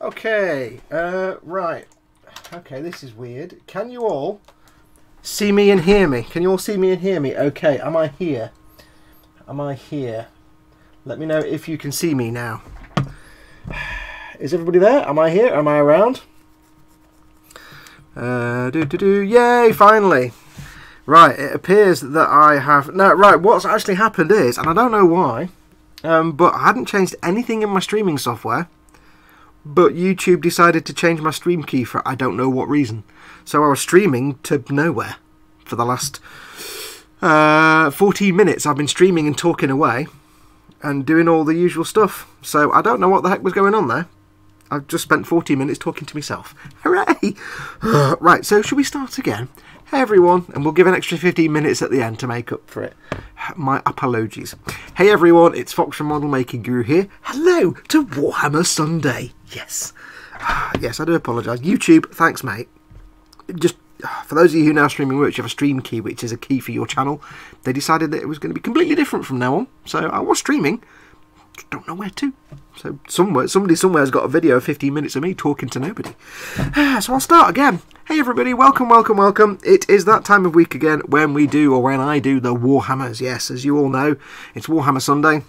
Okay, right. Okay, this is weird. Can you all see me and hear me? Can you all see me and hear me? Okay, am I here? Am I here? Let me know if you can see me now. Is everybody there? Am I here? Am I around? Yay, finally. Right, it appears that I have... No, right, what's actually happened is, and I don't know why, but I hadn't changed anything in my streaming software, but YouTube decided to change my stream key for I don't know what reason. So I was streaming to nowhere for the last 14 minutes. I've been streaming and talking away and doing all the usual stuff. So I don't know what the heck was going on there. I've just spent 14 minutes talking to myself. Hooray! Right, so should we start again? Hey everyone, and we'll give an extra 15 minutes at the end to make up for it. My apologies. Hey everyone, it's Foxx from Model Making Guru here. Hello to Warhammer Sunday. Yes. Yes, I do apologise. YouTube, thanks mate. Just for those of you who now streaming works, you have a stream key, which is a key for your channel. They decided that it was going to be completely different from now on. So I was streaming, just don't know where to. So somebody somewhere has got a video of 15 minutes of me talking to nobody. So I'll start again. Hey everybody, welcome, welcome, welcome. It is that time of week again when we do, or when I do, the Warhammers. Yes, as you all know, it's Warhammer Sunday.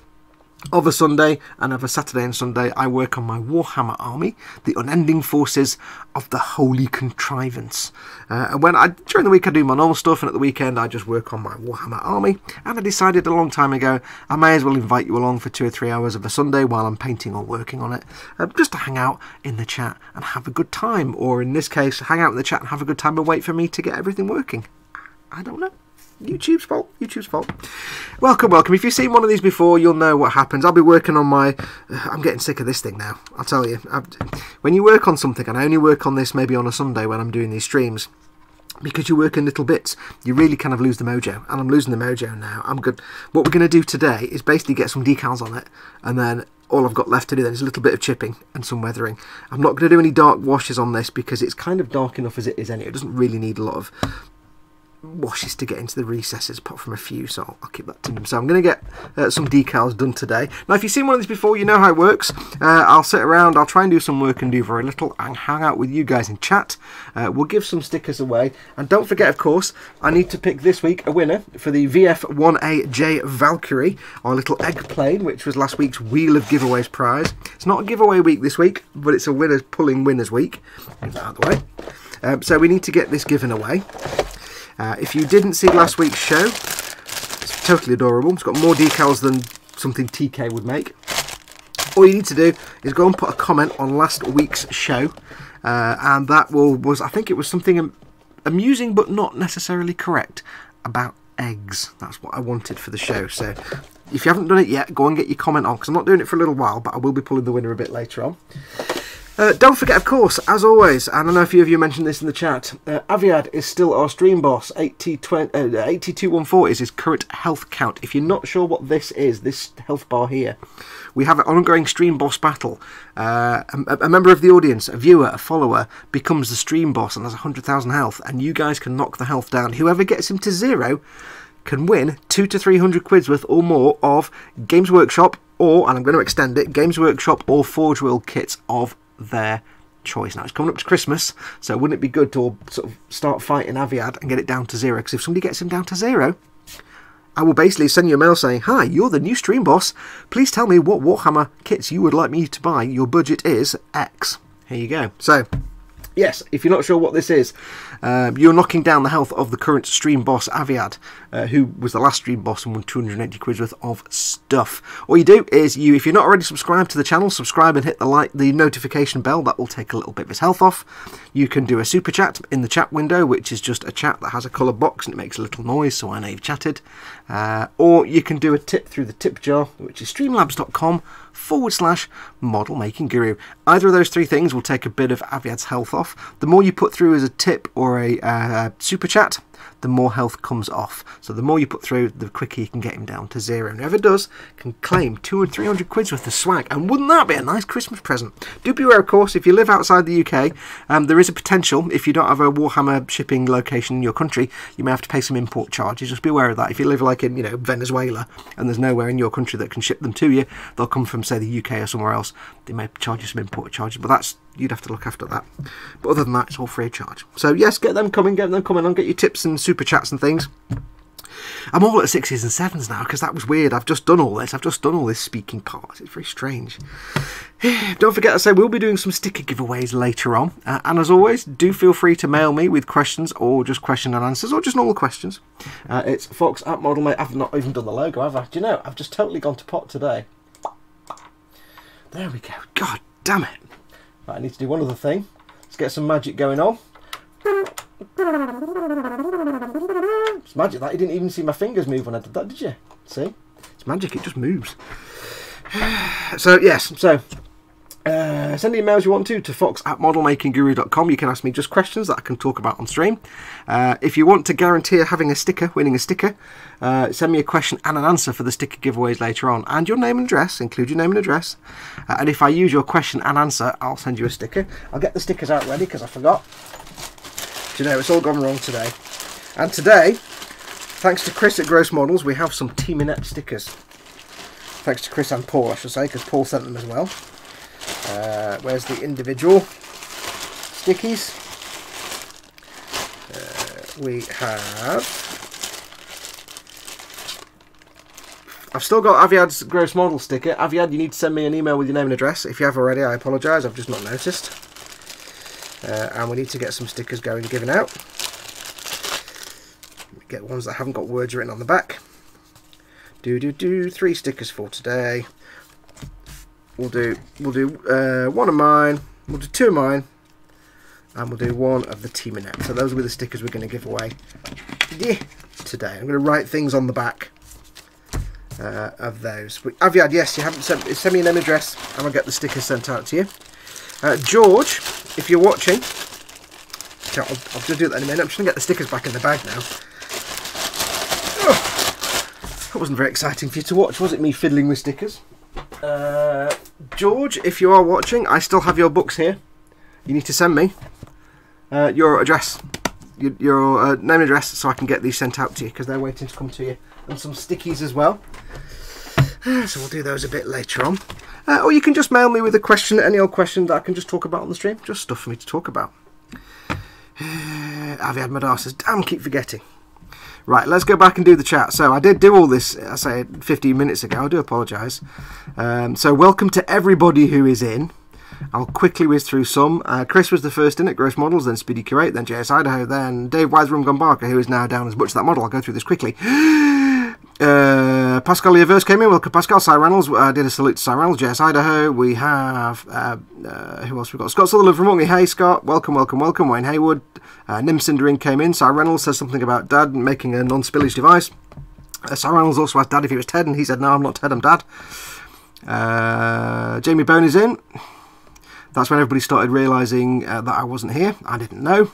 Of a Sunday, and of a Saturday and Sunday, I work on my Warhammer army, the unending forces of the Holy Contrivance. And during the week I do my normal stuff, and at the weekend I just work on my Warhammer army. And I decided a long time ago, I may as well invite you along for 2 or 3 hours of a Sunday while I'm painting or working on it, just to hang out in the chat and have a good time. Or in this case, hang out in the chat and have a good time and wait for me to get everything working. I don't know. YouTube's fault. YouTube's fault. Welcome, welcome. If you've seen one of these before, you'll know what happens. I'll be working on my... I'm getting sick of this thing now. I'll tell you. When you work on something, and I only work on this maybe on a Sunday when I'm doing these streams, because you work in little bits, you really kind of lose the mojo. And I'm losing the mojo now. I'm good. What we're going to do today is basically get some decals on it, and then all I've got left to do then is a little bit of chipping and some weathering. I'm not going to do any dark washes on this because it's kind of dark enough as it is anyway. It doesn't really need a lot of washes to get into the recesses, apart from a few, so I'll keep that to them. So I'm going to get some decals done today. Now if you've seen one of these before, you know how it works. I'll sit around, I'll try and do some work and do very little, and hang out with you guys in chat. We'll give some stickers away, and don't forget, of course, I need to pick this week a winner for the VF1AJ Valkyrie, our little egg plane, which was last week's Wheel of Giveaways prize. It's not a giveaway week this week, but it's a winners pulling winners week. Get that out of the way. So we need to get this given away. If you didn't see last week's show, it's totally adorable. It's got more decals than something TK would make. All you need to do is go and put a comment on last week's show, and that was, I think it was something amusing but not necessarily correct about eggs. That's what I wanted for the show. So if you haven't done it yet, go and get your comment on, because I'm not doing it for a little while, but I will be pulling the winner a bit later on. Don't forget, of course, as always, and I know a few of you mentioned this in the chat, Aviad is still our stream boss. 8214 is his current health count. If you're not sure what this is, this health bar here, we have an ongoing stream boss battle. A member of the audience, a viewer, a follower, becomes the stream boss and has 100,000 health, and you guys can knock the health down. Whoever gets him to 0 can win 200 to 300 quid's worth or more of Games Workshop, or, and I'm going to extend it, Games Workshop or Forge World kits of their choice. Now it's coming up to Christmas, so wouldn't it be good to sort of start fighting Aviad and get it down to 0? Because if somebody gets him down to 0, I will basically send you a mail saying, hi, you're the new stream boss, please tell me what Warhammer kits you would like me to buy. Your budget is X. Here you go. So yes, if you're not sure what this is, you're knocking down the health of the current stream boss Aviad, who was the last stream boss and won 280 quid worth of stuff. All you do is, if you're not already subscribed to the channel, subscribe and hit the notification bell. That will take a little bit of his health off. You can do a super chat in the chat window, which is just a chat that has a coloured box and it makes a little noise, so I know you've chatted. Or you can do a tip through the tip jar, which is streamlabs.com/model making guru. Either of those three things will take a bit of Aviad's health off. The more you put through as a tip or a super chat, the more health comes off. So the more you put through, the quicker you can get him down to 0. And whoever does can claim 200 300 quid's worth of swag. And wouldn't that be a nice Christmas present? Do beware, of course, if you live outside the UK, there is a potential, if you don't have a Warhammer shipping location in your country, you may have to pay some import charges. Just be aware of that. If you live like in, you know, Venezuela, and there's nowhere in your country that can ship them to you, they'll come from, say, the UK or somewhere else. They may charge you some import charges, but that's, you'd have to look after that. But other than that, it's all free of charge. So yes, get them coming on, get your tips and super chats and things. I'm all at 6s and 7s now, because that was weird. I've just done all this speaking part. It's very strange. Don't forget to say we'll be doing some sticker giveaways later on. And as always, do feel free to mail me with questions, or just question and answers, or just normal questions. It's Foxx at ModelMate. I've not even done the logo, have I? Do you know, I've just totally gone to pot today. There we go. God damn it. Right, I need to do one other thing. Let's get some magic going on. It's magic that. You didn't even see my fingers move when I did that, did you? See? It's magic, it just moves. So, yes, so send emails you want to Foxx at modelmakingguru.com. You can ask me just questions that I can talk about on stream. If you want to guarantee having a sticker, winning a sticker, send me a question and an answer for the sticker giveaways later on. And your name and address, include your name and address. And if I use your question and answer, I'll send you a sticker. I'll get the stickers out ready because I forgot. Do you know, it's all gone wrong today. And today, thanks to Chris at Gross Models, we have some Team Inept stickers. Thanks to Chris and Paul, I should say, because Paul sent them as well. Where's the individual stickies? We have... I've still got Aviad's Gross Model sticker. Aviad, you need to send me an email with your name and address. If you have already, I apologise, I've just not noticed. And we need to get some stickers going and given out. Get ones that haven't got words written on the back. 3 stickers for today. We'll do one of mine, we'll do 2 of mine, and we'll do 1 of the Team Inept. So those will be the stickers we're going to give away today. I'm going to write things on the back of those. But Aviad, yes, you haven't send me your name and address, and I'll get the stickers sent out to you. George, if you're watching, I'll just do that in a minute. I'm just going to get the stickers back in the bag now. That wasn't very exciting for you to watch, was it, me fiddling with stickers? George, if you are watching, I still have your books here. You need to send me your address, your name and address, so I can get these sent out to you, because they're waiting to come to you. And some stickies as well. So we'll do those a bit later on. Or you can just mail me with a question, any old question that I can just talk about on the stream. Just stuff for me to talk about. Aviad Madar says, damn, keep forgetting. Right, let's go back and do the chat. So I did do all this, I say 15 minutes ago. I do apologise. So welcome to everybody who is in. I'll quickly whiz through some. Chris was the first in at Gross Models, then Speedy Curate, then JS Idaho, then Dave Wiserum Gombarker, who is now down as much that model. I'll go through this quickly. Pascal Leaverse came in. Welcome, Pascal. Cy Reynolds. Did a salute to Cy Reynolds. JS Idaho. We have who else? We've got Scott Sutherland from Orkney. Hey, Scott. Welcome, welcome, welcome. Wayne Haywood. Nim Cindering came in. Cy Reynolds says something about Dad making a non-spillage device. Cy Reynolds also asked Dad if he was Ted, and he said, "No, I'm not Ted. I'm Dad." Jamie Bone is in. That's when everybody started realising that I wasn't here. I didn't know.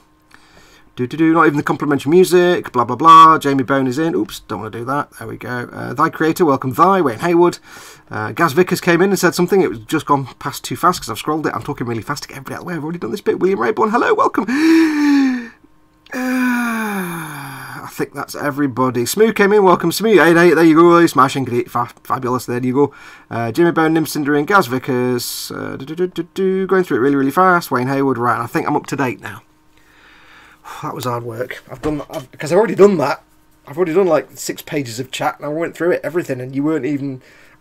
Not even the complimentary music, blah blah blah. Jamie Bone is in. Oops, don't want to do that. There we go. Thy Creator, welcome Thy. Wayne Haywood. Gaz Vickers came in and said something. It was just gone past too fast because I've scrolled it. I'm talking really fast to get everybody out of the way. I've already done this bit. William Rayborn, hello, welcome. I think that's everybody. Smoo came in, welcome Smoo. Hey, there you go. Smashing, great, fabulous. There you go. Jamie Bone, Nim Cindering, Gaz Vickers. Going through it really, really fast. Wayne Haywood, right. I think I'm up to date now. That was hard work. Because I've already done that. I've already done like 6 pages of chat, and I went through it, everything, and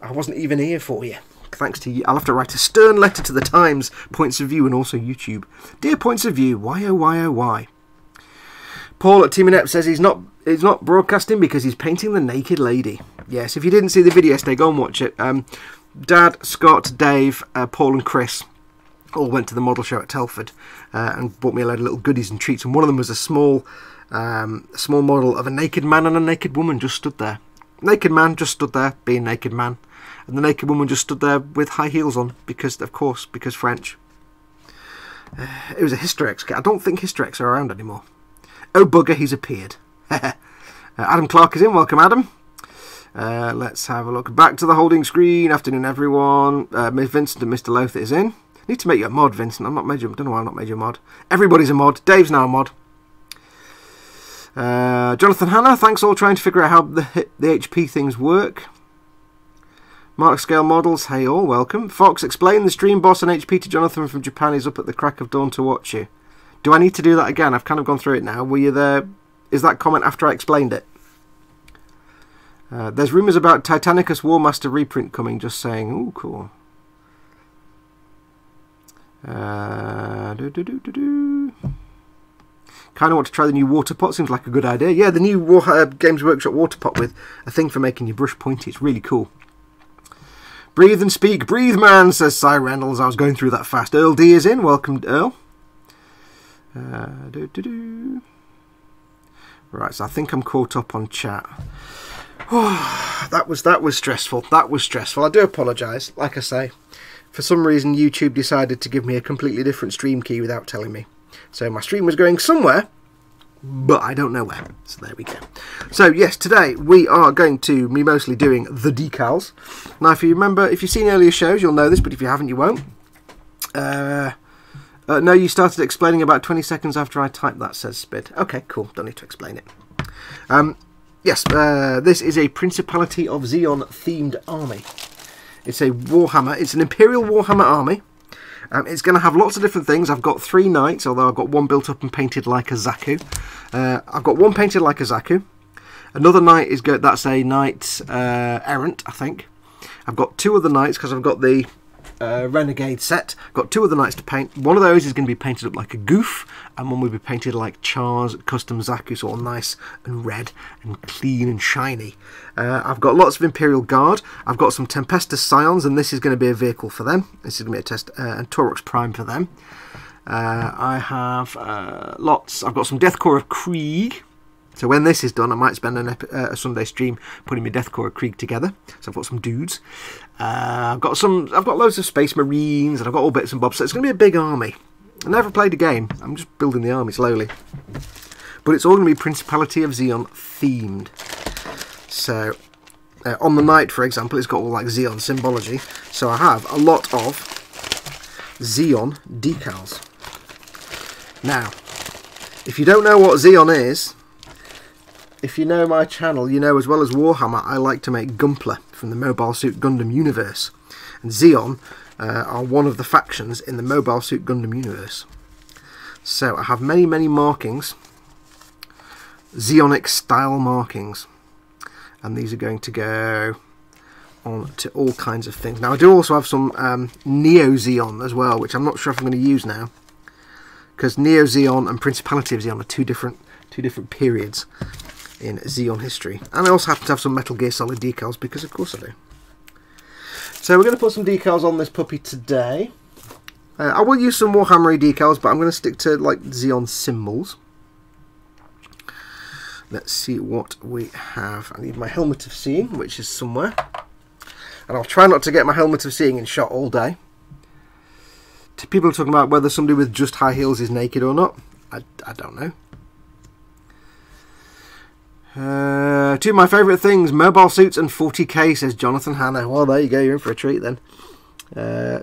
I wasn't even here for you. Thanks to you. I'll have to write a stern letter to the Times, Points of View, and also YouTube. Dear Points of View, why oh why oh why? Paul at Team Inept says he's not broadcasting because he's painting the naked lady. Yes, if you didn't see the video yesterday, go and watch it. Dad, Scott, Dave, Paul and Chris all went to the model show at Telford and bought me a load of little goodies and treats, and one of them was a small model of a naked man and a naked woman just stood there. Naked man just stood there being naked man, and the naked woman just stood there with high heels on because French. It was a Hysterex kit. I don't think Hysterex are around anymore. Oh bugger, he's appeared. Adam Clark is in. Welcome, Adam. Let's have a look. Back to the holding screen. Afternoon, everyone. Miss Vincent and Mr. Lothar is in. Need to make you a mod, Vincent. I'm not made you. Don't know why I'm not made you a mod. Everybody's a mod. Dave's now a mod. Jonathan Hanna, thanks all trying to figure out how the HP things work. Mark Scale Models, hey all, welcome. Fox, explain the stream boss and HP to Jonathan from Japan. He's up at the crack of dawn to watch you. Do I need to do that again? I've kind of gone through it now. Were you there? Is that comment after I explained it? There's rumours about Titanicus War Master reprint coming, just saying. Ooh, cool. Kind of want to try the new water pot. Seems like a good idea. Yeah, the new Games Workshop water pot with a thing for making your brush pointy. It's really cool. Breathe and speak. Breathe, man, says Cy Reynolds. I was going through that fast. Earl D is in. Welcome, Earl. Right, so I think I'm caught up on chat. That was stressful. That was stressful. I do apologise. Like I say, for some reason YouTube decided to give me a completely different stream key without telling me. So my stream was going somewhere, but I don't know where. So there we go. So yes, today we are going to be mostly doing the decals. Now, if you remember, if you've seen earlier shows, you'll know this, but if you haven't, you won't. No, you started explaining about 20 seconds after I typed that, says Spid. Okay, cool. Don't need to explain it. Yes, this is a Principality of Zeon themed army. It's a Warhammer. It's an Imperial Warhammer army. It's going to have lots of different things. I've got 3 knights, although I've got one built up and painted like a Zaku. I've got one painted like a Zaku. Another knight is good. That's a knight errant, I think. I've got 2 other knights because I've got the Renegade set. Got 2 other knights to paint. One of those is going to be painted up like a Goof, and one will be painted like Char's custom Zaku, so all nice and red and clean and shiny. I've got lots of Imperial Guard. I've got some Tempestus Scions, and this is going to be a vehicle for them. This is going to be a test, and Taurox Prime for them. I have lots. I've got some Death Corps of Krieg. So when this is done, I might spend a Sunday stream putting my Death Corps of Krieg together. So I've got some dudes. I've got loads of Space Marines, and I've got all bits and bobs. So it's going to be a big army. I never played a game. I'm just building the army slowly. But it's all going to be Principality of Zeon themed. So on the knight, for example, it's got all like Zeon symbology. So I have a lot of Zeon decals. Now, if you don't know what Zeon is, if you know my channel, you know as well as Warhammer, I like to make Gunpla from the Mobile Suit Gundam universe. And Zeon are one of the factions in the Mobile Suit Gundam universe. So I have many, many markings. Zeonic style markings. And these are going to go on to all kinds of things. Now I do also have some Neo Zeon as well, which I'm not sure if I'm going to use now. Because Neo Zeon and Principality of Zeon are two different periods in Zeon history. And I also happen to have some Metal Gear Solid decals, because of course I do. So we're going to put some decals on this puppy today. I will use some Warhammer decals, but I'm going to stick to like Zeon symbols. Let's see what we have. I need my Helmet of Seeing, which is somewhere. And I'll try not to get my Helmet of Seeing in shot all day. People are talking about whether somebody with just high heels is naked or not. I don't know. 2 of my favourite things, mobile suits and 40k, says Jonathan Hanna. Well, there you go, you're in for a treat then.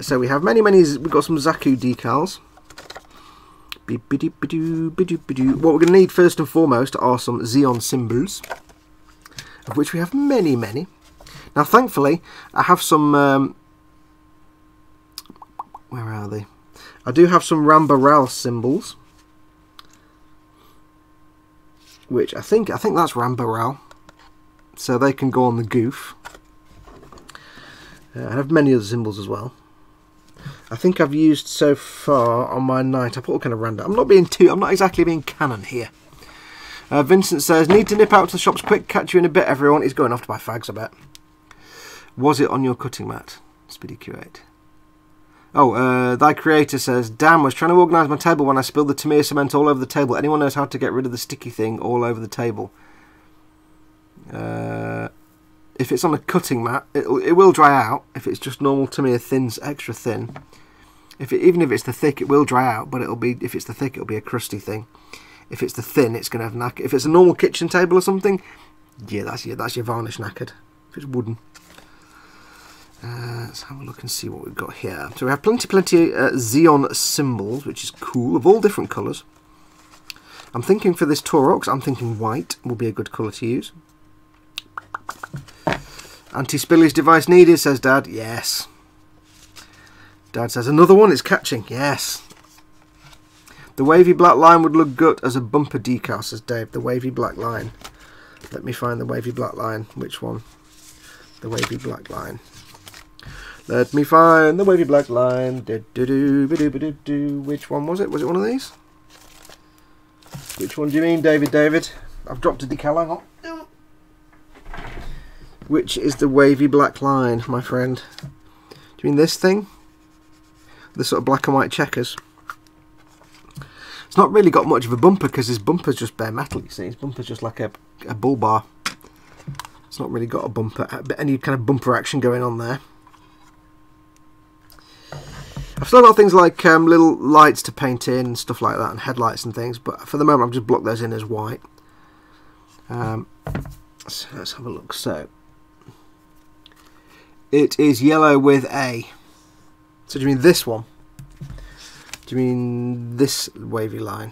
So we have we've got some Zaku decals. What we're going to need first and foremost are some Zeon symbols, of which we have many, many. Now, thankfully, I have some... where are they? I do have some Rambaral symbols, which I think that's Rambaral, so they can go on the Goof. I have many other symbols as well. I think I've used so far on my knight. I put all kind of random. I'm not exactly being canon here. Vincent says, need to nip out to the shops quick. Catch you in a bit, everyone. He's going off to buy fags, I bet. Was it on your cutting mat? Speedy Q8. Oh, thy creator says, damn, was trying to organise my table when I spilled the Tamir cement all over the table. Anyone knows how to get rid of the sticky thing all over the table? If it's on a cutting mat, it will dry out. If it's just normal Tamir thins, extra thin. Even if it's the thick, it will dry out, but if it's the thick, it'll be a crusty thing. If it's the thin, it's going to have knackered. If it's a normal kitchen table or something, yeah, that's your varnish knackered. If it's wooden. Let's have a look and see what we've got here. So we have plenty Zeon symbols, which is cool, of all different colours. I'm thinking for this Taurox, I'm thinking white will be a good colour to use. Anti-spillage device needed, says Dad. Yes. Dad says another one is catching. Yes. The wavy black line would look good as a bumper decal, says Dave. The wavy black line. Let me find the wavy black line. Which one? The wavy black line. Let me find the wavy black line. Which one was it? Was it one of these? Which one do you mean, David? I've dropped a decal. Hang on. Which is the wavy black line, my friend? Do you mean this thing? The sort of black and white checkers. It's not really got much of a bumper because his bumper's just bare metal, you see. His bumper's just like a bull bar. It's not really got a bumper, any kind of bumper action going on there. I've still got things like little lights to paint in and stuff like that, and headlights and things, but for the moment I've just blocked those in as white. So let's have a look. So it is yellow with A. So do you mean this one? Do you mean this wavy line?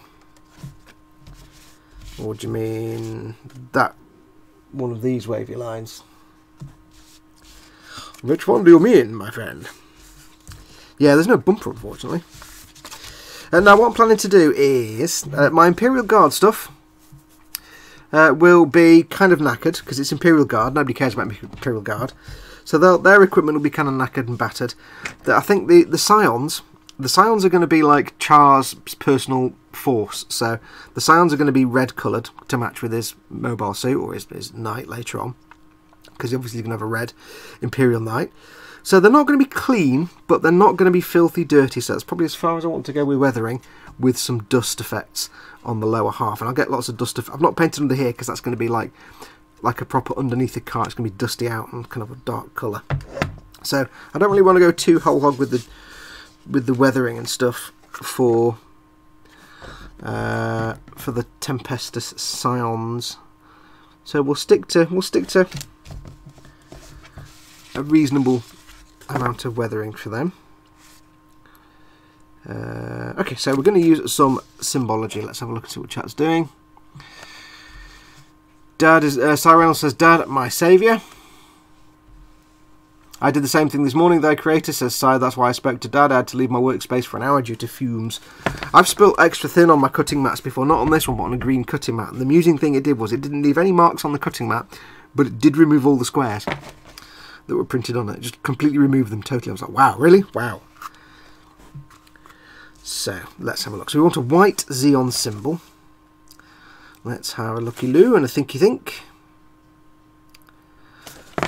Or do you mean that one of these wavy lines? Which one do you mean, my friend? Yeah, there's no bumper, unfortunately. And now what I'm planning to do is, my Imperial Guard stuff will be kind of knackered, because it's Imperial Guard, nobody cares about Imperial Guard. So their equipment will be kind of knackered and battered. I think the Scions are going to be like Char's personal force. So the Scions are going to be red coloured to match with his mobile suit, or his knight later on. Because he's obviously going to have a red Imperial Knight. So they're not going to be clean, but they're not going to be filthy dirty. So that's probably as far as I want to go with weathering, with some dust effects on the lower half. And I'll get lots of dust. I've not painted under here because that's going to be like a proper underneath the car. It's going to be dusty out and kind of a dark colour. So I don't really want to go too whole hog with the weathering and stuff for the Tempestus Scions. So we'll stick to a reasonable amount of weathering for them. Okay, so we're going to use some symbology. Let's have a look and see what chat's doing. Dad is Cyril says, Dad, my saviour. I did the same thing this morning, though, creator, says Si. That's why I spoke to Dad. I had to leave my workspace for an hour due to fumes. I've spilt extra thin on my cutting mats before, not on this one, but on a green cutting mat. And the amusing thing it did was it didn't leave any marks on the cutting mat, but it did remove all the squares that were printed on it. Just completely removed them totally. I was like, wow, really? Wow. So, let's have a look. So we want a white Zeon symbol. Let's have a looky-loo and a thinky-think.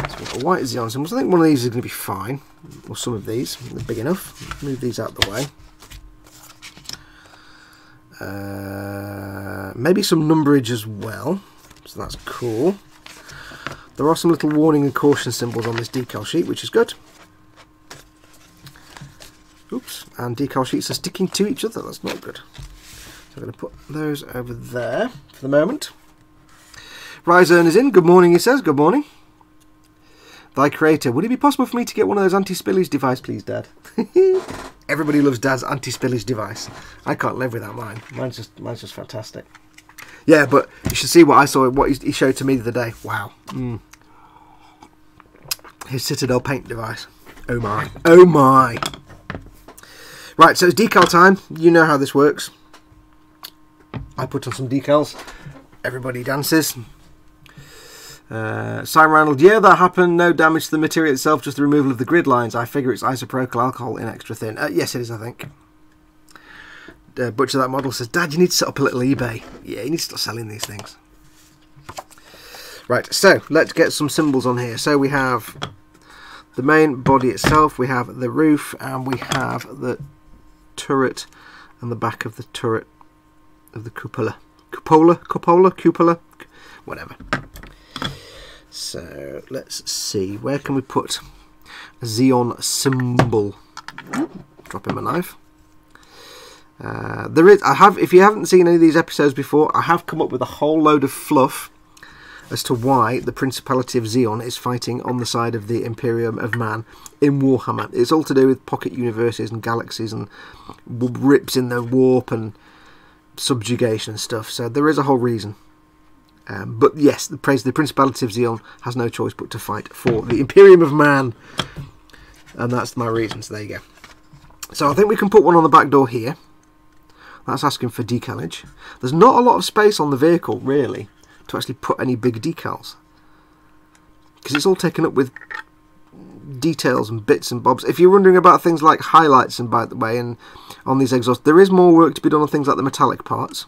So we've got a white Zeon symbol. So I think one of these is going to be fine. Or some of these. They're big enough. Move these out of the way. Maybe some numberage as well. So that's cool. There are some little warning and caution symbols on this decal sheet, which is good. Oops. And decal sheets are sticking to each other. That's not good. So I'm going to put those over there for the moment. Ryzern is in. Good morning, he says. Good morning. Thy creator. Would it be possible for me to get one of those anti-spillage device, please, Dad? Everybody loves Dad's anti-spillage device. I can't live without mine. Mine's just fantastic. Yeah, but you should see what I saw, what he showed to me the other day. Wow. His Citadel paint device. Oh my. Oh my. Right, so it's decal time. You know how this works. I put on some decals. Everybody dances. Simon Ranald, yeah, that happened. No damage to the material itself, just the removal of the grid lines. I figure it's isopropyl alcohol in extra thin. Yes, it is, I think. Butcher That Model says, Dad, you need to set up a little eBay. Yeah, you need to start selling these things. Right, so let's get some symbols on here. So we have the main body itself, we have the roof, and we have the turret and the back of the turret of the cupola. Cupola, whatever. So let's see, where can we put a Zeon symbol? Dropping my knife. There is. If you haven't seen any of these episodes before, I have come up with a whole load of fluff as to why the Principality of Zeon is fighting on the side of the Imperium of Man in Warhammer. It's all to do with pocket universes and galaxies and rips in the warp and subjugation and stuff. So there is a whole reason. But yes, the Principality of Zeon has no choice but to fight for the Imperium of Man. And that's my reason, so there you go. So I think we can put one on the back door here. That's asking for decalage. There's not a lot of space on the vehicle, really, to actually put any big decals, because it's all taken up with details and bits and bobs. If you're wondering about things like highlights, and by the way, and on these exhausts, there is more work to be done on things like the metallic parts,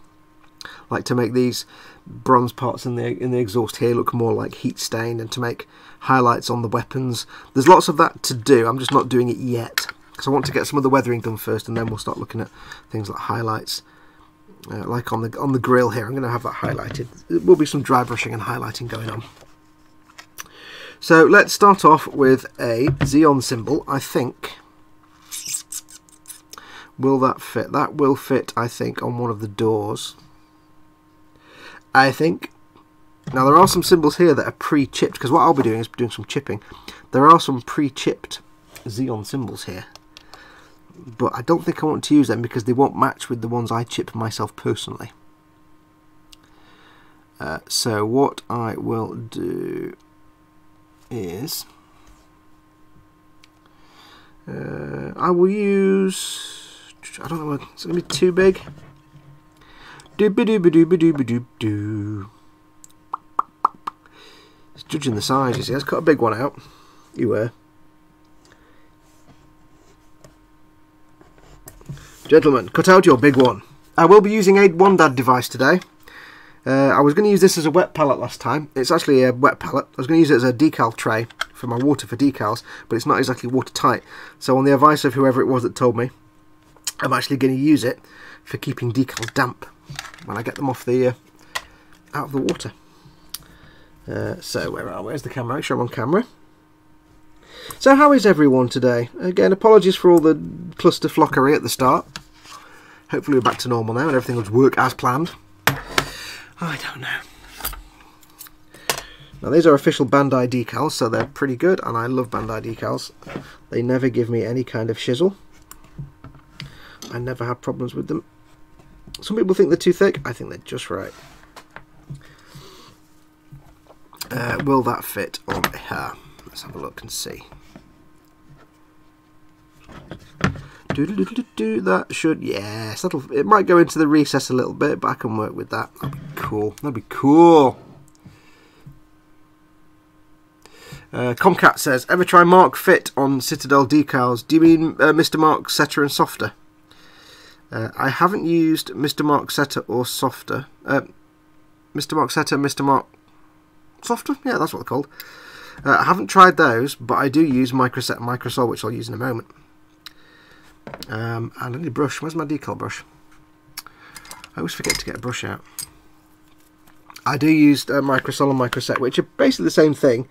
like to make these bronze parts in the exhaust here look more like heat stained, and to make highlights on the weapons. There's lots of that to do. I'm just not doing it yet, because I want to get some of the weathering done first, and then we'll start looking at things like highlights. Like on the grill here, I'm going to have that highlighted. There will be some dry brushing and highlighting going on. So let's start off with a Zeon symbol. I think, will that fit? That will fit, I think, on one of the doors. I think. Now there are some symbols here that are pre-chipped, because what I'll be doing is doing some chipping. There are some pre-chipped Zeon symbols here, but I don't think I want to use them because they won't match with the ones I chip myself personally. So what I will do is I will use, I don't know, it's going to be too big. Dooba-dooba-dooba-dooba-dooba-doo. It's judging the size, you see. Let's cut a big one out. You were. Gentlemen, cut out your big one. I will be using a WandDad device today. I was going to use this as a wet palette last time. It's actually a wet palette. I was going to use it as a decal tray for my water for decals, but it's not exactly watertight. So on the advice of whoever it was that told me, I'm actually going to use it for keeping decals damp when I get them off the out of the water. So where's the camera? Make sure I'm on camera. So how is everyone today? Again, apologies for all the clusterflockery at the start. Hopefully we're back to normal now and everything will work as planned. I don't know. Now these are official Bandai decals, so they're pretty good, and I love Bandai decals. They never give me any kind of shizzle. I never have problems with them. Some people think they're too thick. I think they're just right. Will that fit on here? Let's have a look and see. That should, yes, it might go into the recess a little bit, but I can work with that. That'd be cool. That'd be cool. Comcat says, ever try Mark Fit on Citadel decals? Do you mean Mr. Mark Setter and Softer? I haven't used Mr. Mark Setter or Softer. Mr. Mark Setter, Mr. Mark Softer? Yeah, that's what they're called. I haven't tried those, but I do use Microset and Microsol, which I'll use in a moment. And I need a brush. Where's my decal brush? I always forget to get a brush out. I do use Microsol and Microset, which are basically the same thing,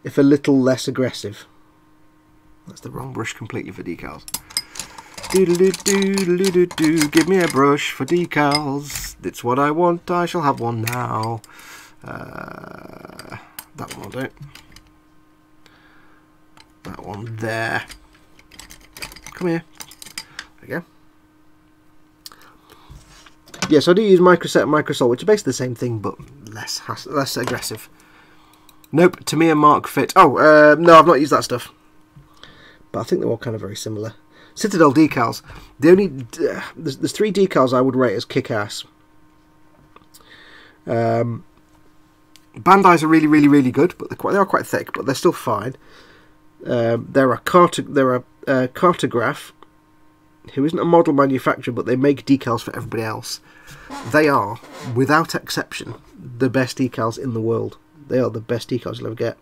if a little less aggressive. That's the wrong brush completely for decals. Do-do-do-do-do-do-do. Give me a brush for decals. It's what I want. I shall have one now. That one will do. That one there. Come here. There we go. Yes, I do use Microset and Microsol, which are basically the same thing, but less aggressive. Nope, Tamiya Mark Fit. Oh, no, I've not used that stuff. But I think they're all kind of very similar. Citadel decals. The only there's 3 decals I would rate as kick-ass. Bandai's are really, really, really good, but they are quite thick, but they're still fine. There are Cartograph, who isn't a model manufacturer, but they make decals for everybody else. They are, without exception, the best decals in the world. They are the best decals you'll ever get.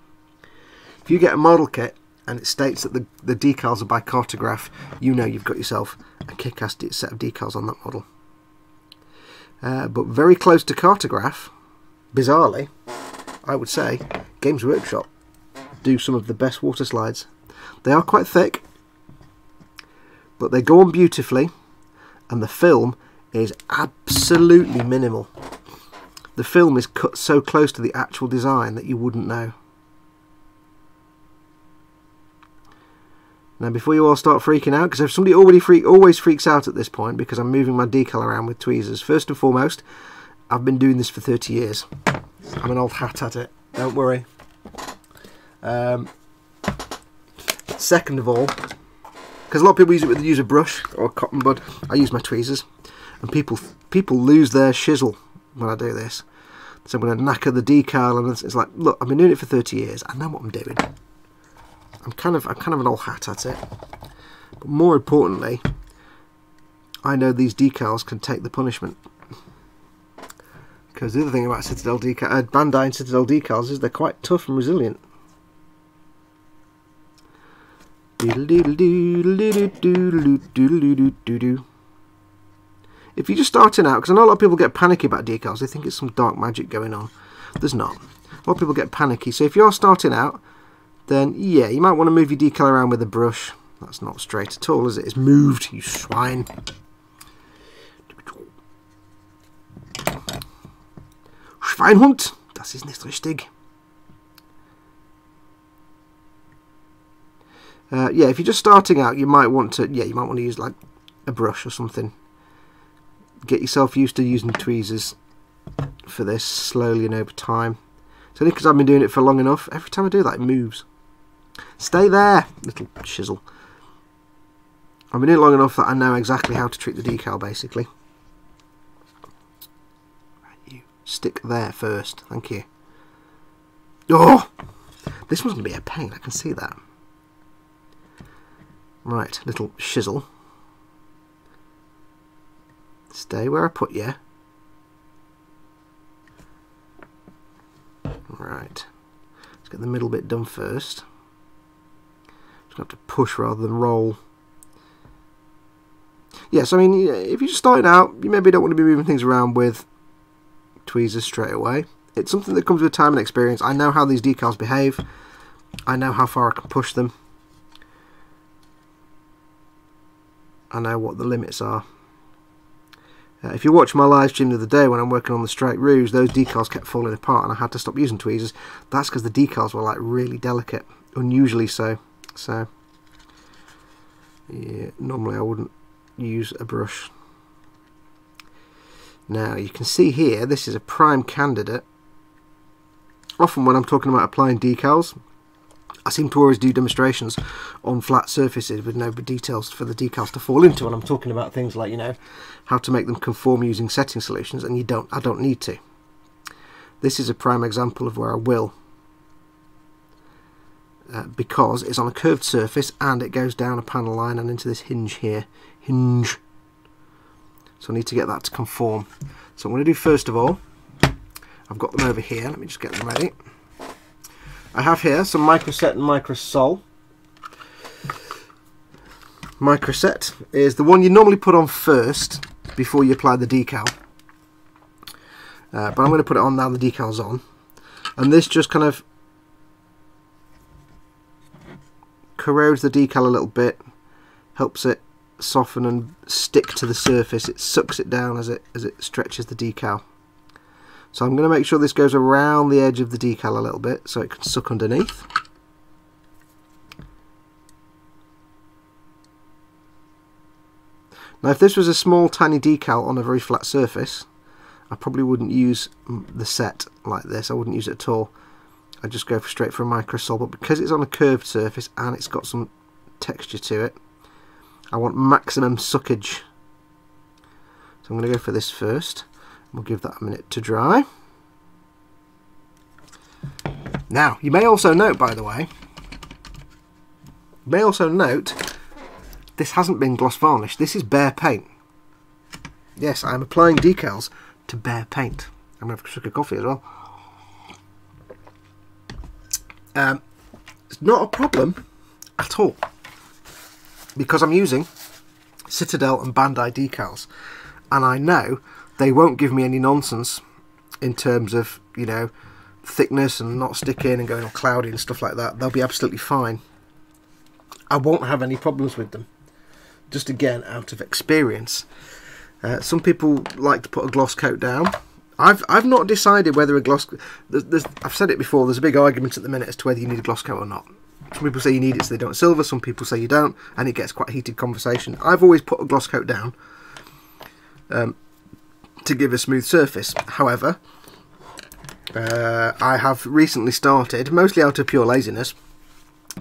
If you get a model kit and it states that the decals are by Cartograph, you know you've got yourself a kick-ass set of decals on that model. But very close to Cartograph, bizarrely, I would say, Games Workshop do some of the best water slides. They are quite thick, but they go on beautifully, and the film is absolutely minimal. The film is cut so close to the actual design that you wouldn't know. Now, before you all start freaking out, because if somebody always freaks out at this point because I'm moving my decal around with tweezers, first and foremost, I've been doing this for 30 years. I'm an old hat at it, don't worry. Second of all, because a lot of people use a brush or a cotton bud, I use my tweezers, and people lose their shizzle when I do this. So I'm going to knacker the decal, and it's like, look, I've been doing it for 30 years. I know what I'm doing. I'm kind of an old hat at it. But more importantly, I know these decals can take the punishment. Because the other thing about Bandai and Citadel decals is they're quite tough and resilient. If you're just starting out, because I know a lot of people get panicky about decals, they think it's some dark magic going on. There's not. A lot of people get panicky. So if you're starting out, then yeah, you might want to move your decal around with a brush. That's not straight at all, is it? It's moved, you swine. Schweinhund, das ist nicht richtig. Yeah, if you're just starting out, you might want to use like a brush or something. Get yourself used to using tweezers for this slowly and over time. It's only because I've been doing it for long enough. Every time I do that, it moves. Stay there, little shizzle. I've been doing it long enough that I know exactly how to treat the decal, basically. Right, you stick there first. Thank you. Oh! This one's going to be a pain, I can see that. Right, little shizzle. Stay where I put you. Right. Let's get the middle bit done first. Just have to push rather than roll. Yes, I mean, if you're just starting out, you maybe don't want to be moving things around with tweezers straight away. It's something that comes with time and experience. I know how these decals behave. I know how far I can push them. I know what the limits are. If you watch my live stream the other day when I'm working on the Strike Rouge, those decals kept falling apart and I had to stop using tweezers. That's because the decals were like really delicate, unusually so. So, yeah, normally I wouldn't use a brush. Now you can see here, this is a prime candidate. Often when I'm talking about applying decals, I seem to always do demonstrations on flat surfaces with no details for the decals to fall into, and I'm talking about things like, you know, how to make them conform using setting solutions, and I don't need to. This is a prime example of where I will, because it's on a curved surface and it goes down a panel line and into this hinge here. Hinge. So I need to get that to conform. So I'm going to do, first of all, I've got them over here. Let me just get them ready. I have here some microset and microsol. Microset is the one you normally put on first before you apply the decal. But I'm going to put it on now the decal's on. And this just kind of corrodes the decal a little bit, helps it soften and stick to the surface. It sucks it down as it stretches the decal. So I'm going to make sure this goes around the edge of the decal a little bit so it can suck underneath. Now if this was a small tiny decal on a very flat surface, I probably wouldn't use the set like this. I wouldn't use it at all. I'd just go straight for a microsol, but because it's on a curved surface and it's got some texture to it, I want maximum suckage. So I'm going to go for this first. We'll give that a minute to dry. Now, you may also note, by the way, this hasn't been gloss varnished. This is bare paint. Yes, I'm applying decals to bare paint. I'm going to have a sip of coffee as well. It's not a problem at all, because I'm using Citadel and Bandai decals, and I know they won't give me any nonsense in terms of, you know, thickness and not sticking and going all cloudy and stuff like that. They'll be absolutely fine. I won't have any problems with them. Just again, out of experience. Some people like to put a gloss coat down. I've not decided whether a gloss... I've said it before, there's a big argument at the minute as to whether you need a gloss coat or not. Some people say you need it so they don't silver, some people say you don't, and it gets quite a heated conversation. I've always put a gloss coat down to give a smooth surface. However, I have recently started, mostly out of pure laziness,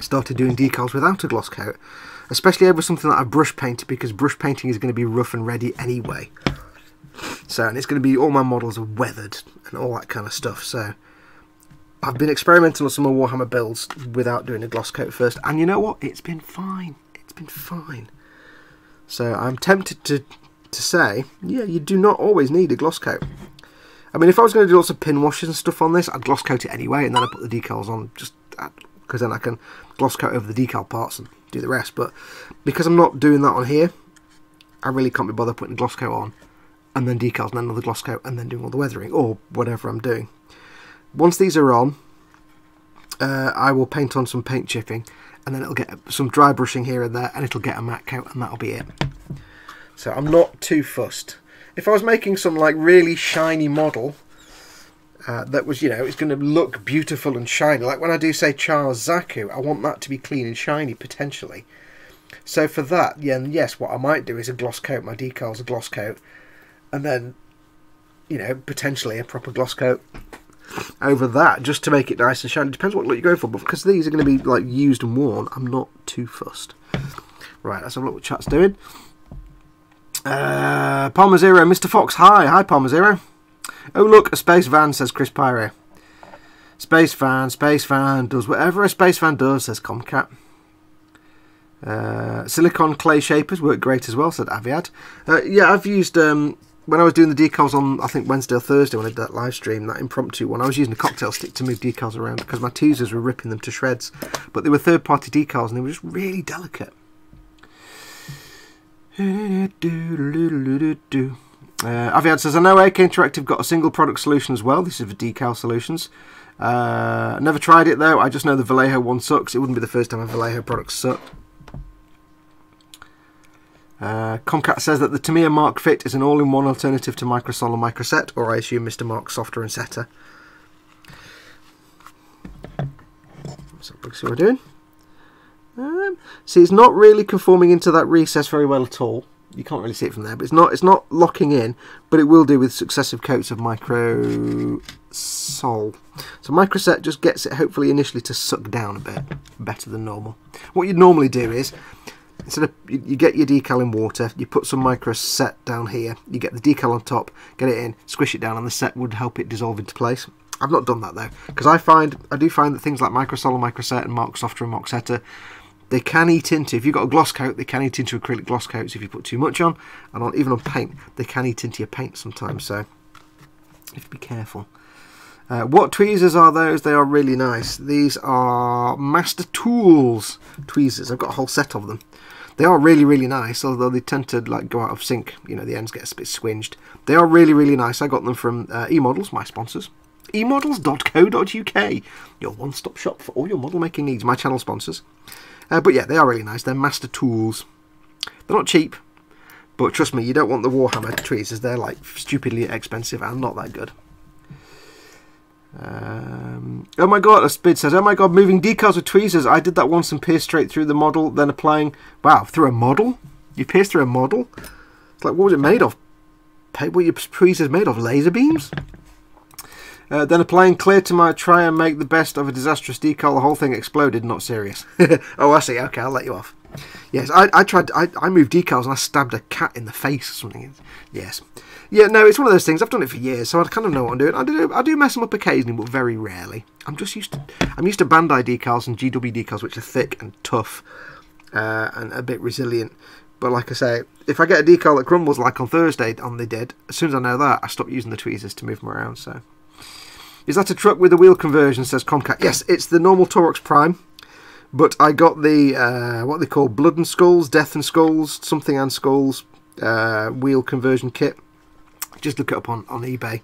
started doing decals without a gloss coat, especially over something that I've brush painted, because brush painting is going to be rough and ready anyway. So, and it's going to be, all my models are weathered and all that kind of stuff. So I've been experimenting on some more Warhammer builds without doing a gloss coat first, and you know what? It's been fine. It's been fine. So I'm tempted to say, yeah, you do not always need a gloss coat. I mean, if I was going to do lots of pin washes and stuff on this, I'd gloss coat it anyway, and then I'd put the decals on, just because then I can gloss coat over the decal parts and do the rest. But because I'm not doing that on here, I really can't be bothered putting a gloss coat on, and then decals, and then another gloss coat, and then doing all the weathering, or whatever I'm doing. Once these are on, I will paint on some paint chipping, and then it'll get some dry brushing here and there, and it'll get a matte coat, and that'll be it. So I'm not too fussed. If I was making some like really shiny model that was, you know, it's going to look beautiful and shiny, like when I do say Charles Zaku, I want that to be clean and shiny potentially. So for that, yeah, and yes, what I might do is a gloss coat my decals, a gloss coat, and then, you know, potentially a proper gloss coat over that, just to make it nice and shiny. It depends what look you go for, but because these are going to be like used and worn, I'm not too fussed. Right, let's have a look what chat's doing. Palmer Zero, Mr. Fox, hi Palmer Zero. Oh look, a space van, says Chris Pyro. Space fan does whatever a space fan does, says Comcat. Silicon clay shapers work great as well, said Aviad. Yeah, I've used when I was doing the decals on, I think Wednesday or Thursday when I did that live stream, that impromptu one, I was using a cocktail stick to move decals around because my tweezers were ripping them to shreds. But they were third-party decals and they were just really delicate. Aviad says, I know AK Interactive got a single product solution as well. This is for decal solutions. Never tried it though. I just know the Vallejo one sucks. It wouldn't be the first time a Vallejo product sucked. Comcat says that the Tamiya Mark Fit is an all-in-one alternative to Microsol and Microset, or I assume Mr. Mark's softer and setter. So let's see what we're doing. See, it's not really conforming into that recess very well at all. You can't really see it from there, but it's not locking in, but it will do with successive coats of Microsol. So Microset just gets it hopefully initially to suck down a bit better than normal. What you'd normally do is, instead of, you get your decal in water, you put some Microset down here, you get the decal on top, get it in, squish it down, and the set would help it dissolve into place. I've not done that though, because I do find that things like Microsol and Microset and Mark Softer and Mark Setter, they can eat into, if you've got a gloss coat, they can eat into acrylic gloss coats if you put too much on, and even on paint, they can eat into your paint sometimes, so you have to be careful. What tweezers are those? They are really nice. These are Master Tools tweezers. I've got a whole set of them. They are really, really nice, although they tend to like go out of sync. You know, the ends get a bit swinged. They are really, really nice. I got them from eModels, my sponsors. emodels.co.uk, your one-stop shop for all your model making needs. My channel sponsors. But yeah, they are really nice. They're Master Tools. They're not cheap, but trust me, you don't want the Warhammer tweezers. They're like stupidly expensive and not that good. Oh my god, a Spid says, oh my god, moving decals with tweezers. I did that once and pierced straight through the model, then applying... Wow, through a model? You pierced through a model? It's like, what was it made of? What were your tweezers made of? Laser beams? Then applying clear to try and make the best of a disastrous decal. The whole thing exploded, not serious. Oh, I see. Okay, I'll let you off. Yes, I moved decals and I stabbed a cat in the face or something. Yes. Yeah, no, it's one of those things. I've done it for years, so I kind of know what I'm doing. I do mess them up occasionally, but very rarely. I'm used to Bandai decals and GW decals, which are thick and tough and a bit resilient. But like I say, if I get a decal that crumbles like on Thursday, they did, as soon as I know that, I stop using the tweezers to move them around, so... Is that a truck with a wheel conversion, says Comcat? Yes, it's the normal Torox Prime, but I got the, what they call Blood and Skulls, Death and Skulls, Something and Skulls wheel conversion kit. Just look it up on eBay.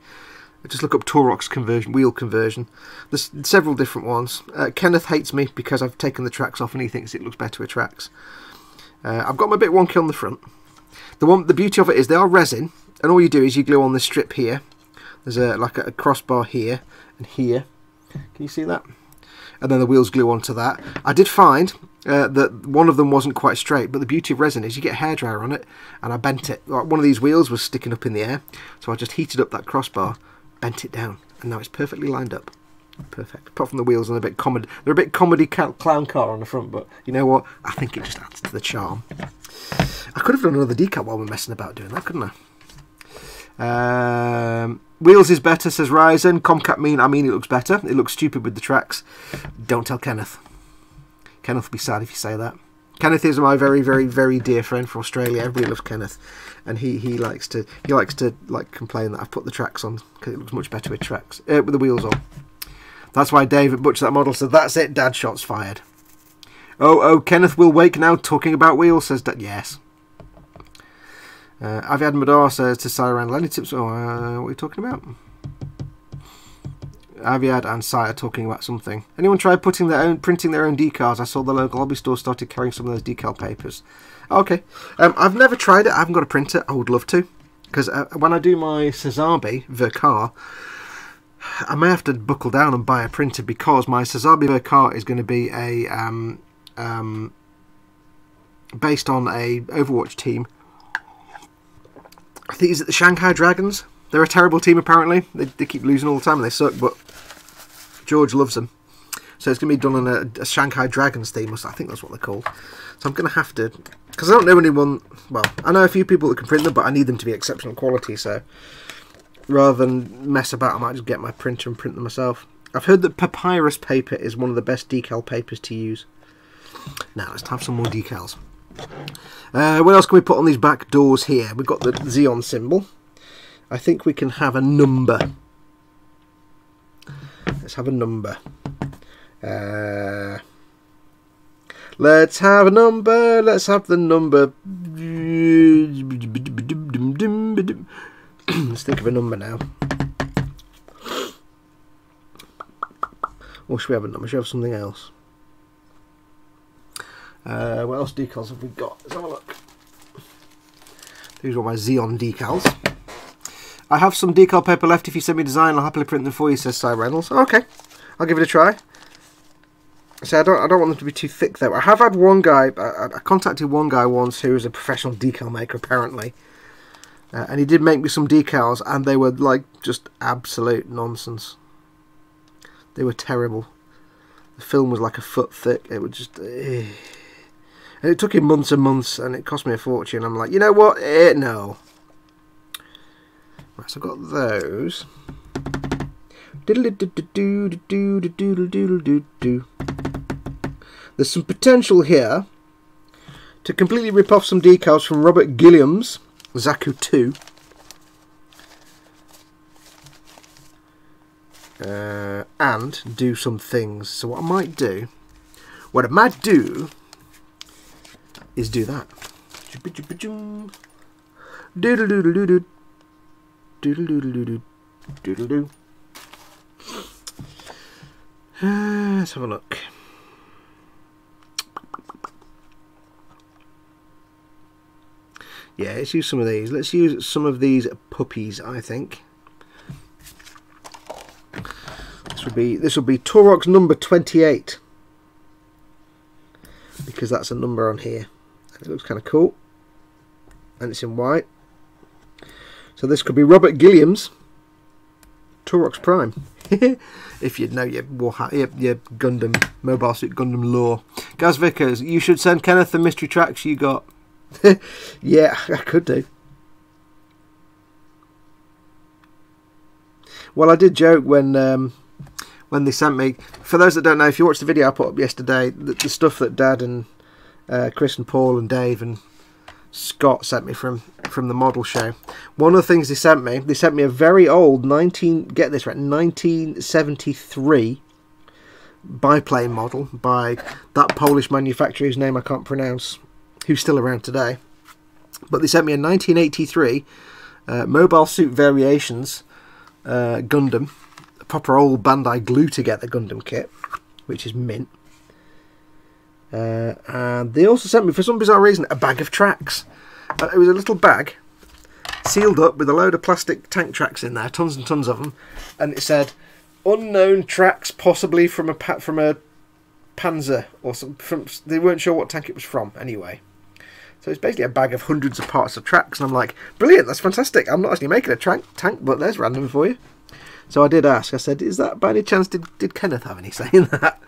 Just look up Torox conversion, wheel conversion. There's several different ones. Kenneth hates me because I've taken the tracks off and he thinks it looks better with tracks. I've got my bit wonky on the front. The beauty of it is they are resin, and all you do is you glue on this strip here. There's like a crossbar here and here. Can you see that? And then the wheels glue onto that. I did find that one of them wasn't quite straight, but the beauty of resin is you get a hairdryer on it, and I bent it. Like one of these wheels was sticking up in the air, so I just heated up that crossbar, bent it down, and now it's perfectly lined up. Perfect. Apart from the wheels and a bit comedy. They're a bit comedy clown car on the front, but you know what? I think it just adds to the charm. I could have done another decal while we're messing about doing that, couldn't I? Wheels is better, says Ryzen. Comcat I mean it looks better. It looks stupid with the tracks. Don't tell Kenneth. Kenneth will be sad if you say that. Kenneth is my very, very, very dear friend from Australia. Everybody loves Kenneth, and he likes to like complain that I've put the tracks on because it looks much better with tracks with the wheels on. That's why David Butcher that model said, "That's it, Dad. Shots fired." Oh, Kenneth will wake now. Talking about wheels, says Dad. Yes. Aviad Madar says to Siren Lenny tips. Oh, what are you talking about? Aviad and Sai are talking about something. Anyone tried printing their own decals? I saw the local hobby store started carrying some of those decal papers. Okay, I've never tried it. I haven't got a printer. I would love to, because when I do my Sazabi Vercar, I may have to buckle down and buy a printer, because my Sazabi Vercar is going to be a based on a Overwatch team. I think it's the Shanghai Dragons. They're a terrible team apparently. They keep losing all the time and they suck, but George loves them. So it's going to be done on a Shanghai Dragons theme, I think that's what they're called. So I'm going to have to, because I don't know anyone, well, I know a few people that can print them, but I need them to be exceptional quality, so rather than mess about, I might just get my printer and print them myself. I've heard that papyrus paper is one of the best decal papers to use. Now let's have some more decals. What else can we put on these back doors here? We've got the Zeon symbol. I think we can have a number. Let's have a number. Let's have a number. Let's have the number. Let's think of a number now. Or should we have a number? Should we have something else? What else decals have we got? Let's have a look. These are my Zeon decals. I have some decal paper left. If you send me a design, I'll happily print them for you, says Cy Reynolds. Okay, I'll give it a try. So I don't want them to be too thick though. I have had one guy, I contacted one guy once who was a professional decal maker apparently. And he did make me some decals, and they were like just absolute nonsense. They were terrible. The film was like a foot thick. It was just... And it took him months and months, and it cost me a fortune. I'm like, you know what? No. Right, so I've got those. There's some potential here to completely rip off some decals from Robert Gilliam's Zaku 2. And do some things. So what I might do is do that. Let's have a look. Yeah, let's use some of these. Let's use some of these puppies, I think. This will be Taurox number 28. Because that's a number on here. It looks kind of cool. And it's in white. So this could be Robert Gilliam's Taurox Prime. If you know your Gundam, Mobile Suit Gundam lore. Gaz Vickers, you should send Kenneth the mystery tracks you got. Yeah, I could do. Well, I did joke when they sent me. For those that don't know, if you watched the video I put up yesterday, the stuff that Dad and Chris and Paul and Dave and Scott sent me from the model show. One of the things they sent me a very old 1973 biplane model by that Polish manufacturer whose name I can't pronounce, who's still around today. But they sent me a 1983 Mobile Suit Variations Gundam, a proper old Bandai glue together Gundam kit, which is mint. And they also sent me, for some bizarre reason, a bag of tracks. It was a little bag, sealed up with a load of plastic tank tracks in there, tons and tons of them, and it said, unknown tracks, possibly from a Panzer, or they weren't sure what tank it was from, anyway. So it's basically a bag of hundreds of parts of tracks, and I'm like, brilliant, that's fantastic. I'm not actually making a tank, but there's random for you. So I did ask, I said, is that by any chance, did Kenneth have any say in that?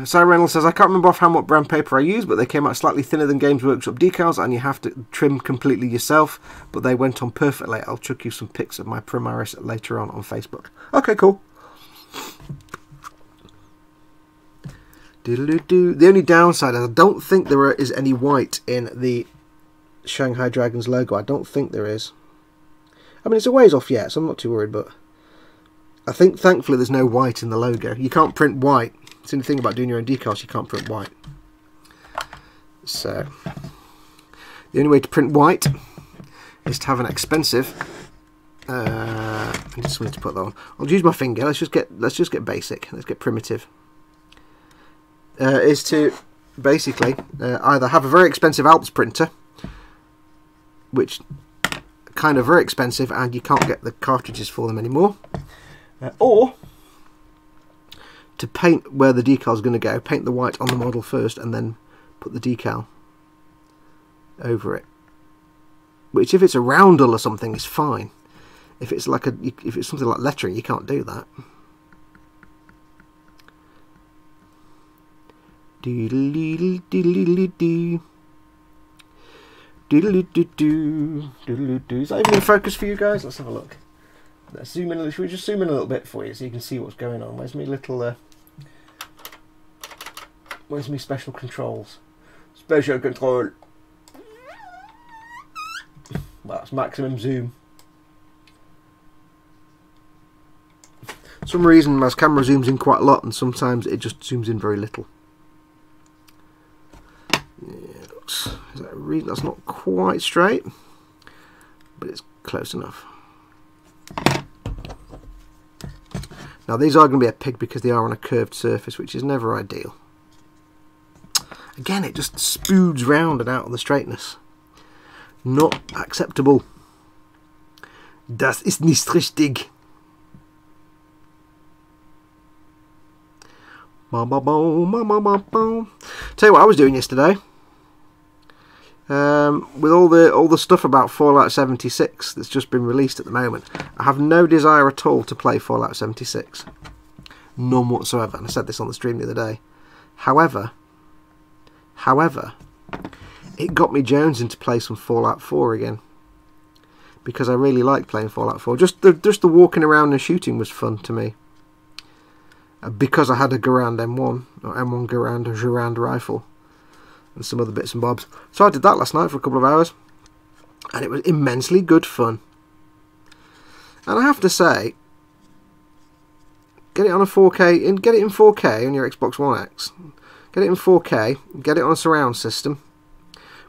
Sarah Reynolds says, I can't remember offhand what brand paper I used, but they came out slightly thinner than Games Workshop decals, and you have to trim completely yourself, but they went on perfectly. I'll chuck you some pics of my Primaris later on Facebook. Okay, cool. The only downside is I don't think there is any white in the Shanghai Dragons logo. I don't think there is. I mean, it's a ways off yet, so I'm not too worried, but I think thankfully there's no white in the logo. You can't print white. It's the only thing about doing your own decals, you can't print white. So the only way to print white is to have an expensive I need something to put that on. I'll use my finger. Let's just get basic. Let's get primitive. Is to basically either have a very expensive Alps printer, which kind of very expensive and you can't get the cartridges for them anymore, or to paint where the decal is going to go, paint the white on the model first and then put the decal over it, which if it's a roundel or something is fine. If it's something like lettering, you can't do that. Is that even in focus for you guys? Let's have a look. Let's zoom in. Should we just zoom in a little bit for you so you can see what's going on? Where's my little? Where's my special controls? Special control. Well, that's maximum zoom. For some reason, my camera zooms in quite a lot, and sometimes it just zooms in very little. Yeah, that's not quite straight, but it's close enough. Now these are going to be a pig because they are on a curved surface, which is never ideal. Again, it just spoods round and out of the straightness. Not acceptable. Das ist nicht richtig. Tell you what I was doing yesterday. With all the stuff about Fallout 76 that's just been released at the moment, I have no desire at all to play Fallout 76. None whatsoever. And I said this on the stream the other day. However, it got me Jones into play some Fallout 4 again, because I really like playing Fallout 4. Just the walking around and shooting was fun to me. Because I had a Garand M1 or M1 Garand rifle and some other bits and bobs. So I did that last night for a couple of hours, and it was immensely good fun. And I have to say, get it on a 4K and get it in 4K on your Xbox One X. Get it in 4K, get it on a surround system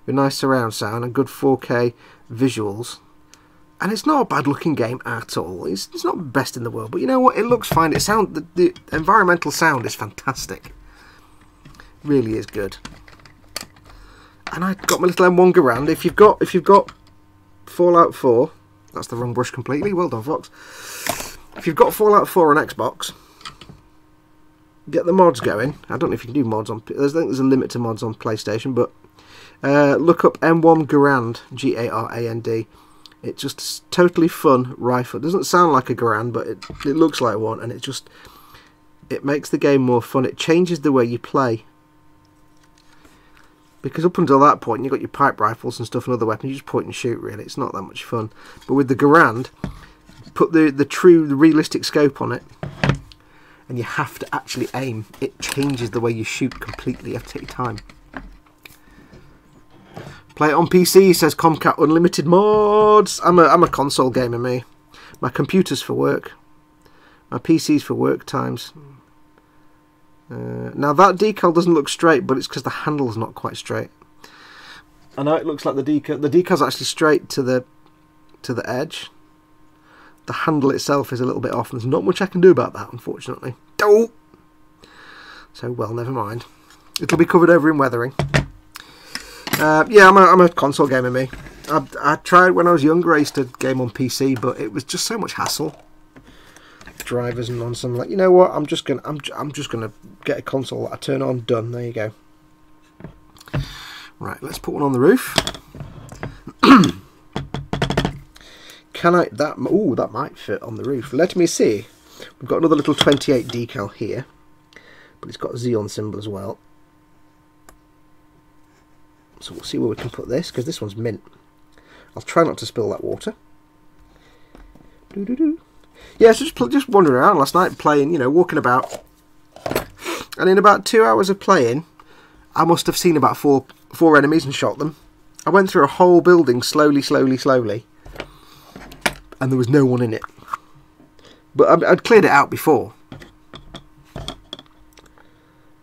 with nice surround sound and good 4K visuals. And it's not a bad looking game at all. It's not the best in the world, but you know what? It looks fine. The environmental sound is fantastic. Really is good. And I got my little M1 Garand. If you've got Fallout 4, that's the wrong brush completely. Well done, Fox. If you've got Fallout 4 on Xbox, get the mods going. I don't know if you can do mods on. I think there's a limit to mods on PlayStation, but look up M1 Garand, Garand. It's just totally fun rifle. It doesn't sound like a Garand, but it looks like one, and it makes the game more fun. It changes the way you play. Because up until that point, you've got your pipe rifles and stuff and other weapons. You just point and shoot, really. It's not that much fun. But with the Garand, put the realistic scope on it, and you have to actually aim. It changes the way you shoot completely. You have to take your time. Play it on PC, says Comcat Unlimited Mods. I'm a console gamer, me. My computer's for work. My PC's for work times. Now that decal doesn't look straight, but it's because the handle's not quite straight. I know it looks like the decal. The decal's actually straight to the edge. The handle itself is a little bit off, and there's not much I can do about that, unfortunately. Oh! So, well, never mind. It'll be covered over in weathering. Yeah, I'm a console gamer, me. I tried when I was younger. I used to game on PC, but it was just so much hassle. Drivers and nonsense. I'm like, you know what? I'm just gonna get a console that I turn on. Done. There you go. Right, let's put one on the roof. Can I? That might fit on the roof. Let me see. We've got another little 28 decal here, but it's got a Zeon symbol as well. So we'll see where we can put this, because this one's mint. I'll try not to spill that water. Yeah, so just wandering around last night, playing, you know, walking about. And in about 2 hours of playing, I must have seen about four enemies and shot them. I went through a whole building slowly, and there was no one in it. But I'd cleared it out before.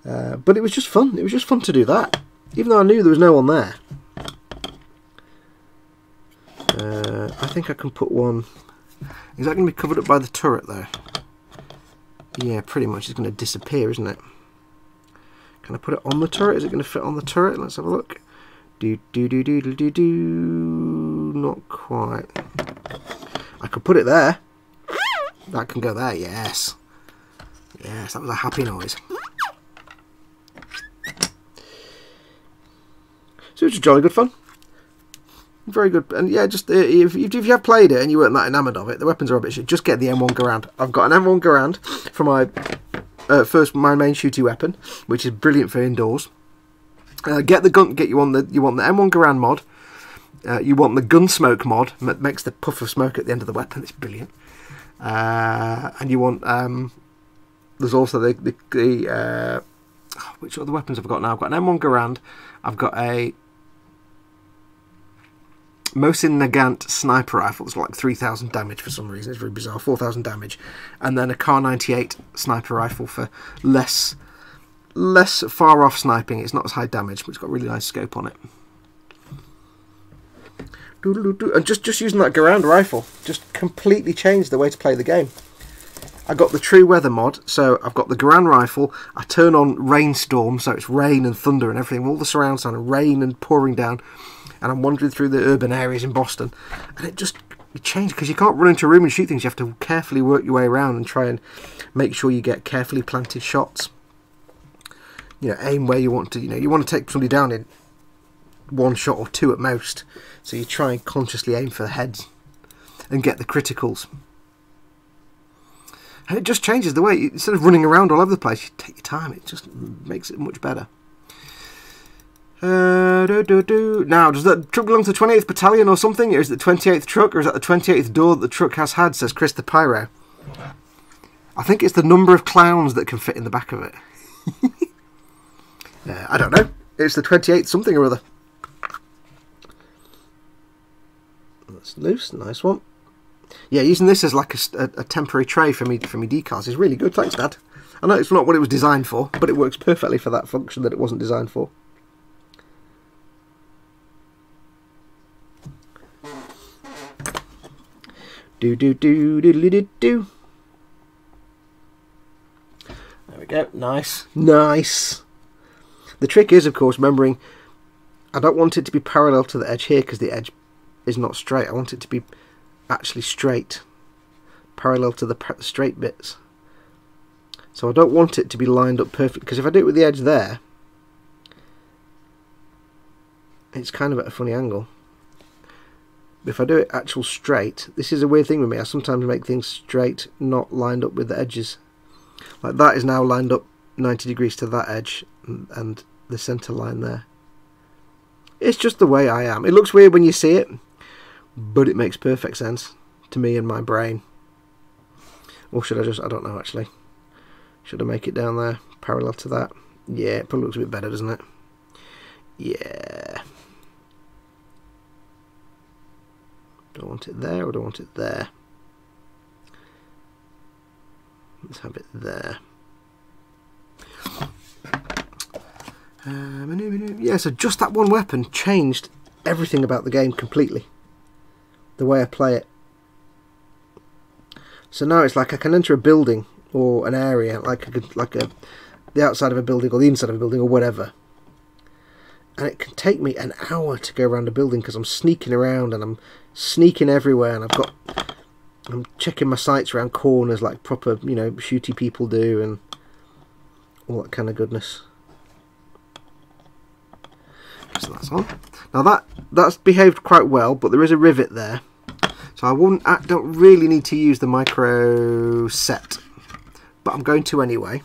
But it was just fun. It was just fun to do that, even though I knew there was no one there. I think I can put one. Is that going to be covered up by the turret though? Yeah, pretty much. It's going to disappear, isn't it? Can I put it on the turret? Is it going to fit on the turret? Let's have a look. Not quite. I could put it there. That can go there, yes. Yes, that was a happy noise. So it's jolly good fun. Very good. And yeah, just if you have played it and you weren't that enamoured of it, the weapons are a bit shit. Just get the M1 Garand. I've got an M1 Garand for my my main shooty weapon, which is brilliant for indoors. Get the gun. You want the M1 Garand mod. You want the gun smoke mod. Makes the puff of smoke at the end of the weapon. It's brilliant. And you want there's also the which other weapons have I got now? I've got an M1 Garand. I've got a Mosin Nagant sniper rifle. It's like 3,000 damage for some reason. It's very bizarre. 4,000 damage, and then a Kar 98 sniper rifle for less far off sniping. It's not as high damage, but it's got really nice scope on it. And just using that Garand rifle just completely changed the way to play the game. I got the true weather mod, so I've got the Garand rifle. I turn on rainstorm, so it's rain and thunder and everything, all the surround sound and rain and pouring down. And I'm wandering through the urban areas in Boston, and it changed, because you can't run into a room and shoot things. You have to carefully work your way around and try and make sure you get carefully planted shots. You know, aim where you want to. You know, you want to take somebody down in one shot or two at most. So you try and consciously aim for the heads and get the criticals. And it just changes the way, instead of running around all over the place, you take your time. It just makes it much better. Now, does that truck belong to the 28th Battalion or something? Or is it the 28th truck? Or is that the 28th door that the truck has had, says Chris the Pyro. I think it's the number of clowns that can fit in the back of it. I don't know. It's the 28th something or other. That's loose. Nice one. Yeah, using this as like a temporary tray for me decals is really good. Thanks, Dad. I know it's not what it was designed for, but it works perfectly for that function that it wasn't designed for. Do. There we go. Nice. Nice. The trick is, of course, remembering I don't want it to be parallel to the edge here, because the edge is not straight. I want it to be actually straight, parallel to the straight bits. So I don't want it to be lined up perfect, because if I do it with the edge there, it's kind of at a funny angle. If I do it actual straight, this is a weird thing with me. I sometimes make things straight, not lined up with the edges. Like that is now lined up 90 degrees to that edge, and the centre line there. It's just the way I am. It looks weird when you see it, but it makes perfect sense to me and my brain. Or should I just, I don't know actually. Should I make it down there, parallel to that? Yeah, it probably looks a bit better, doesn't it? Yeah. Do I want it there or do I want it there? Let's have it there. Yeah, so just that one weapon changed everything about the game completely. The way I play it. So now it's like I can enter a building or an area, like the outside of a building or the inside of a building or whatever. And it can take me an hour to go around a building because I'm sneaking around and I'm sneaking everywhere, and I'm checking my sights around corners like proper, you know, shooty people do, and all that kind of goodness. So that's on. Now that's behaved quite well, but there is a rivet there, so I don't really need to use the micro set, but I'm going to anyway.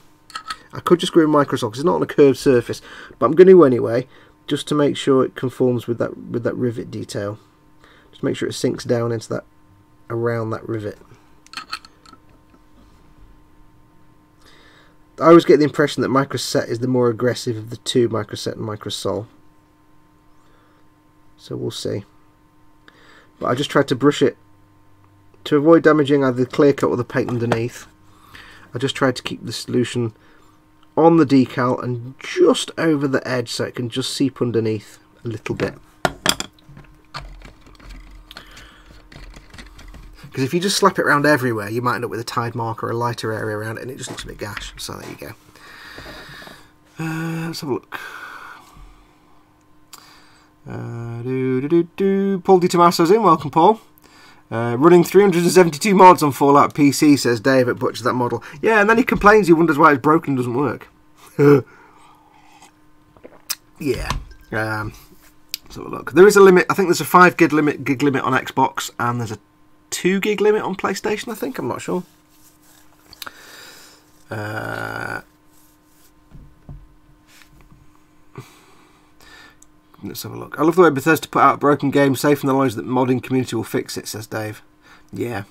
I could just go with micro because it's not on a curved surface, but I'm going to anyway, just to make sure it conforms with that rivet detail. Just make sure it sinks down into that, around that rivet. I always get the impression that microset is the more aggressive of the two, microset and microsol. So we'll see. But I just tried to brush it to avoid damaging either the clear coat or the paint underneath. I just tried to keep the solution on the decal and just over the edge so it can just seep underneath a little bit. Because if you just slap it around everywhere, you might end up with a tide mark or a lighter area around it, and it just looks a bit gash. So there you go. Let's have a look. Paul Di Tommaso's in. Welcome, Paul. Running 372 mods on Fallout PC, says Dave at Butcher That Model. Yeah, and then he complains, he wonders why it's broken and doesn't work. Yeah. Let's have a look. There is a limit. I think there's a 5 gig limit on Xbox, and there's a 2 gig limit on PlayStation, I think. I'm not sure. Let's have a look. I love the way Bethesda put out a broken game, safe in the knowledge that the modding community will fix it, says Dave. Yeah.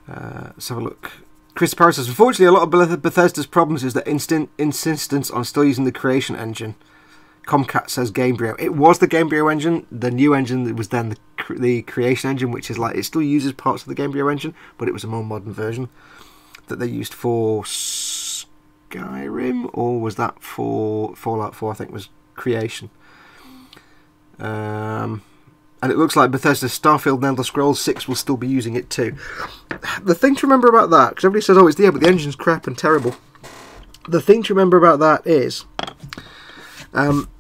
Let's have a look. Chris Parris says, unfortunately, a lot of Bethesda's problems is their insistence on still using the creation engine. Comcat says Gamebryo. It was the Gamebryo engine. The new engine that was then the creation engine, which is like, it still uses parts of the Gamebryo engine, but it was a more modern version that they used for Skyrim, or was that for Fallout 4? I think it was creation. And it looks like Bethesda's Starfield and Elder Scrolls 6 will still be using it too. The thing to remember about that, because everybody says, oh, it's but the engine's crap and terrible. The thing to remember about that is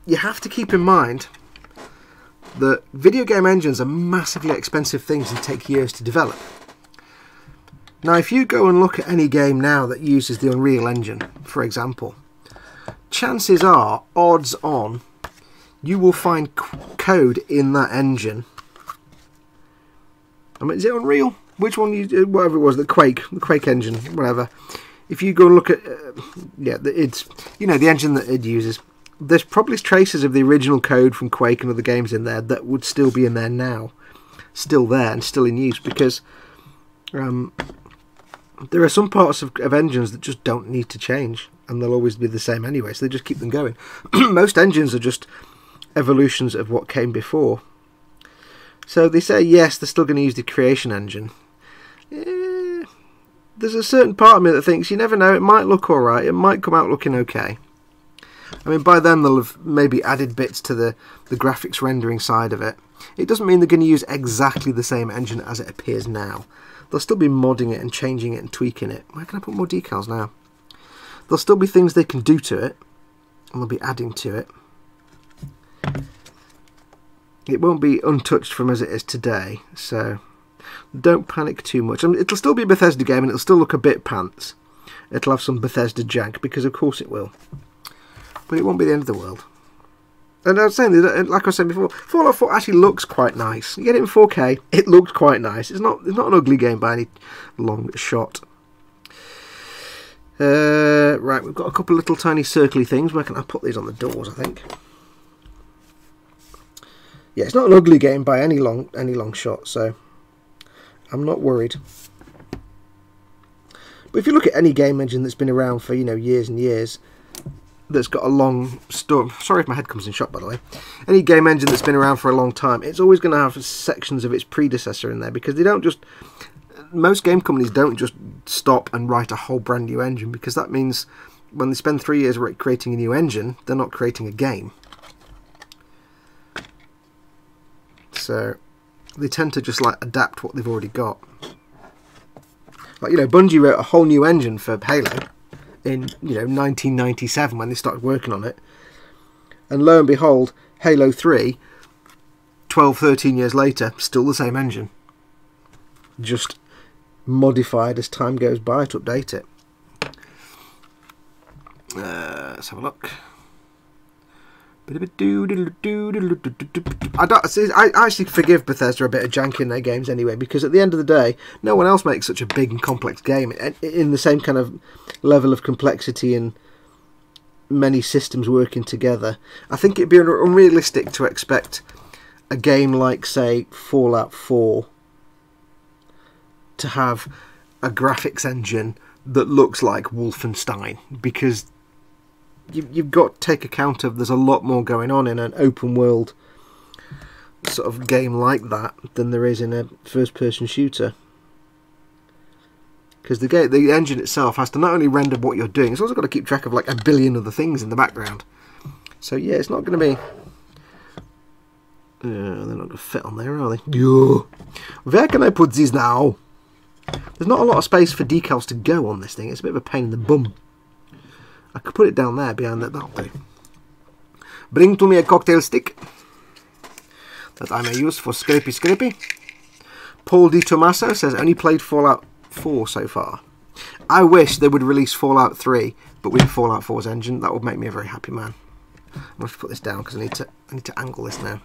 you have to keep in mind that video game engines are massively expensive things and take years to develop. Now, if you go and look at any game now that uses the Unreal Engine, for example, chances are, odds on, you will find code in that engine. I mean, is it Unreal? Which one? Whatever it was, the Quake engine, whatever. If you go and look at, yeah, it's, you know, the engine that it uses. There's probably traces of the original code from Quake and other games in there that would still be in there now, still there and still in use, because there are some parts of engines that just don't need to change, and they'll always be the same anyway, so they just keep them going. Most engines are just evolutions of what came before. So they say, yes, they're still going to use the creation engine. There's a certain part of me that thinks, you never know, it might look alright, it might come out looking okay. I mean, by then they'll have maybe added bits to the graphics rendering side of it. It doesn't mean they're going to use exactly the same engine as it appears now. They'll still be modding it and changing it and tweaking it. Where can I put more decals now? There'll still be things they can do to it, and they'll be adding to it. It won't be untouched from as it is today, so don't panic too much. I mean, it'll still be a Bethesda game, and it'll still look a bit pants. It'll have some Bethesda jank, because of course it will. But it won't be the end of the world. And I was saying, like I was saying before, Fallout 4 actually looks quite nice. You get it in 4K, it looks quite nice. It's not an ugly game by any long shot. Right, we've got a couple of little tiny circly things. Where can I put these on the doors, I think? Yeah, it's not an ugly game by any long shot, so I'm not worried. But if you look at any game engine that's been around for, you know, years and years, that's got a long story. Sorry if my head comes in shot, by the way. Any game engine that's been around for a long time, it's always going to have sections of its predecessor in there, because they don't just... Most game companies don't just stop and write a whole brand new engine, because that means when they spend 3 years creating a new engine, they're not creating a game. So they tend to just like adapt what they've already got. Like, you know, Bungie wrote a whole new engine for Halo, in 1997 when they started working on it. And lo and behold, Halo 3, 12, 13 years later, still the same engine. Just modified as time goes by to update it. Let's have a look. I actually forgive Bethesda a bit of jank in their games anyway, because at the end of the day, no one else makes such a big and complex game in the same kind of level of complexity and many systems working together. I think it'd be unrealistic to expect a game like, say, Fallout 4 to have a graphics engine that looks like Wolfenstein, because you've got to take account of there's a lot more going on in an open world sort of game like that than there is in a first person shooter, because the engine itself has to not only render what you're doing, it's also got to keep track of like a billion other things in the background. So yeah, it's not going to be they're not going to fit on there, are they? Where can I put these now? There's not a lot of space for decals to go on this thing. It's a bit of a pain in the bum. I could put it down there behind that. That'll do. Bring to me a cocktail stick that I may use for scrapey. Paul Di Tommaso says, only played Fallout 4 so far. I wish they would release Fallout 3, but with Fallout 4's engine. That would make me a very happy man. I'm going to have to put this down because I need to angle this now.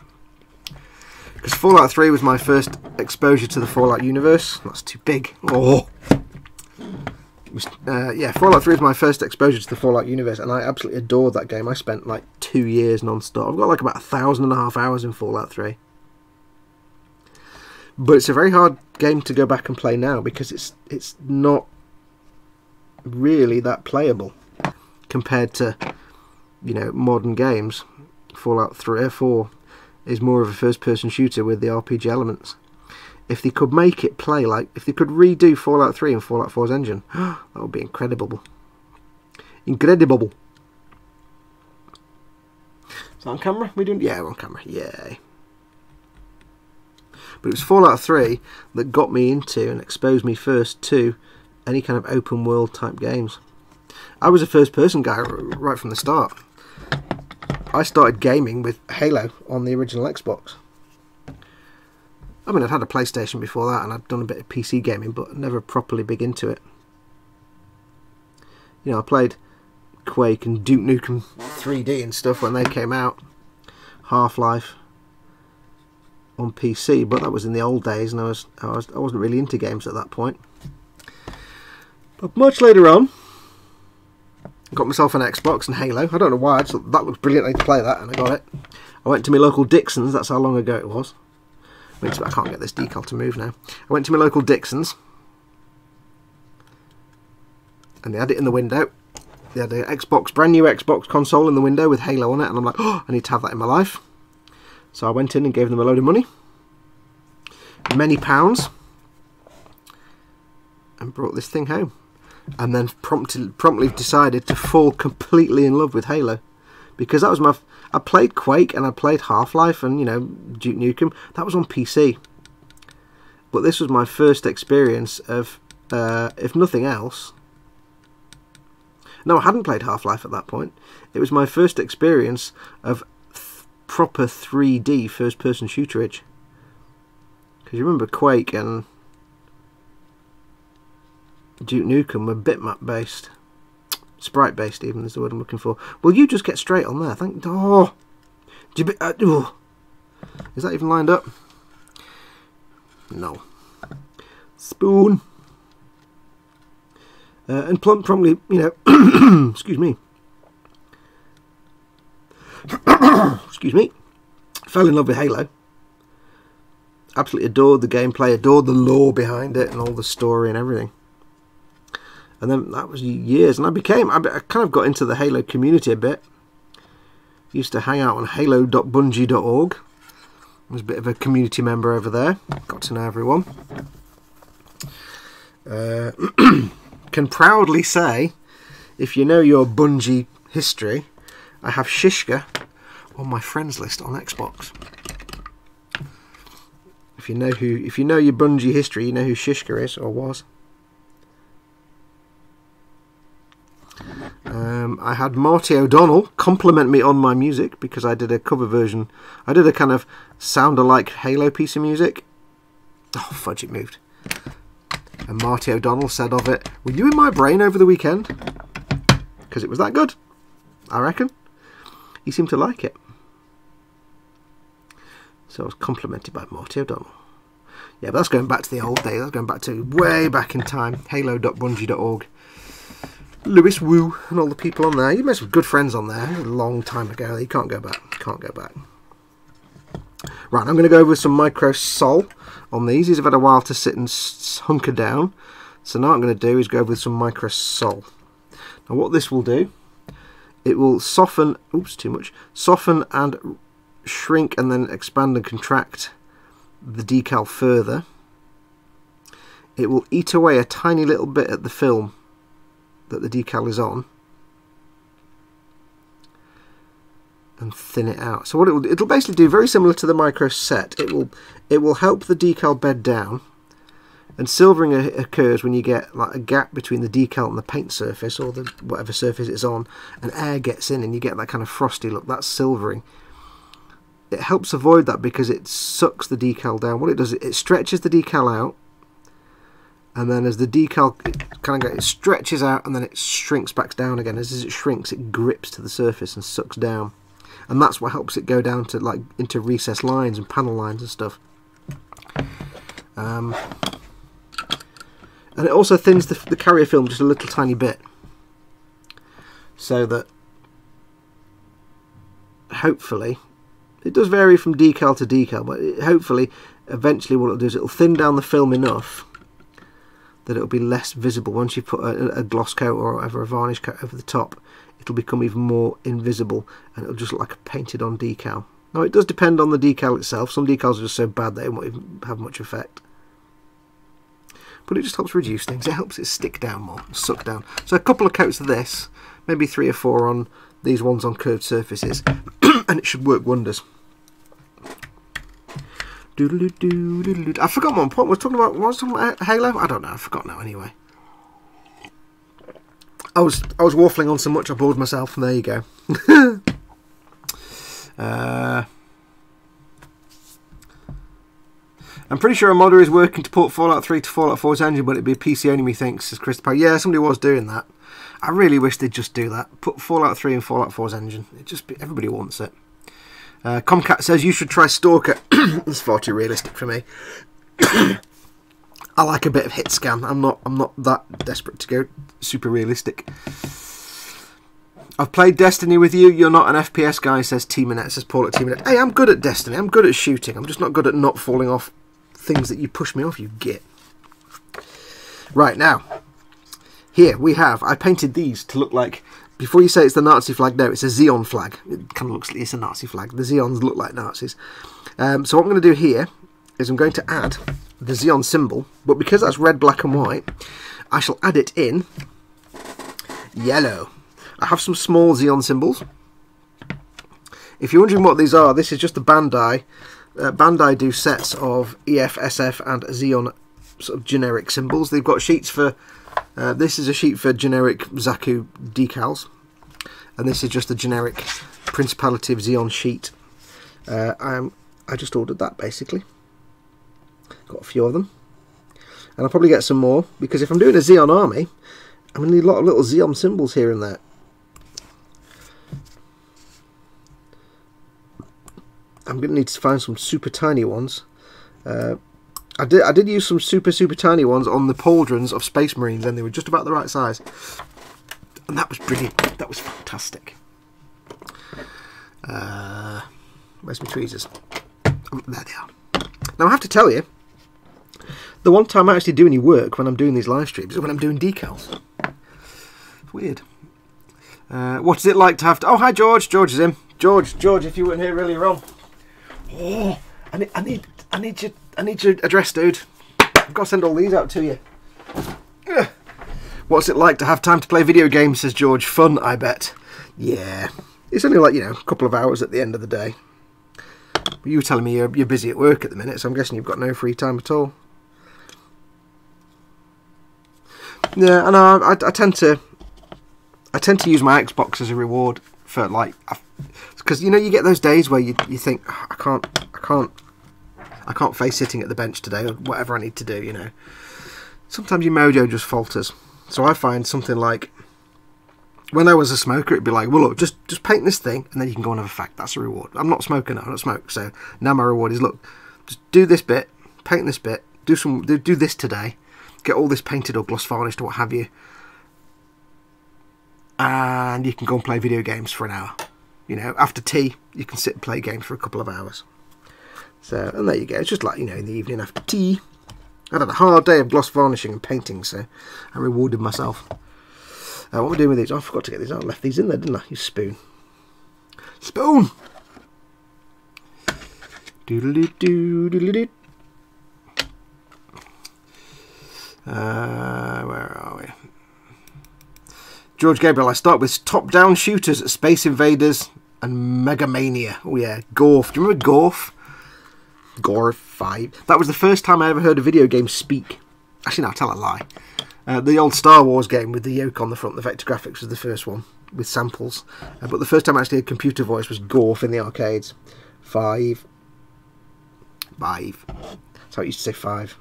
Because Fallout 3 was my first exposure to the Fallout universe. That's too big. Oh. Yeah, Fallout 3 was my first exposure to the Fallout universe, and I absolutely adored that game. I spent like 2 years non-stop. I've got like about 1,500 hours in Fallout 3. But it's a very hard game to go back and play now, because it's not really that playable compared to, modern games. Fallout 3 or 4 is more of a first-person shooter with the RPG elements. If they could make it play like... If they could redo Fallout 3 and Fallout 4's engine, that would be incredible. Incredible. Is that on camera? Yeah, we're on camera. Yay. But it was Fallout 3 that got me into and exposed me first to any kind of open world type games. I was a first-person guy right from the start. I started gaming with Halo on the original Xbox. I mean, I'd had a PlayStation before that, and I'd done a bit of PC gaming, but never properly big into it. I played Quake and Duke Nukem 3D and stuff when they came out. Half-Life on PC, but that was in the old days, and I wasn't really into games at that point. But much later on, I got myself an Xbox and Halo. I don't know why, I just thought that looks brilliant, I need to play that, and I got it. I went to my local Dixon's, that's how long ago it was. I can't get this decal to move now. I went to my local Dixon's, and they had it in the window. They had a brand new Xbox console in the window with Halo on it, and I'm like, oh, I need to have that in my life. So I went in and gave them a load of money, many pounds, and brought this thing home. And then promptly decided to fall completely in love with Halo, because that was I played Quake and I played Half-Life and Duke Nukem. That was on PC, but this was my first experience of, if nothing else. No, I hadn't played Half-Life at that point. It was my first experience of proper 3D first-person shooterage. Because you remember Quake and Duke Nukem were bitmap based, sprite based even is the word I'm looking for. Will you just get straight on there? Is that even lined up? No. Spoon. And promptly, excuse me. Excuse me. Fell in love with Halo. Absolutely adored the gameplay, adored the lore behind it and all the story and everything. And then that was years, and I kind of got into the Halo community a bit. Used to hang out on halo.bungie.org. I was a bit of a community member over there. Got to know everyone. Can proudly say, if you know your Bungie history, I have Shishka on my friends list on Xbox. If you know your Bungie history, you know who Shishka is or was. I had Marty O'Donnell compliment me on my music because I did a cover version. I did a kind of sound-alike Halo piece of music. Oh, fudge, it moved. And Marty O'Donnell said of it, "Were you in my brain over the weekend?" Because it was that good, I reckon. He seemed to like it. So I was complimented by Marty O'Donnell. Yeah, but that's going back to the old days. That's going back to way back in time. Halo.bungie.org. Lewis Wu and all the people on there. You met some good friends on there a long time ago. You can't go back. Can't go back. Right, I'm going to go over some micro sol on these. These have had a while to sit and hunker down. So now what I'm going to do is go over some micro sol. Now what this will do, it will soften, oops, too much, soften and shrink and then expand and contract the decal further. It will eat away a tiny little bit at the film that the decal is on and thin it out. So what it'll basically do, very similar to the micro set, it will help the decal bed down, and silvering occurs when you get like a gap between the decal and the paint surface or the whatever surface it's on, and air gets in and you get that kind of frosty look. That's silvering. It helps avoid that because it sucks the decal down. What it does, it stretches the decal out, and then as the decal it stretches out and then it shrinks back down again. As it shrinks, it grips to the surface and sucks down, and that's what helps it go down to like into recessed lines and panel lines and stuff. And it also thins the carrier film just a little tiny bit, so that hopefully, it does vary from decal to decal, but hopefully eventually what it'll do is it'll thin down the film enough that it'll be less visible. Once you put a gloss coat or whatever, a varnish coat over the top, it'll become even more invisible and it'll just look like a painted on decal. Now it does depend on the decal itself. Some decals are just so bad they won't even have much effect. But it just helps reduce things. It helps it stick down more, suck down. So a couple of coats of this, maybe 3 or 4 on these ones on curved surfaces, and it should work wonders. I forgot one point. What was talking about Halo? I don't know. I forgot now. Anyway, I was waffling on so much I bored myself. And there you go. I'm pretty sure a modder is working to port Fallout 3 to Fallout 4's engine, but it'd be a PC only, methinks, says Christopher. Yeah, somebody was doing that. I really wish they'd just do that. Put Fallout 3 and Fallout 4's engine. Everybody wants it. Comcat says you should try Stalker. It's far too realistic for me. I like a bit of hit scan. I'm not that desperate to go super realistic. I've played Destiny with you. You're not an FPS guy, says T-Minette, says Paul at T-Minette. Hey, I'm good at Destiny. I'm good at shooting. I'm just not good at not falling off things that you push me off, you git. Right, now, here we have, I painted these to look like, before you say it's the Nazi flag, no, it's a Zeon flag. It kind of looks like it's a Nazi flag. The Zeons look like Nazis. So what I'm going to do here is I'm going to add the Zeon symbol, but because that's red, black and white, I shall add it in yellow. I have some small Zeon symbols. If you're wondering what these are, this is just the Bandai. Bandai do sets of EF, SF and Zeon sort of generic symbols. They've got sheets for, this is a sheet for generic Zaku decals, and this is just the generic Principality of Zeon sheet. I just ordered that basically. Got a few of them, and I'll probably get some more, because if I'm doing a Zeon army, I'm going to need a lot of little Zeon symbols here and there. I'm going to need to find some super tiny ones. I did use some super tiny ones on the pauldrons of Space Marines, and they were just about the right size. And that was brilliant. That was fantastic. Where's my tweezers? Oh, there they are. Now I have to tell you, the one time I actually do any work when I'm doing these live streams is when I'm doing decals. It's weird. What is it like to have to... Oh, hi George. George is in. George, if you weren't here earlier on. Oh, I need your address, dude. I've got to send all these out to you. Ugh. What's it like to have time to play video games, says George. Fun, I bet. Yeah. It's only like, you know, a couple of hours at the end of the day. But you were telling me you're busy at work at the minute, so I'm guessing you've got no free time at all. Yeah, I know. I tend to I tend to use my Xbox as a reward for like, because you know you get those days where you think oh, I can't face sitting at the bench today or whatever I need to do. You know, sometimes your mojo just falters. So I find something like when I was a smoker, it'd be like, well, look, just paint this thing, and then you can go and have a fact. That's a reward. I'm not smoking now. I don't smoke, so now my reward is look, just do this bit, paint this bit, do this today, get all this painted or gloss varnished or what have you. And you can go and play video games for an hour. You know, after tea, you can sit and play games for a couple of hours. So, and there you go. It's just like, you know, in the evening after tea. I had a hard day of gloss varnishing and painting, so I rewarded myself. What am I doing with these? Oh, I forgot to get these out. I left these in there, didn't I? You spoon. Spoon! Doodle-doo, doodle-doo. Where are we? George Gabriel, I start with top-down shooters, Space Invaders, and Mega Mania. Oh yeah, Gorf. Do you remember Gorf? Gorf 5. That was the first time I ever heard a video game speak. Actually, no, I'll tell a lie. The old Star Wars game with the yoke on the front, the vector graphics was the first one, with samples. But the first time I actually heard computer voice was Gorf in the arcades. 5. That's how I used to say 5.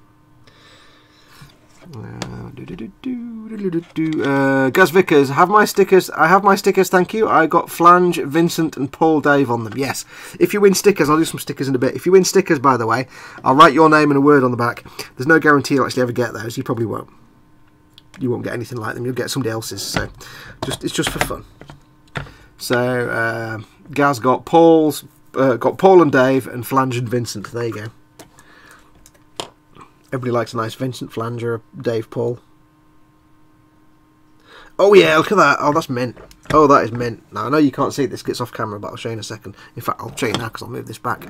Gaz Vickers, have my stickers. I have my stickers, thank you. I got Flange, Vincent and Paul Dave on them. Yes, if you win stickers, I'll do some stickers in a bit. If you win stickers, by the way, I'll write your name and a word on the back. There's no guarantee you'll actually ever get those. You probably won't. You won't get anything like them. You'll get somebody else's. So it's just for fun. So Gaz got Paul and Dave and Flange and Vincent. There you go. Everybody likes a nice Vincent, Flange, or Dave, Paul. Oh yeah, look at that. Oh, that's mint. Oh, that is mint. Now, I know you can't see this, gets off camera, but I'll show you in a second. In fact, I'll show you now because I'll move this back.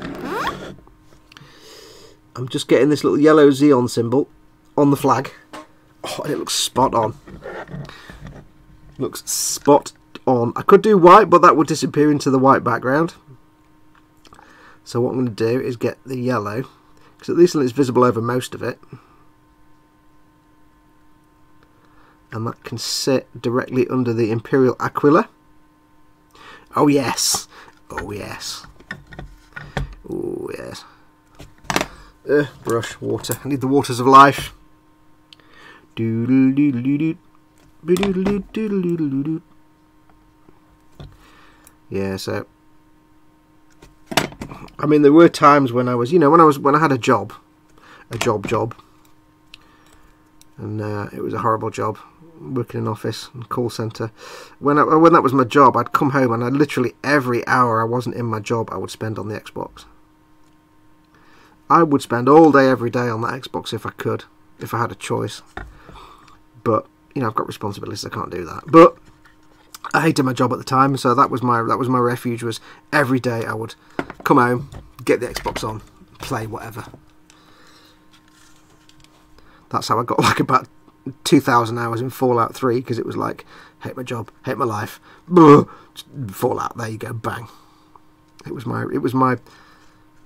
I'm just getting this little yellow Zeon symbol on the flag. Oh, and it looks spot on. Looks spot on. I could do white, but that would disappear into the white background. So what I'm going to do is get the yellow, because at least it's visible over most of it. And that can sit directly under the Imperial Aquila. Oh yes. Oh yes. Oh yes. Brush, water. I need the waters of life. Yeah, so I mean there were times when I was, you know, when I had a job. And it was a horrible job, working in an office and call centre. When that was my job, I'd come home and I literally every hour I wasn't in my job I would spend on the Xbox. I would spend all day every day on that Xbox if I could, if I had a choice. But you know, I've got responsibilities, I can't do that. But I hated my job at the time, so that was my refuge. Was every day I would come home, get the Xbox on, play whatever. That's how I got like about 2,000 hours in Fallout 3, because it was like, hate my job, hate my life, Fallout. There you go, bang. It was my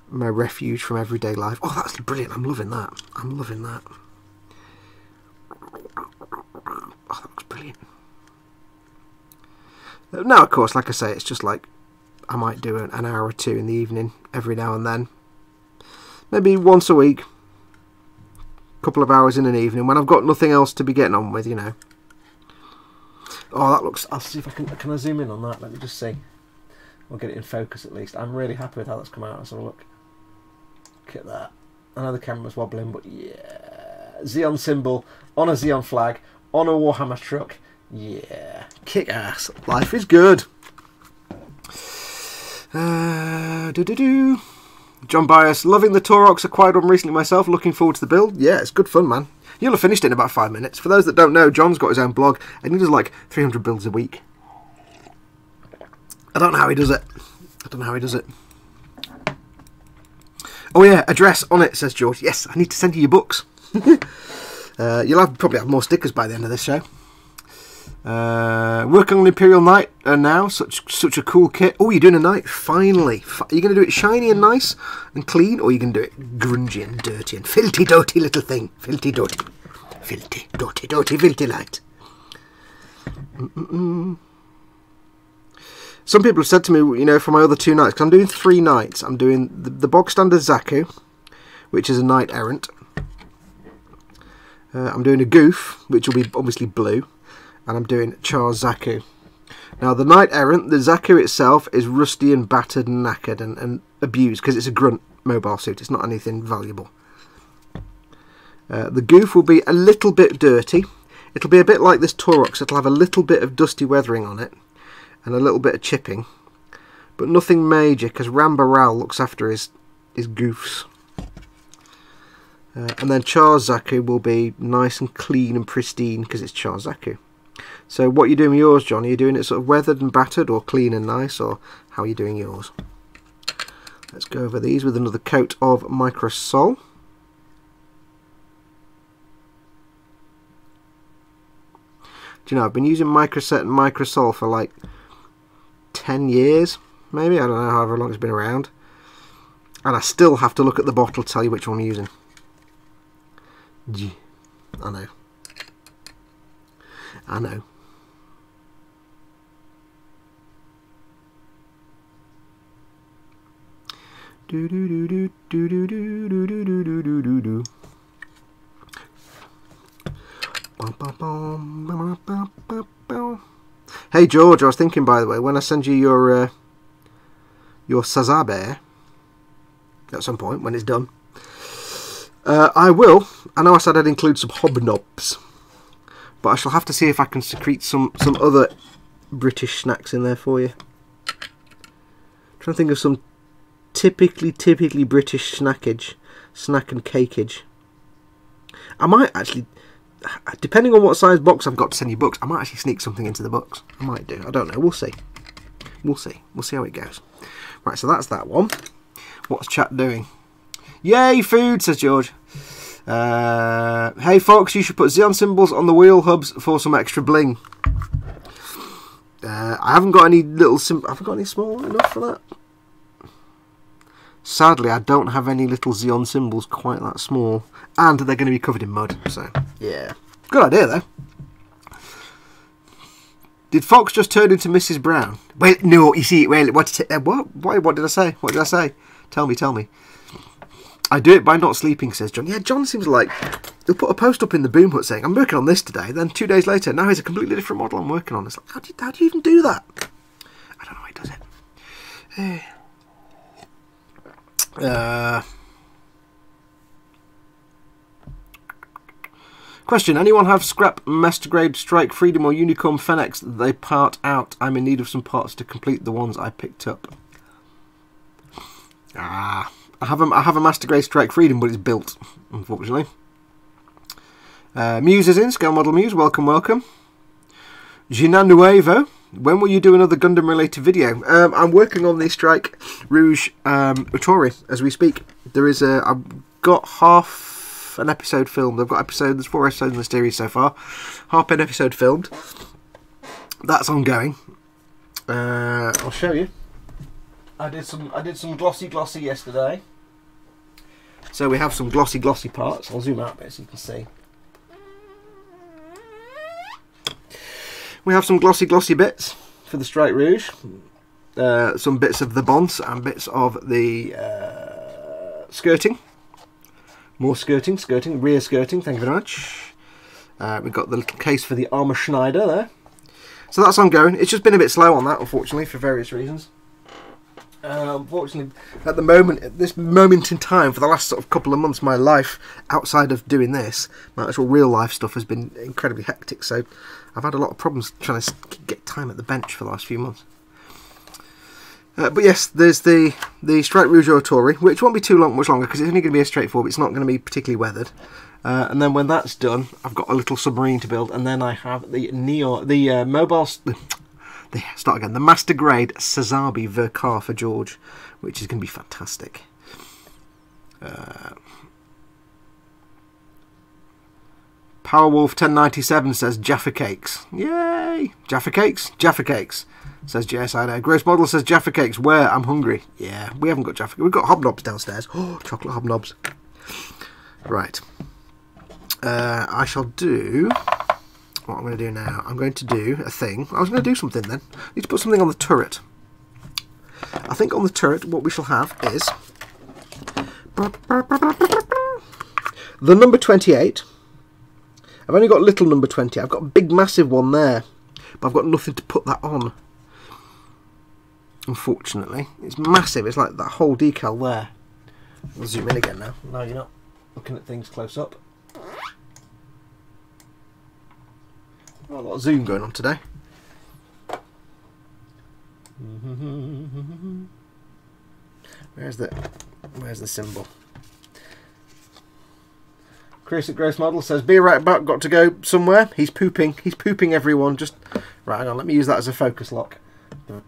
refuge from everyday life. Oh, that's brilliant! I'm loving that. I'm loving that. Oh, that looks brilliant. Now, of course, like I say, it's just like I might do an hour or two in the evening every now and then. Maybe once a week. Couple of hours in an evening when I've got nothing else to be getting on with, you know. Oh, that looks... I'll see if I can I zoom in on that? Let me just see. We'll get it in focus at least. I'm really happy with how that's come out. Let's have a look. Look at that. I know the camera's wobbling, but yeah. Zeon symbol on a Zeon flag on a Warhammer truck. Yeah. Kick ass. Life is good. John Bias, loving the Taurox, acquired one recently myself, looking forward to the build. Yeah, it's good fun, man. You'll have finished it in about 5 minutes. For those that don't know, John's got his own blog and he does like 300 builds a week. I don't know how he does it. Oh yeah, address on it, says George. Yes, I need to send you your books. You'll probably have more stickers by the end of this show. Working on Imperial Knight now, such a cool kit. Oh, you're doing a knight, finally. Are you going to do it shiny and nice and clean, or are you going to do it grungy and dirty and filthy doty little thing? Filthy doty. Filthy doty filthy light. Some people have said to me, you know, for my other 2 knights, because I'm doing 3 knights. I'm doing the bog standard Zaku, which is a knight errant. I'm doing a goof, which will be obviously blue, and I'm doing Char's Zaku. Now, the knight errant, the Zaku itself, is rusty and battered and knackered and abused, because it's a grunt mobile suit. It's not anything valuable. The goof will be a little bit dirty. It'll be a bit like this Taurox. It'll have a little bit of dusty weathering on it, and a little bit of chipping, but nothing major, because Rambaral looks after his goofs. And then Char's Zaku will be nice and clean and pristine, because it's Char's Zaku. So what are you doing with yours, John? Are you doing it sort of weathered and battered, or clean and nice, or how are you doing yours? Let's go over these with another coat of Microsol. Do you know, I've been using Microset and Microsol for like 10 years, maybe. I don't know, however long it's been around. And I still have to look at the bottle to tell you which one I'm using. I know. I know. Do do do do do do do do do do do do do. Hey George, I was thinking, by the way, when I send you your Sazabe at some point when it's done, I will. I know I said I'd include some hobnobs, but I shall have to see if I can secrete some other British snacks in there for you. Trying to think of some typically British snack and cakeage. I might actually, depending on what size box I've got to send you books, I might actually sneak something into the books. I might do. I don't know. We'll see. We'll see. We'll see how it goes. Right, so that's that one. What's chat doing? Yay, food, says George. Hey, Fox, you should put Zeon symbols on the wheel hubs for some extra bling. I haven't got any little I haven't got any small enough for that. Sadly, I don't have any little Zeon symbols quite that small, and they're going to be covered in mud. So, yeah, good idea though. Did Fox just turn into Mrs. Brown? Well, no, you see, well, what did I say? What did I say? Tell me. I do it by not sleeping, says John. Yeah, John seems like he'll put a post up in the Boom Hut saying, I'm working on this today. Then 2 days later, now he's a completely different model I'm working on. It's like, how do you even do that? I don't know how he does it. Question, anyone have scrap Master Grade Strike Freedom or Unicorn Fennecs that they part out? I'm in need of some parts to complete the ones I picked up. I have a Master Grade Strike Freedom, but it's built, unfortunately. Muse is in, Scale Model Muse, welcome. Gina Nuevo, when will you do another Gundam related video? I'm working on the Strike Rouge Utori as we speak. I've got half an episode filmed. There's 4 episodes in the series so far. Half an episode filmed. That's ongoing. I'll show you. I did some glossy yesterday. So we have some glossy parts. I'll zoom out a bit so you can see. We have some glossy bits for the Strike Rouge. Some bits of the bonds and bits of the skirting. More skirting, rear skirting, thank you very much. We've got the little case for the Armour Schneider there. So that's ongoing. It's just been a bit slow on that, unfortunately, for various reasons. Unfortunately, at this moment in time, for the last sort of couple of months, my life outside of doing this, my actual real life stuff has been incredibly hectic. So I've had a lot of problems trying to get time at the bench for the last few months. But yes, there's the Strike Rouge Autori, which won't be much longer because it's only going to be a straightforward. It's not going to be particularly weathered. And then when that's done, I've got a little submarine to build, and then I have the the Master Grade Sazabi Verkar for George, which is going to be fantastic. Powerwolf 1097 says Jaffa Cakes. Yay! Jaffa Cakes? Jaffa Cakes, says JSI there. Gross Model says Jaffa Cakes. Where? I'm hungry. Yeah, we haven't got Jaffa. We've got hobnobs downstairs. Oh, chocolate hobnobs. Right. I shall do... What I'm going to do now, I'm going to do a thing. I was going to do something then. I need to put something on the turret. I think on the turret what we shall have is the number 28. I've only got little number 20. I've got a big massive one there, but I've got nothing to put that on. Unfortunately, it's massive. It's like that whole decal there. I'll zoom in again now. No, you're not looking at things close up. Oh, a lot of zoom going on today. Where's the symbol? Chris at Gross Model says, "Be right back. Got to go somewhere." He's pooping. He's pooping. Everyone, just right. Hang on. Let me use that as a focus lock. There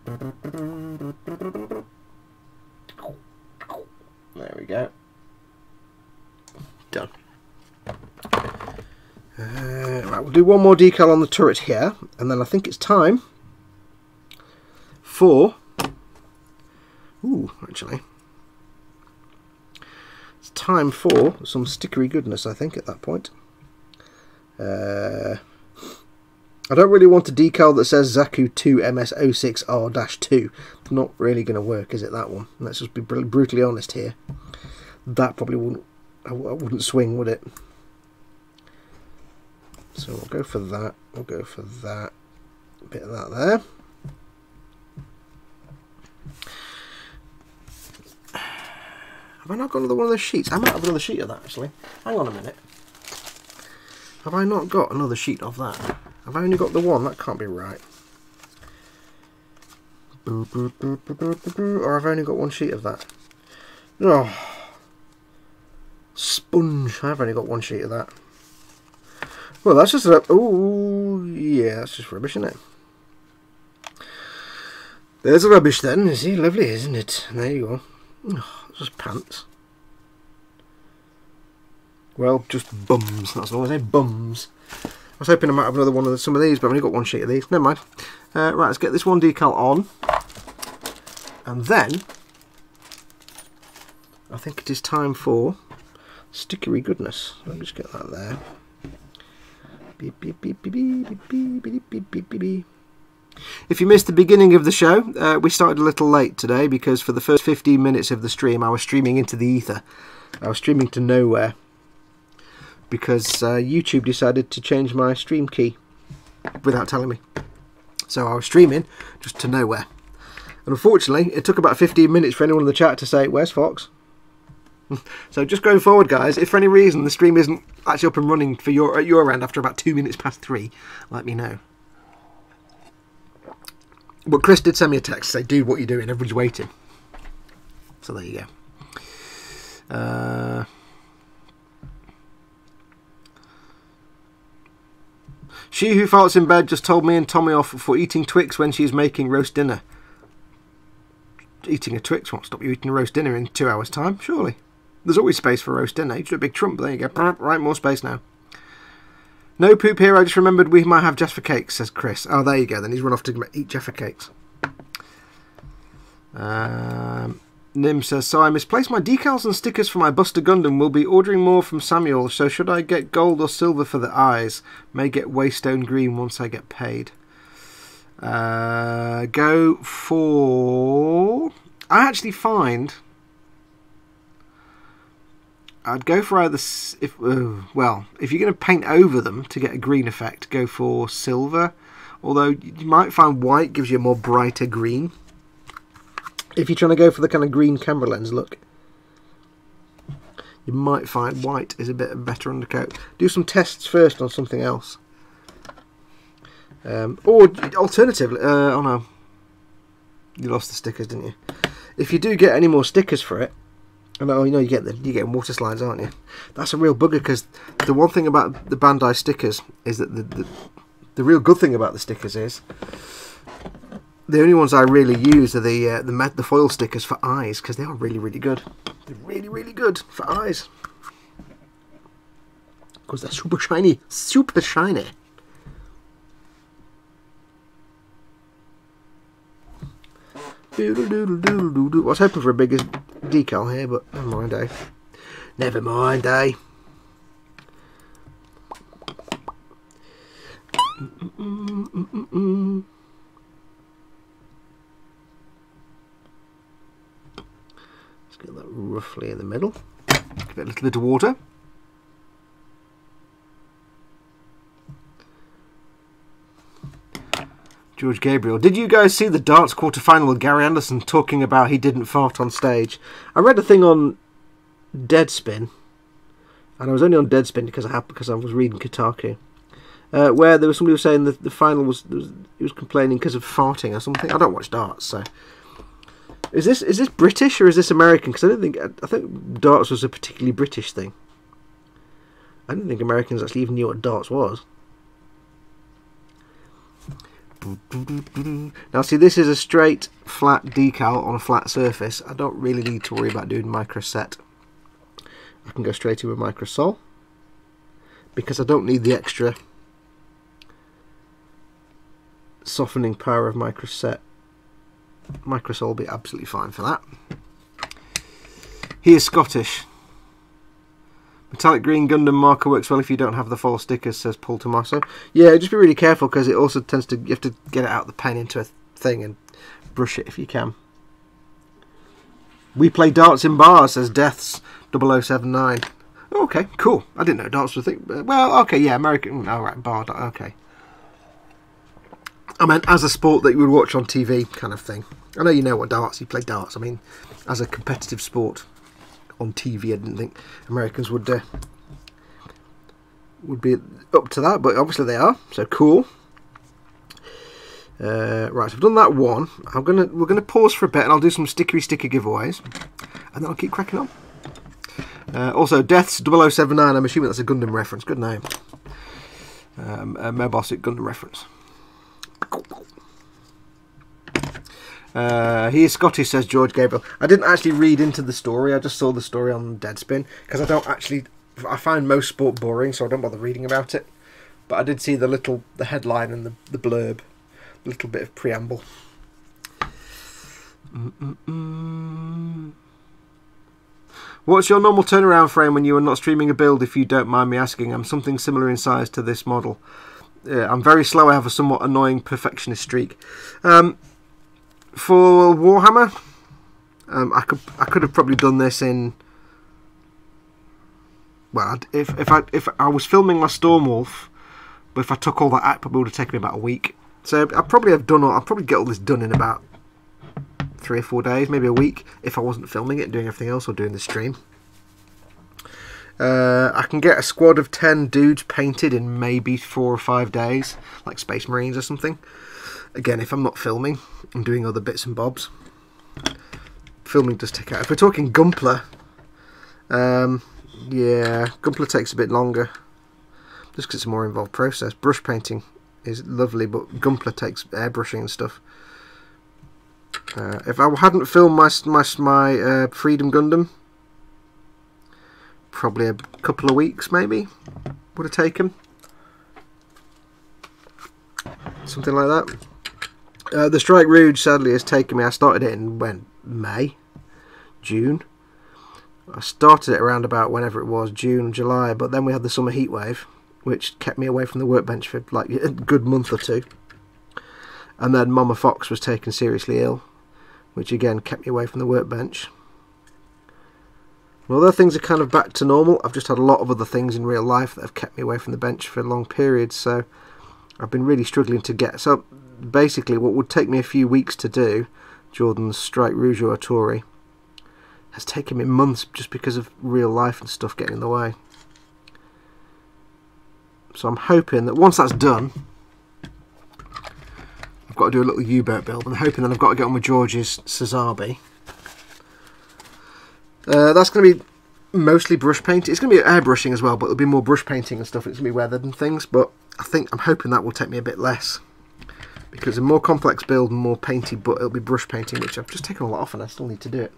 we go. Done. Right, we'll do one more decal on the turret here, and then I think it's time for... Ooh, actually. It's time for some stickery goodness, I think, at that point. I don't really want a decal that says Zaku 2 MS06R-2. Not really going to work, is it, that one? Let's just be brutally honest here. That probably wouldn't... I wouldn't swing, would it? So we'll go for that. We'll go for that. A bit of that there. Have I not got another one of those sheets? I might have another sheet of that, actually. Hang on a minute. Have I not got another sheet of that? Have I only got the one? That can't be right. Or I've only got one sheet of that. Oh. Sponge. I've only got one sheet of that. Well, that's just a... Oh, yeah, that's just rubbish, isn't it? There's a rubbish then. You see, lovely, isn't it? There you go. Oh, it's just pants. Well, just bums. That's all I say, bums. I was hoping I might have another one of some of these, but I've only got one sheet of these. Never mind. Right, let's get this one decal on. And then, I think it is time for stickery goodness. Let me just get that there. Beep, beep, beep, beep, beep, beep, beep, beep, beep, beep, beep, beep. If you missed the beginning of the show, we started a little late today because for the first 15 minutes of the stream I was streaming into the ether. I was streaming to nowhere because YouTube decided to change my stream key without telling me. So I was streaming just to nowhere. And unfortunately, it took about 15 minutes for anyone in the chat to say, "Where's Fox?" So just going forward, guys, if for any reason the stream isn't actually up and running for at your end after about 2 minutes past 3, let me know. But Chris did send me a text to say, "Dude, what are you doing? Everybody's waiting." So there you go. She who farts in bed just told me and Tommy off for eating Twix when she's making roast dinner. Eating a Twix won't stop you eating a roast dinner in 2 hours' time, surely. There's always space for a roast dinner. You do a big trump, there you go. Right, more space now. No poop here, I just remembered we might have Jaffa cakes, says Chris. Oh, there you go, then he's run off to eat Jaffa cakes. Nim says, "So I misplaced my decals and stickers for my Buster Gundam. Will be ordering more from Samuel, so should I get gold or silver for the eyes? May get Waystone green once I get paid." Go for... I actually find... I'd go for either... well, if you're going to paint over them to get a green effect, go for silver. Although you might find white gives you a more brighter green. If you're trying to go for the kind of green camera lens look, you might find white is a bit of better undercoat. Do some tests first on something else. Or alternatively, oh no, you lost the stickers, didn't you? If you do get any more stickers for it, oh, you know, you're getting water slides, aren't you? That's a real bugger, because the one thing about the Bandai stickers is that the real good thing about the stickers is the only ones I really use are the foil stickers for eyes, because they are really, really good. They're really, really good for eyes because they're super shiny, super shiny. I was hoping for a bigger decal here, but never mind, eh? Never mind, eh? Get that roughly in the middle. Give it a little bit of water. George Gabriel. Did you guys see the darts quarterfinal with Gary Anderson talking about he didn't fart on stage? I read a thing on Deadspin, and I was only on Deadspin because I was reading Kotaku, where there was somebody who was saying that the final he was complaining because of farting or something. I don't watch darts, so is this British or is this American? Because I think darts was a particularly British thing. I didn't think Americans actually even knew what darts was. Now see, this is a straight flat decal on a flat surface. I don't really need to worry about doing microset. I can go straight in with microsol because I don't need the extra softening power of microset. Microsol will be absolutely fine for that. He is Scottish. Metallic green Gundam marker works well if you don't have the false stickers, says Paul Tommaso. Yeah, just be really careful because it also tends to, you have to get it out of the pen into a thing and brush it if you can. We play darts in bars, says Deaths 0079. Okay, cool. I didn't know darts were a thing. Well, okay, yeah, American. Alright, bar, okay. I meant as a sport that you would watch on TV kind of thing. I know you know what darts, you play darts. I mean, as a competitive sport on TV, I didn't think Americans would be up to that, but obviously they are, so cool. Right, so I've done that one. We're gonna pause for a bit and I'll do some sticker giveaways and then I'll keep cracking on. Also, Deaths 0079, I'm assuming that's a Gundam reference. Good name. A Mobile Suit Gundam reference. He is Scottish, says George Gabriel. I didn't actually read into the story, I just saw the story on Deadspin because I find most sport boring, so I don't bother reading about it. But I did see the headline and the blurb, a little bit of preamble. What's your normal turnaround frame when you are not streaming a build, if you don't mind me asking? I'm something similar in size to this model. I'm very slow, I have a somewhat annoying perfectionist streak. For Warhammer, I could have probably done this in, well, if I was filming my Storm Wolf, but if I took all that out, it probably would have taken me about a week. So I'll probably get all this done in about 3 or 4 days, maybe a week, if I wasn't filming it, doing everything else or doing the stream. I can get a squad of 10 dudes painted in maybe 4 or 5 days, like Space Marines or something. Again, if I'm not filming, I'm doing other bits and bobs. Filming does take out. If we're talking Gunpla, yeah, Gunpla takes a bit longer, just because it's a more involved process. Brush painting is lovely, but Gunpla takes airbrushing and stuff. If I hadn't filmed my Freedom Gundam, probably a couple of weeks maybe would have taken. Something like that. The Strike Rouge sadly has taken me. I started it in May, June. I started it around about whenever it was, June, July, but then we had the summer heat wave, which kept me away from the workbench for like a good month or two. And then Mama Fox was taken seriously ill, which again kept me away from the workbench. And although things are kind of back to normal, I've just had a lot of other things in real life that have kept me away from the bench for long periods, so I've been really struggling to get. So basically what would take me a few weeks to do, Jordan's Strike Rouge or Tori, has taken me months just because of real life and stuff getting in the way. So I'm hoping that once that's done, I've got to do a little U-boat build. I'm hoping that I've got to get on with George's Sazabi. That's going to be mostly brush painting. It's going to be airbrushing as well, but it'll be more brush painting and stuff. It's going to be weathered and things, but I'm hoping that will take me a bit less, because it's a more complex build and more painty, but it'll be brush painting, which I've just taken a lot off and I still need to do it.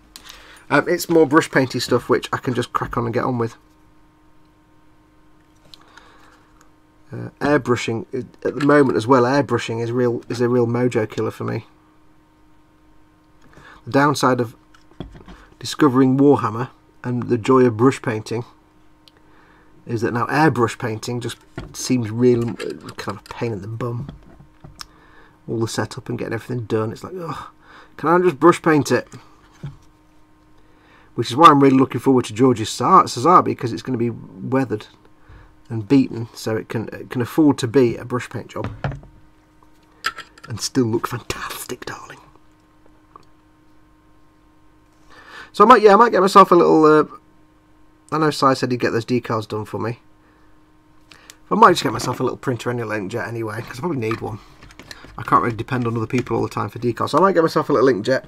It's more brush painty stuff which I can just crack on and get on with. Airbrushing at the moment as well. Airbrushing is a real mojo killer for me. The downside of discovering Warhammer and the joy of brush painting is that now airbrush painting just seems real kind of a pain in the bum. All the setup and getting everything done, it's like, oh, can I just brush paint it? which is why I'm really looking forward to George's Sazabi, because it's going to be weathered and beaten, so it can afford to be a brush paint job and still look fantastic, darling. So I might get myself a little. I know Si said he'd get those decals done for me. I might just get myself a little printer and a inkjet anyway, because I probably need one. I can't really depend on other people all the time for decals, so I might get myself a little inkjet.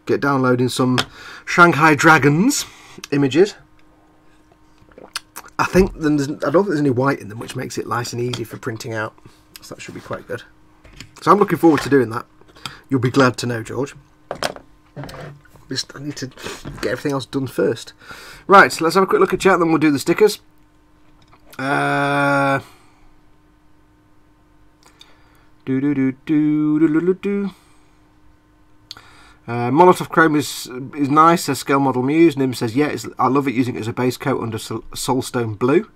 Get downloading some Shanghai Dragons images. I don't think there's any white in them, which makes it nice and easy for printing out. So that should be quite good. So I'm looking forward to doing that. You'll be glad to know, George. I need to get everything else done first. Right, so let's have a quick look at chat, then we'll do the stickers. Molotov Chrome is nice, says Scale Model Muse. Nim says, yeah, I love it using it as a base coat under Soulstone Blue.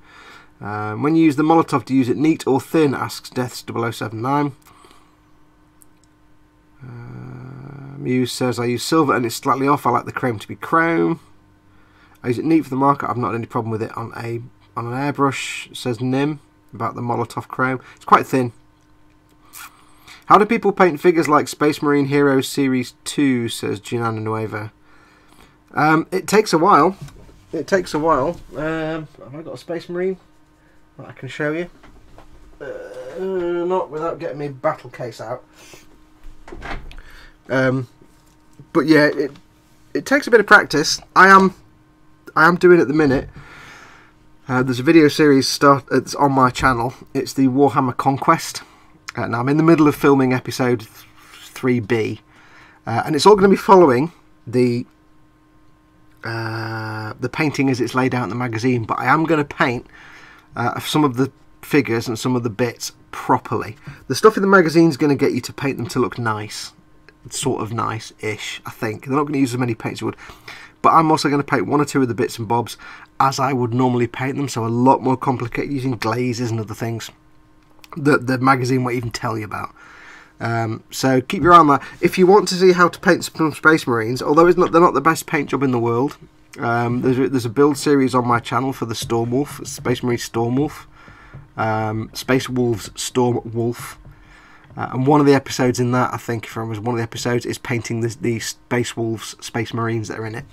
When you use the Molotov, do you use it neat or thin, asks Deaths0079. Muse says, I use silver and it's slightly off. I like the chrome to be chrome. I use it neat for the market. I've not had any problem with it on an airbrush, says Nim, about the Molotov Chrome. It's quite thin. How do people paint figures like Space Marine Heroes Series 2, says Ginana Nueva. It takes a while. It takes a while. Have I got a Space Marine that I can show you? Not without getting my battle case out. But yeah, it takes a bit of practice. I am doing it at the minute. There's a video series it's on my channel. It's the Warhammer Conquest. Now I'm in the middle of filming episode 3B, and it's all going to be following the painting as it's laid out in the magazine. But I am going to paint some of the figures and some of the bits properly. The stuff in the magazine is going to get you to paint them to look nice. Sort of nice-ish, I think. They're not going to use as many paints as you would. But I'm also going to paint one or two of the bits and bobs as I would normally paint them, so a lot more complicated, using glazes and other things that the magazine won't even tell you about. So keep your eye on that. If you want to see how to paint some Space Marines, although they're not the best paint job in the world, there's a build series on my channel for the Storm Wolf, Space Marine Storm Wolf, Space Wolves Storm Wolf. And one of the episodes in that, I think, if I remember, one of the episodes is painting the Space Wolves, Space Marines that are in it.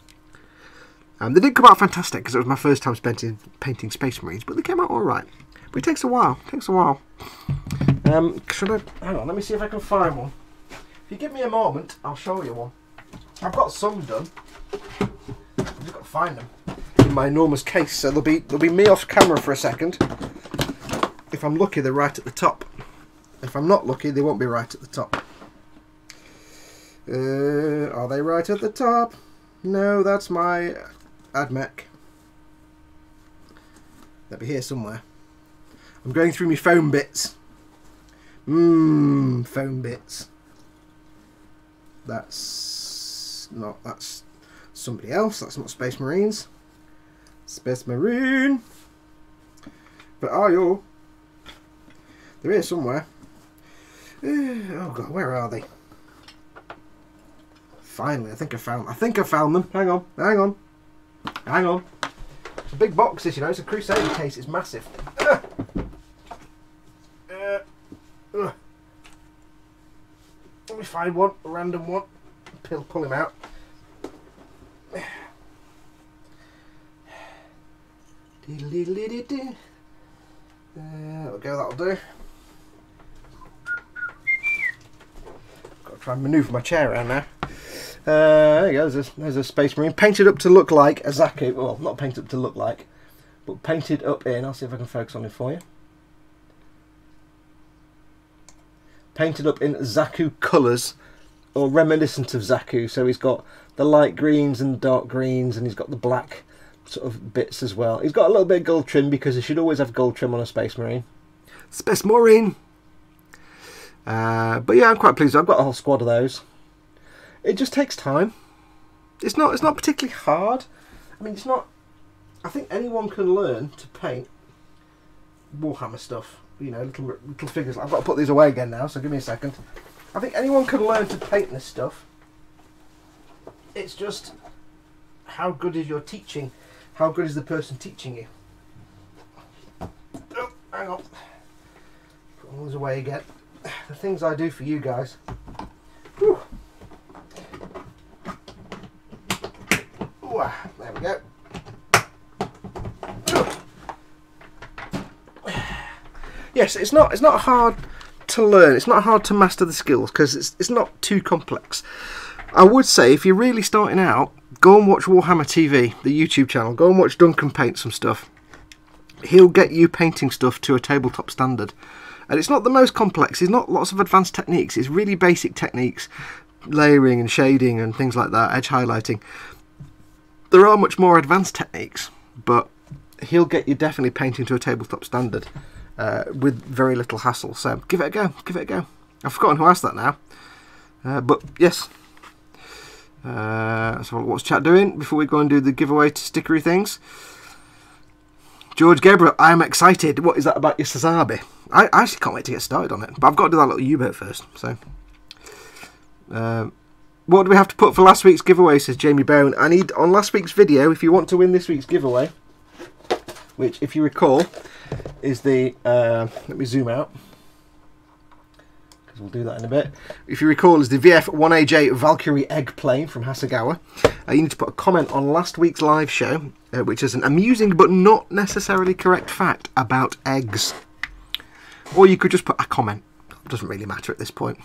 They didn't come out fantastic because it was my first time painting Space Marines, but they came out all right. But it takes a while. It takes a while. Should I? Hang on, let me see if I can find one. If you give me a moment, I'll show you one. I've got some done. I've just got to find them in my enormous case. So there'll be me off camera for a second. If I'm lucky, they're right at the top. If I'm not lucky, they won't be right at the top. Are they right at the top? No, that's my AdMech. They'll be here somewhere. I'm going through my foam bits. Foam bits. That's somebody else. That's not Space Marines. Space Marine. But are you? They're here somewhere. Oh god, where are they? Finally, I think I found them. Hang on. It's a big box, this, you know. It's a Crusader case. It's massive. Let me find one, a random one. Pull him out. There we go. That'll do. Try and manoeuvre my chair around now. There you go, there's a Space Marine painted up to look like a Zaku. Well, not painted up to look like, but painted up in. I'll see if I can focus on it for you. Painted up in Zaku colours, or reminiscent of Zaku. So he's got the light greens and dark greens, and he's got the black sort of bits as well. He's got a little bit of gold trim because you should always have gold trim on a Space Marine. Space Marine! But yeah, I'm quite pleased. I've got a whole squad of those. It just takes time. It's not particularly hard. I mean, it's not. I think anyone can learn to paint Warhammer stuff. You know, little figures. I've got to put these away again now, so give me a second. I think anyone can learn to paint this stuff. It's just how good is your teaching? How good is the person teaching you? Oh, hang on. Put all those away again. The things I do for you guys. Whew. Ooh, there we go. Yes, it's not hard to learn. It's not hard to master the skills because it's not too complex. I would say if you're really starting out, go and watch Warhammer TV, the YouTube channel. Go and watch Duncan paint some stuff. He'll get you painting stuff to a tabletop standard. And it's not the most complex. It's not lots of advanced techniques. It's really basic techniques, layering and shading and things like that, edge highlighting. There are much more advanced techniques, but he'll get you definitely painting to a tabletop standard with very little hassle. So give it a go. Give it a go. I've forgotten who asked that now. But yes. So what's chat doing before we go and do the giveaway to stickery things? George Gabriel, I am excited. What is that about your Sazabi? I actually can't wait to get started on it, but I've got to do that little U-boat first. So, what do we have to put for last week's giveaway? Says Jamie Bone. I need on last week's video. If you want to win this week's giveaway, which, if you recall, is the let me zoom out. We'll do that in a bit. If you recall, is the VF-1AJ Valkyrie egg plane from Hasegawa. You need to put a comment on last week's live show, which is an amusing but not necessarily correct fact about eggs. Or you could just put a comment. It doesn't really matter at this point.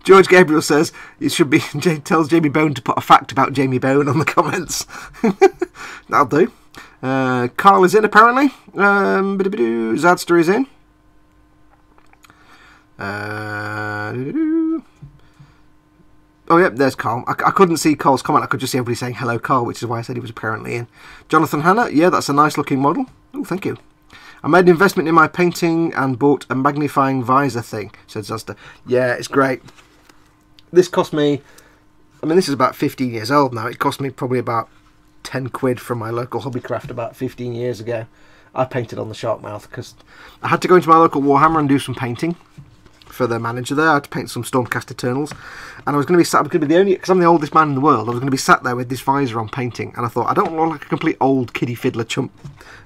George Gabriel says it should be tells Jamie Bone to put a fact about Jamie Bone on the comments. That'll do. Carl is in apparently. Zadster is in. Oh yep, there's Carl. I couldn't see Carl's comment. I could just see everybody saying hello, Carl, which is why I said he was apparently in. Jonathan Hanna, yeah, that's a nice looking model. Oh, thank you. I made an investment in my painting and bought a magnifying visor thing, said Zadster. Yeah, it's great. This cost me, I mean, this is about 15 years old now. It cost me probably about 10 quid from my local Hobbycraft about 15 years ago. I painted on the shark mouth because I had to go into my local Warhammer and do some painting for the manager there. I had to paint some Stormcast Eternals, and I was going to be sat, I was going to be the only, because I'm the oldest man in the world, I was going to be sat there with this visor on painting, and I thought, I don't look like a complete old kiddie fiddler chump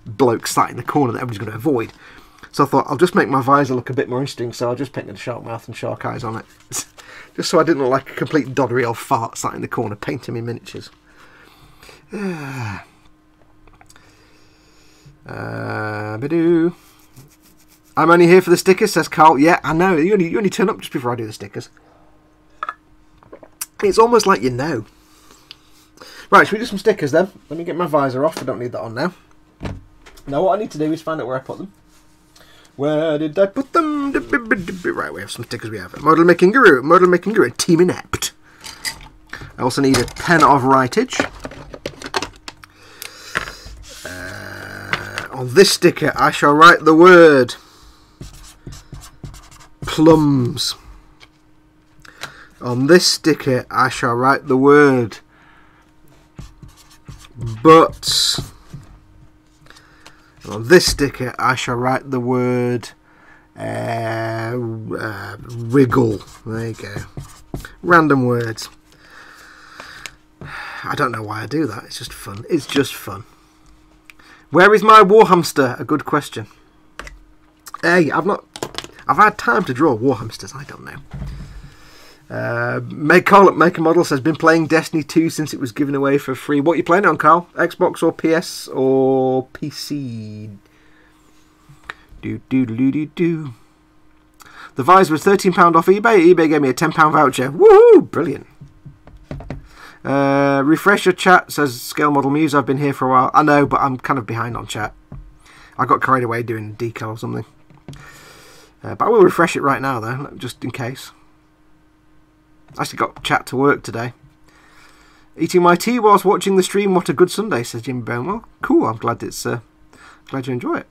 bloke sat in the corner that everybody's going to avoid. So I thought, I'll just make my visor look a bit more interesting, so I just painted a shark mouth and shark eyes on it. Just so I didn't look like a complete doddery old fart sat in the corner painting me miniatures. I'm only here for the stickers, says Carl. Yeah, I know. You only turn up just before I do the stickers. It's almost like you know. Right, should we do some stickers then? Let me get my visor off. I don't need that on now. Now what I need to do is find out where I put them. Where did I put them? Right, we have some stickers we have. Model Making Guru, Team Inept. I also need a pen of writage. On this sticker, I shall write the word plums. On this sticker, I shall write the word butts. On this sticker, I shall write the word wriggle. There you go. Random words. I don't know why I do that. It's just fun. It's just fun. Where is my Warhamster? A good question. Hey, I've had time to draw Warhamsters. I don't know. Carl at Make a Model says, been playing Destiny 2 since it was given away for free. What are you playing on, Carl? Xbox or PS or PC? Do. The visor was £13 off eBay. eBay gave me a £10 voucher. Woohoo! Brilliant. Refresh your chat, says Scale Model Muse. I've been here for a while. I know, but I'm kind of behind on chat. I got carried away doing decal or something. But I will refresh it right now, though, just in case. I actually got chat to work today. Eating my tea whilst watching the stream. What a good Sunday, says Jimmy Bone. Well, cool. I'm glad it's glad you enjoy it.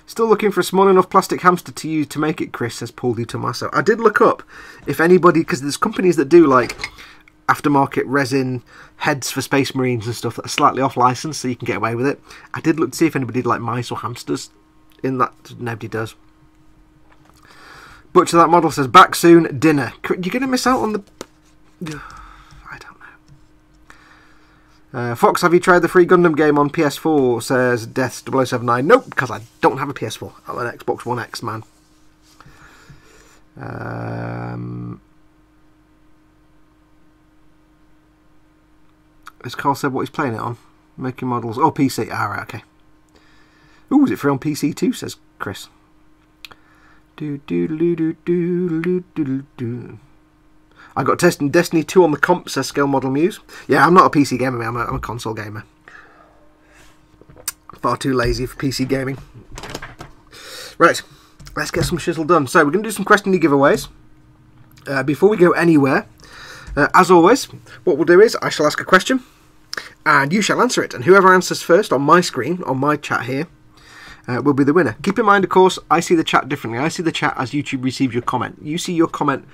Still looking for a small enough plastic hamster to use to make it, Chris, says Paul Di Tommaso. I did look up if anybody, because there's companies that do like aftermarket resin heads for Space Marines and stuff that are slightly off license, so you can get away with it. I did look to see if anybody did like mice or hamsters in that. Nobody does. Butcher That Model says, back soon, dinner. You're going to miss out on the... I don't know. Fox, have you tried the free Gundam game on PS4? Says Death0079. Nope, because I don't have a PS4. I'm an Xbox One X man. As Carl said, what he's playing it on. Making models. Oh, PC. Ah, right, okay. Ooh, is it free on PC too? Says Chris. I got testing Destiny 2 on the comp, says Scale Model Muse. Yeah, I'm not a PC gamer, man. I'm a console gamer. Far too lazy for PC gaming. Right, let's get some shizzle done. So we're going to do some question giveaways. Before we go anywhere, as always, what we'll do is I shall ask a question and you shall answer it. And whoever answers first on my screen, on my chat here, will be the winner. Keep in mind, of course, I see the chat differently. I see the chat as YouTube receives your comment. You see your comment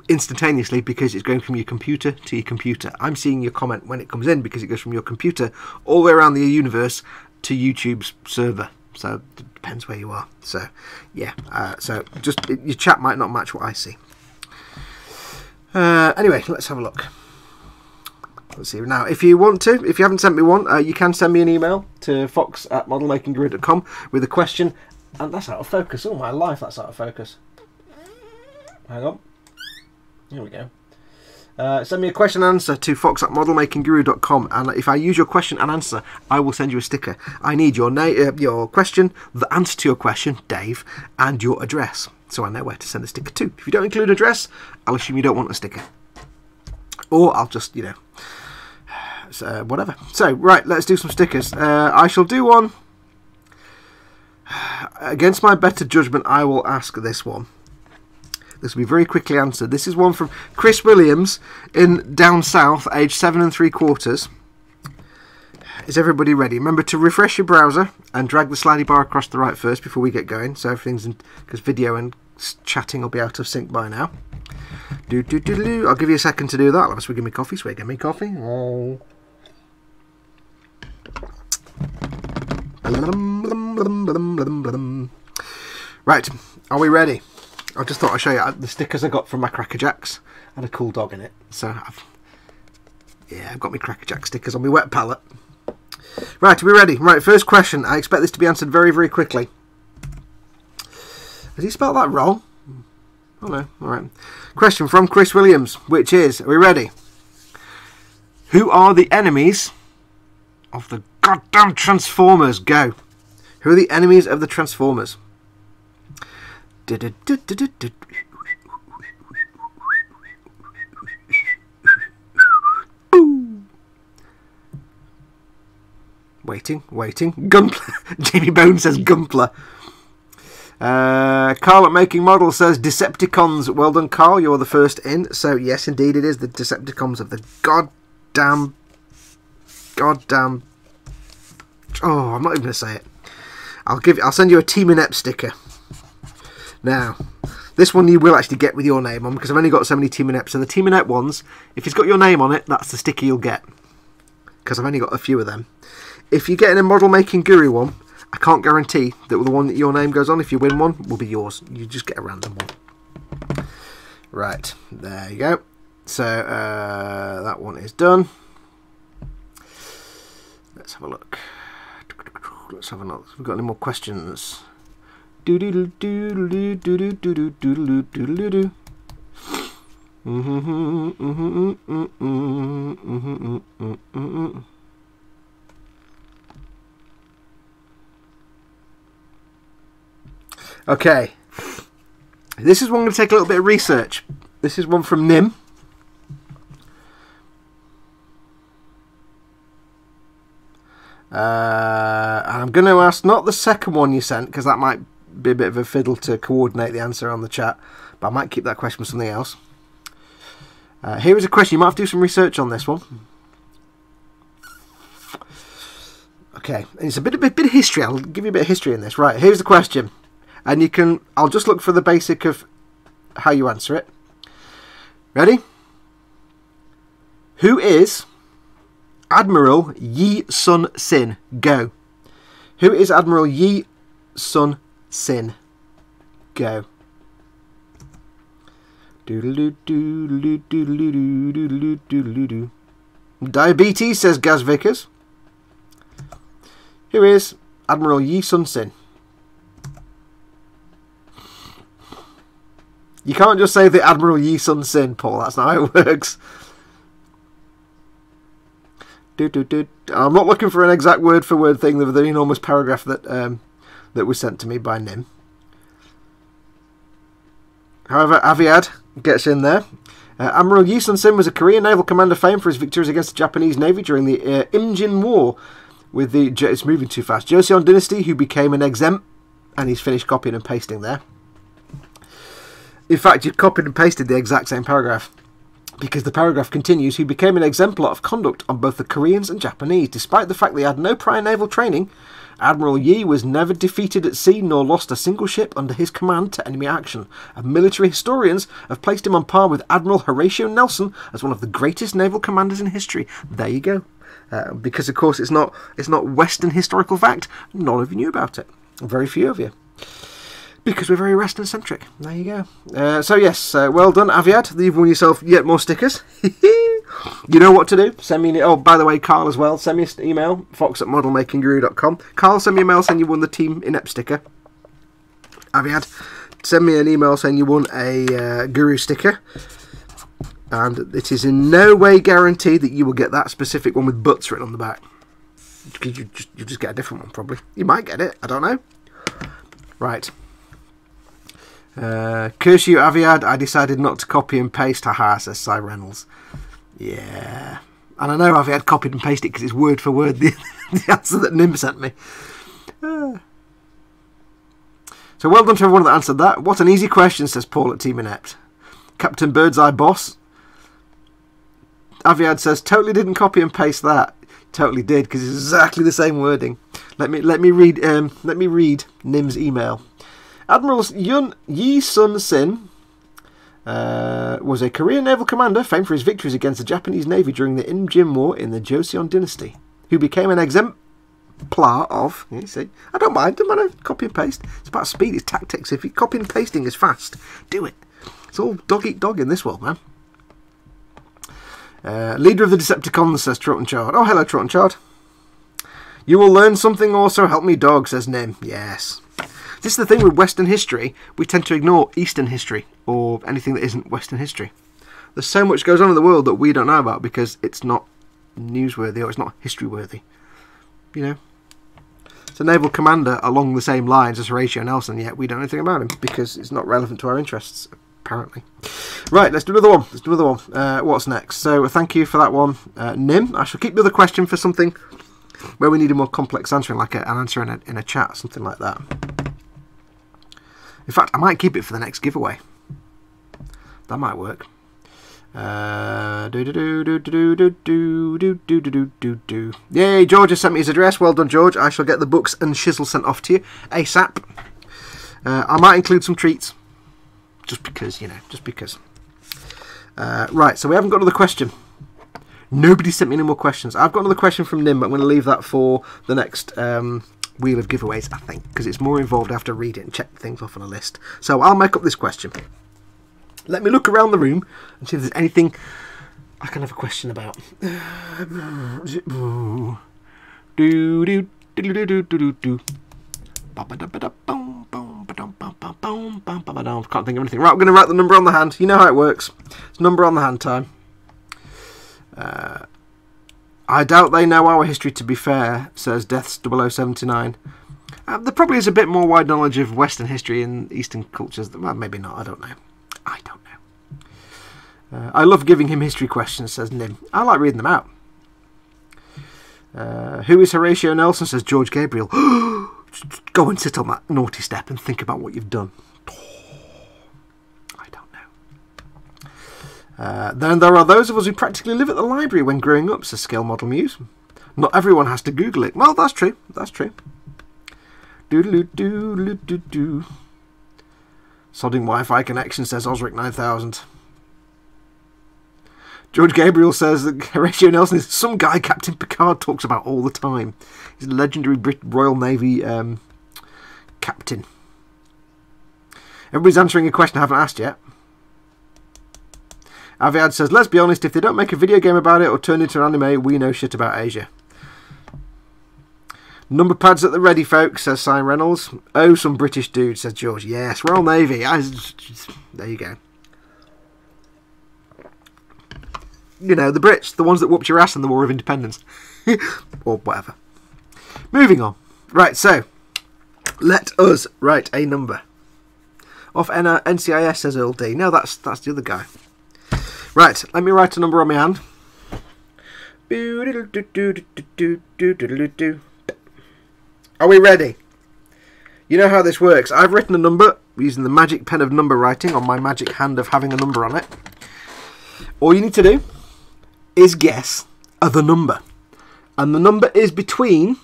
instantaneously because it's going from your computer to your computer. I'm seeing your comment when it comes in because it goes from your computer all the way around the universe to YouTube's server. So it depends where you are. So yeah, so just your chat might not match what I see. Anyway, let's have a look. Let's see. Now, if you want to, if you haven't sent me one, you can send me an email to fox@modelmakingguru.com with a question. And that's out of focus. Oh my life, that's out of focus. Hang on. Here we go. Send me a question and answer to fox@modelmakingguru.com, and if I use your question and answer, I will send you a sticker. I need your name, your question, the answer to your question, Dave, and your address, so I know where to send the sticker to. If you don't include address, I'll assume you don't want a sticker, or I'll just, you know, whatever. So right, let's do some stickers. I shall do one. Against my better judgment, I will ask this one. This will be very quickly answered. This is one from Chris Williams in down south, age 7 3/4. Is everybody ready? Remember to refresh your browser and drag the slidey bar across the right first before we get going, so everything's in, because video and chatting will be out of sync by now. I'll give you a second to do that. I'll have a swig of me coffee. Swig of me coffee. Oh. Right, are we ready? I just thought I'd show you the stickers I got from my Cracker Jacks. Had a cool dog in it, so I've got my Cracker Jack stickers on my wet palette. Right, are we ready? Right, first question. I expect this to be answered very, very quickly. Has he spelled that wrong? Oh no, alright. Question from Chris Williams, which is, are we ready? Who are the enemies of the goddamn Transformers? Go. Who are the enemies of the Transformers? Waiting. Gunpla. Jamie Bone says Gunpla. Carl at Making Models says Decepticons. Well done, Carl. You're the first in. So yes, indeed, it is the Decepticons of the goddamn. Oh, I'm not even gonna say it. I'll send you a Team Inept sticker. Now, this one you will actually get with your name on, because I've only got so many Team Inept. So the Team Inept ones, if it's got your name on it, that's the sticker you'll get, because I've only got a few of them. If you get in a Model Making Guru one, I can't guarantee that the one that your name goes on, if you win one, will be yours. You just get a random one. Right, there you go. So that one is done. Let's have a look. Let's have a look. Have we got any more questions? Okay, this is one going to take a little bit of research. This is one from Nim. I'm going to ask not the second one you sent, because that might be a bit of a fiddle to coordinate the answer on the chat, but I might keep that question for something else. Here is a question. You might have to do some research on this one. Okay, and it's a bit of history. I'll give you a bit of history in this. Right, here's the question, and you can. I'll just look for the basic of how you answer it. Ready? Who is Admiral Yi Sun Sin? Go. Who is Admiral Yi Sun Sin? Go. Diabetes, says Gaz Vickers. Who is Admiral Yi Sun Sin? You can't just say the Admiral Yi Sun Sin, Paul. That's not how it works. I'm not looking for an exact word-for-word thing of the enormous paragraph that that was sent to me by Nim. However, Aviad gets in there. Admiral Yi Sun Sin was a Korean naval commander famed for his victories against the Japanese Navy during the Imjin War with the... It's moving too fast. Joseon dynasty, who became an exempt... And he's finished copying and pasting there. In fact, you've copied and pasted the exact same paragraph. Because the paragraph continues, who became an exemplar of conduct on both the Koreans and Japanese. Despite the fact they had no prior naval training, Admiral Yi was never defeated at sea nor lost a single ship under his command to enemy action. And military historians have placed him on par with Admiral Horatio Nelson as one of the greatest naval commanders in history. There you go. Because, of course, it's not Western historical fact. None of you knew about it. Very few of you. Because we're very Western-centric. There you go. So, yes, well done, Aviad. You've won yourself yet more stickers. You know what to do. Send me an... Oh, by the way, Carl as well. Send me an email, fox@modelmakingguru.com. Carl, send me an email saying you won the Team Inept sticker. Aviad, send me an email saying you won a Guru sticker. And it is in no way guaranteed that you will get that specific one with butts written on the back. You just get a different one, probably. You might get it. I don't know. Right. Curse you, Aviad. I decided not to copy and paste. Haha, says Cy Reynolds. Yeah. And I know Aviad copied and pasted it because it's word for word the answer that Nim sent me. So well done to everyone that answered that. What an easy question, says Paul at Team Inept. Captain Birdseye Boss. Aviad says, totally didn't copy and paste that. Totally did, because it's exactly the same wording. Let me read Nim's email. Admiral Yi Sun Sin was a Korean naval commander famed for his victories against the Japanese Navy during the Imjin War in the Joseon dynasty, who became an exemplar of... You see, I don't mind copy and paste. It's about speed, it's tactics. If you copy and pasting is fast, do it. It's all dog eat dog in this world, man. Leader of the Decepticons, says Trottenchard. Oh, hello, Trottenchard. You will learn something also. Help me, dog, says Nim. Yes. This is the thing with Western history. We tend to ignore Eastern history or anything that isn't Western history. There's so much goes on in the world that we don't know about because it's not newsworthy or it's not history-worthy. You know? It's a naval commander along the same lines as Horatio Nelson, yet we don't know anything about him because it's not relevant to our interests, apparently. Right, let's do another one. What's next? So thank you for that one, Nim. I shall keep the other question for something where we need a more complex answering, like an answer in a chat, something like that. In fact, I might keep it for the next giveaway. That might work. Yay, George has sent me his address. Well done, George. I shall get the books and shizzle sent off to you ASAP. I might include some treats. Just because, you know, just because. Right, so we haven't got another question. Nobody sent me any more questions. I've got another question from Nim, but I'm going to leave that for the next wheel of giveaways, I think, because it's more involved. I have to read it and check things off on a list. So I'll make up this question. Let me look around the room and see if there's anything I can have a question about. Can't think of anything. Right, I'm going to write the number on the hand. You know how it works. It's number on the hand time. I doubt they know our history, to be fair, says Deaths 0079. There probably is a bit more wide knowledge of Western history and Eastern cultures. Well, maybe not. I don't know. I love giving him history questions, says Nim. I like reading them out. Who is Horatio Nelson, says George Gabriel. Go and sit on that naughty step and think about what you've done. I don't know. Then there are those of us who practically live at the library when growing up, says Scale Model Muse. Not everyone has to Google it. Well, that's true. That's true. Doodaloo-doo-doo-doo-doo. Sodding Wi-Fi connection, says Osric 9000. George Gabriel says that Horatio Nelson is some guy Captain Picard talks about all the time. He's a legendary Royal Navy captain. Everybody's answering a question I haven't asked yet. Aviad says, let's be honest, if they don't make a video game about it or turn it into an anime, we know shit about Asia. Number pads at the ready, folks, says Simon Reynolds. Oh, some British dude, says George. Yes, Royal Navy. There you go. You know, the Brits, the ones that whooped your ass in the War of Independence. Or whatever. Moving on. Right, so, let us write a number. Off NCIS, says Earl D. No, that's the other guy. Right, let me write a number on my hand. Are we ready? You know how this works. I've written a number using the magic pen of number writing on my magic hand of having a number on it. All you need to do is guess the number. And the number is between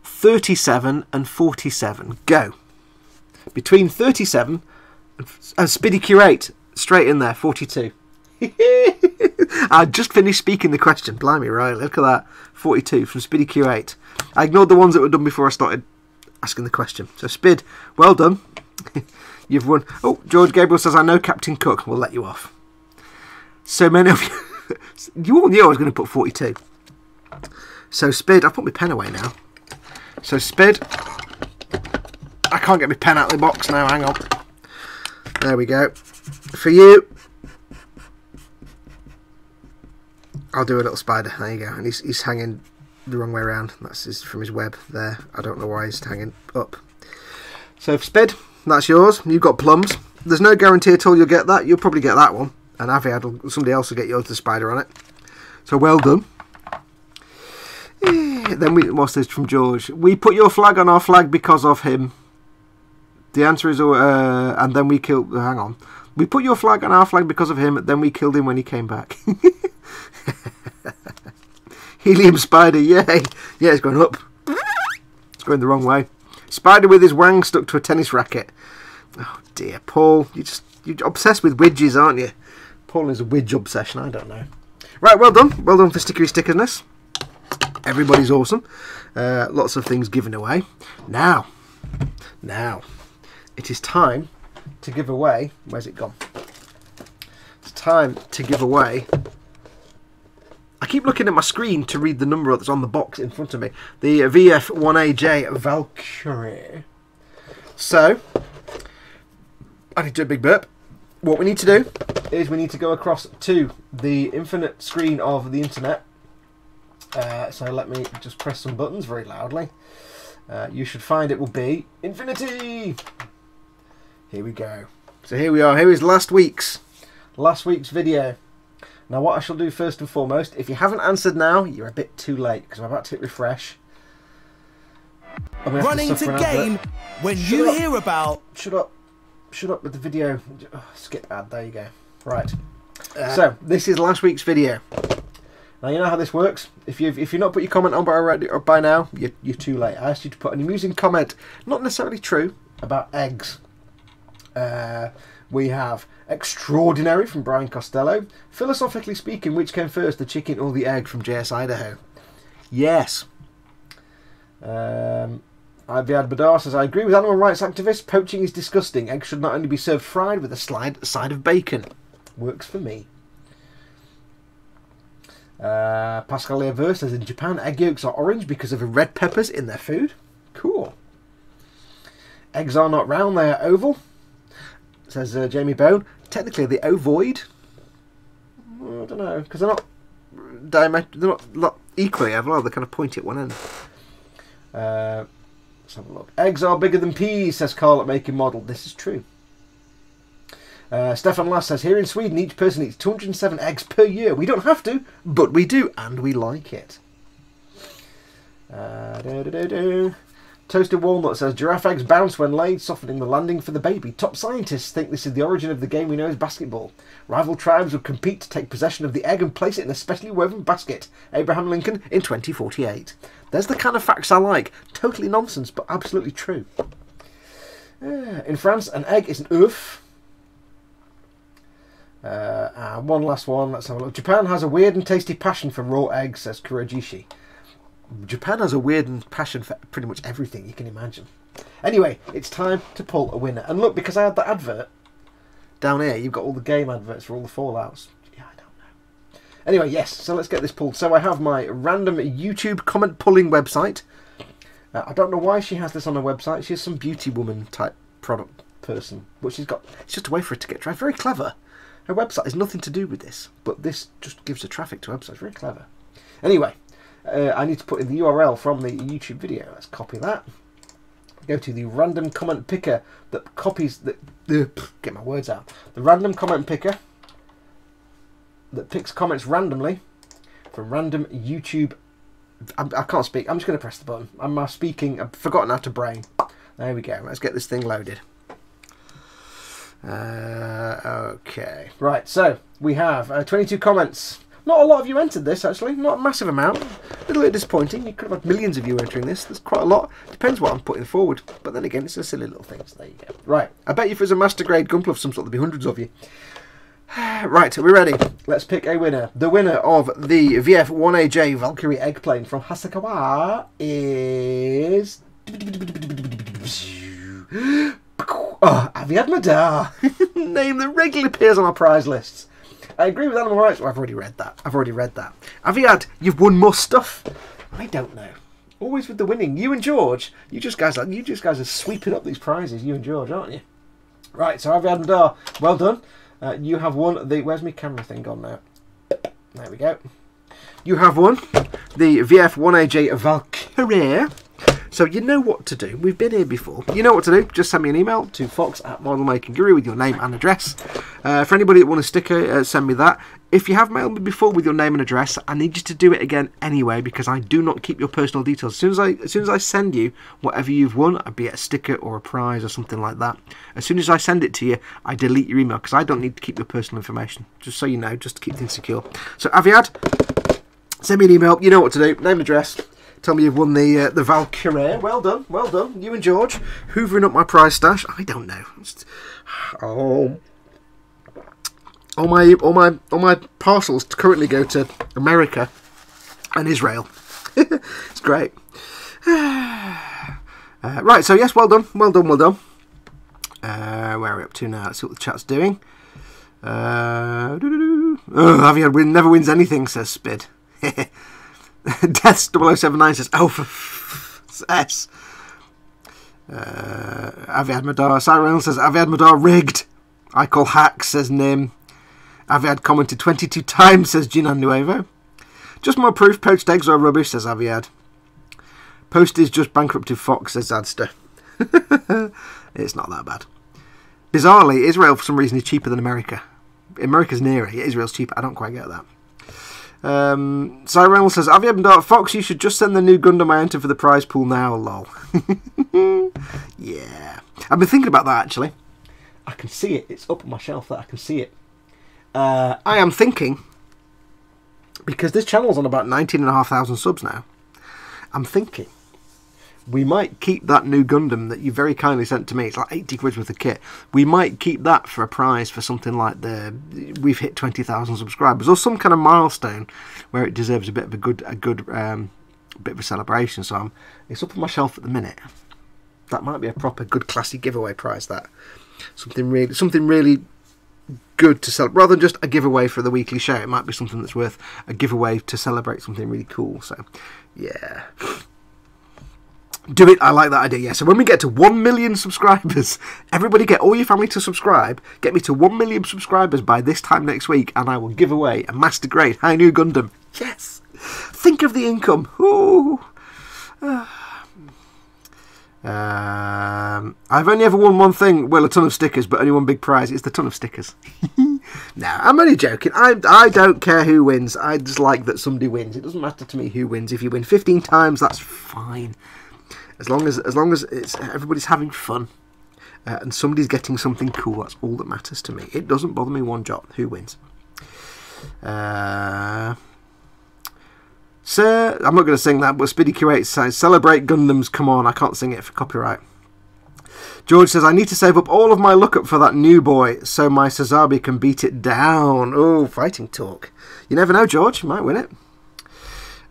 37 and 47. Go. Between 37 and Spiddy Curate. Straight in there, 42. I just finished speaking the question. Blimey, right, look at that. 42 from Spiddy Q8. I ignored the ones that were done before I started asking the question. So, Spid, well done. You've won. Oh, George Gabriel says, I know Captain Cook. We'll let you off. So many of you... you all knew I was going to put 42. So, Spid, I've put my pen away now. So, Spid... I can't get my pen out of the box now, hang on. There we go. For you... I'll do a little spider. There you go. And he's hanging the wrong way around. That's from his web there. I don't know why he's hanging up. So, Spid, that's yours. You've got plums. There's no guarantee at all you'll get that. You'll probably get that one. And Aviad, somebody else will get yours with the spider on it. So, well done. Then what's this from George? We put your flag on our flag because of him. The answer is, and then we killed... hang on. We put your flag on our flag because of him, then we killed him when he came back. Helium spider, yay. Yeah, it's going up. It's going the wrong way. Spider with his wang stuck to a tennis racket. Oh dear, Paul. You're obsessed with widges, aren't you? Paul is a widge obsession, I don't know. Right, well done. Well done for stickery stickerness. Everybody's awesome. Lots of things given away. Now, it is time to give away... Where's it gone? It's time to give away... I keep looking at my screen to read the number that's on the box in front of me. The VF1AJ Valkyrie. So, I need to do a big burp. What we need to do is we need to go across to the infinite screen of the internet. So let me just press some buttons very loudly. You should find it will be infinity. Here we go. So here we are. Here is last week's video. Now what I shall do first and foremost, if you haven't answered now, you're a bit too late because I'm about to hit refresh. Running to game when you hear about... Shut up with the video. Oh, skip ad, there you go. Right. So, this is last week's video. Now you know how this works. If you've not put your comment on by now, you're too late. I asked you to put an amusing comment, not necessarily true, about eggs. We have Extraordinary from Brian Costello. Philosophically speaking, which came first, the chicken or the egg from JS Idaho? Yes. Aviad Madar says, I agree with animal rights activists. Poaching is disgusting. Eggs should not only be served fried with a side of bacon. Works for me. Pascal Lever says, in Japan, egg yolks are orange because of the red peppers in their food. Cool. Eggs are not round, they are oval. Says Jamie Bone. Technically, they're ovoid. I don't know, because they're not equally oval. They're kind of pointy at one end. Let's have a look. Eggs are bigger than peas, says Carl at Making Model. This is true. Stefan Lass says, here in Sweden, each person eats 207 eggs per year. We don't have to, but we do, and we like it. Toasted Walnut says, giraffe eggs bounce when laid, softening the landing for the baby. Top scientists think this is the origin of the game we know as basketball. Rival tribes would compete to take possession of the egg and place it in a specially woven basket. Abraham Lincoln in 2048. There's the kind of facts I like. Totally nonsense, but absolutely true. In France, an egg is an œuf. One last one. Let's have a look. Japan has a weird and tasty passion for raw eggs, says Kurojishi. Japan has a weird and passion for pretty much everything you can imagine. Anyway, it's time to pull a winner. And look, because I had the advert, down here you've got all the game adverts for all the Fallouts. Yeah, I don't know. Anyway, yes, so let's get this pulled. So I have my random YouTube comment pulling website. I don't know why she has this on her website. She's some beauty woman type product person, but it's just a way for her to get traffic. Very clever. Her website has nothing to do with this, but this just gives her traffic to her website. Very clever. Anyway, I need to put in the URL from the YouTube video. Let's copy that. Go to the random comment picker that copies the get my words out. The random comment picker that picks comments randomly from random YouTube. I can't speak. I'm just going to press the button. I'm speaking. I've forgotten how to brain. There we go. Let's get this thing loaded. Okay. Right, so we have 22 comments. Not a lot of you entered this, actually. Not a massive amount. A little bit disappointing. You could have had millions of you entering this. There's quite a lot. Depends what I'm putting forward. But then again, it's a silly little thing. So there you go. Right. I bet you if it was a master grade Gunpla of some sort, there'd be hundreds of you. Right, are we ready? Let's pick a winner. The winner of the VF-1AJ Valkyrie Eggplane from Hasakawa is... Aviad Madar. Name that regularly appears on our prize lists. I agree with animal rights. Well, I've already read that. Aviad, you've won more stuff. I don't know. Always with the winning. You and George. You just guys are sweeping up these prizes. You and George, aren't you? Right. So Aviad Madar, well done. You have won the... Where's my camera thing gone now? There we go. You have won the VF-1AJ Valkyrie. So you know what to do. We've been here before. You know what to do. Just send me an email to fox@modelmakingguru with your name and address. For anybody that want a sticker, send me that. If you have mailed me before with your name and address, I need you to do it again anyway because I do not keep your personal details. As soon as I send you whatever you've won, be it a sticker or a prize or something like that, as soon as I send it to you, I delete your email because I don't need to keep your personal information. Just so you know, just to keep things secure. So Aviad, send me an email. You know what to do. Name and address. Tell me you've won the Valkyrie. Well done, well done. You and George hoovering up my prize stash. I don't know. All my parcels currently go to America and Israel. It's great. Right. So yes, well done. Where are we up to now? Let's see what the chat's doing. Aviad never wins anything, says Spid. Deaths 0079 says Alpha S. Aviad Madar. Cyril says Aviad Madar rigged. I call hacks, says Nim. Aviad commented 22 times, says Jinan Nuevo. Just more proof poached eggs are rubbish, says Aviad. Post is just bankrupted Fox, says Zadster. It's not that bad. Bizarrely, Israel for some reason is cheaper than America. America's nearer, Israel's cheaper. I don't quite get that. Cyril says, Aviad Madar, Fox, you should just send the new Gundam I entered for the prize pool now, lol. Yeah. I've been thinking about that, actually. I can see it. It's up on my shelf there. I can see it. I am thinking, because this channel's on about 19,500 subs now, I'm thinking we might keep that new Gundam that you very kindly sent to me. It's like 80 quid worth of kit. We might keep that for a prize for something like we've hit 20,000 subscribers or some kind of milestone where it deserves a bit of a good bit of a celebration. So it's up on my shelf at the minute. That might be a proper good classy giveaway prize. That something really good to celebrate, rather than just a giveaway for the weekly show. It might be something that's worth a giveaway to celebrate something really cool. So yeah. Do it. I like that idea. Yeah. So when we get to 1 million subscribers, everybody get all your family to subscribe. Get me to 1 million subscribers by this time next week, and I will give away a Master Grade High New Gundam. Yes. Think of the income. Ooh. I've only ever won one thing. Well, a ton of stickers, but only one big prize. It's the ton of stickers. No, I'm only joking. I don't care who wins. I just like that somebody wins. It doesn't matter to me who wins. If you win 15 times, that's fine. As long as everybody's having fun and somebody's getting something cool, that's all that matters to me. It doesn't bother me one jot who wins. Sir, I'm not going to sing that, but Spiddy Q8 says, celebrate Gundams, come on. I can't sing it for copyright. George says, I need to save up all of my lookup for that new boy so my Sazabi can beat it down. Oh, fighting talk. You never know, George. You might win it.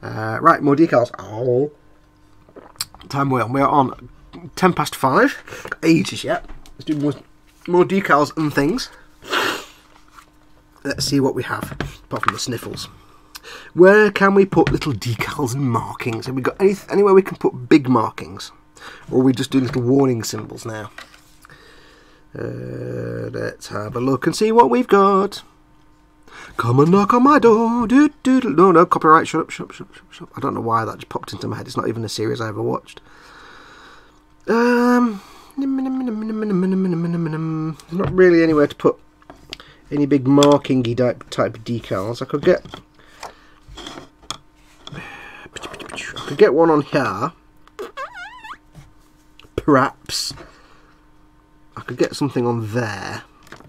Right, more decals. Oh. Time well. We are on 5:10. Ages yet. Let's do more decals and things. Let's see what we have, apart from the sniffles. Where can we put little decals and markings? Have we got anywhere we can put big markings? Or are we just doing little warning symbols now? Let's have a look and see what we've got. Come and knock on my door. No, copyright. Shut up. I don't know why that just popped into my head. It's not even a series I ever watched. Not really anywhere to put any big marking-y type of decals. I could get one on here. Perhaps. I could get something on there.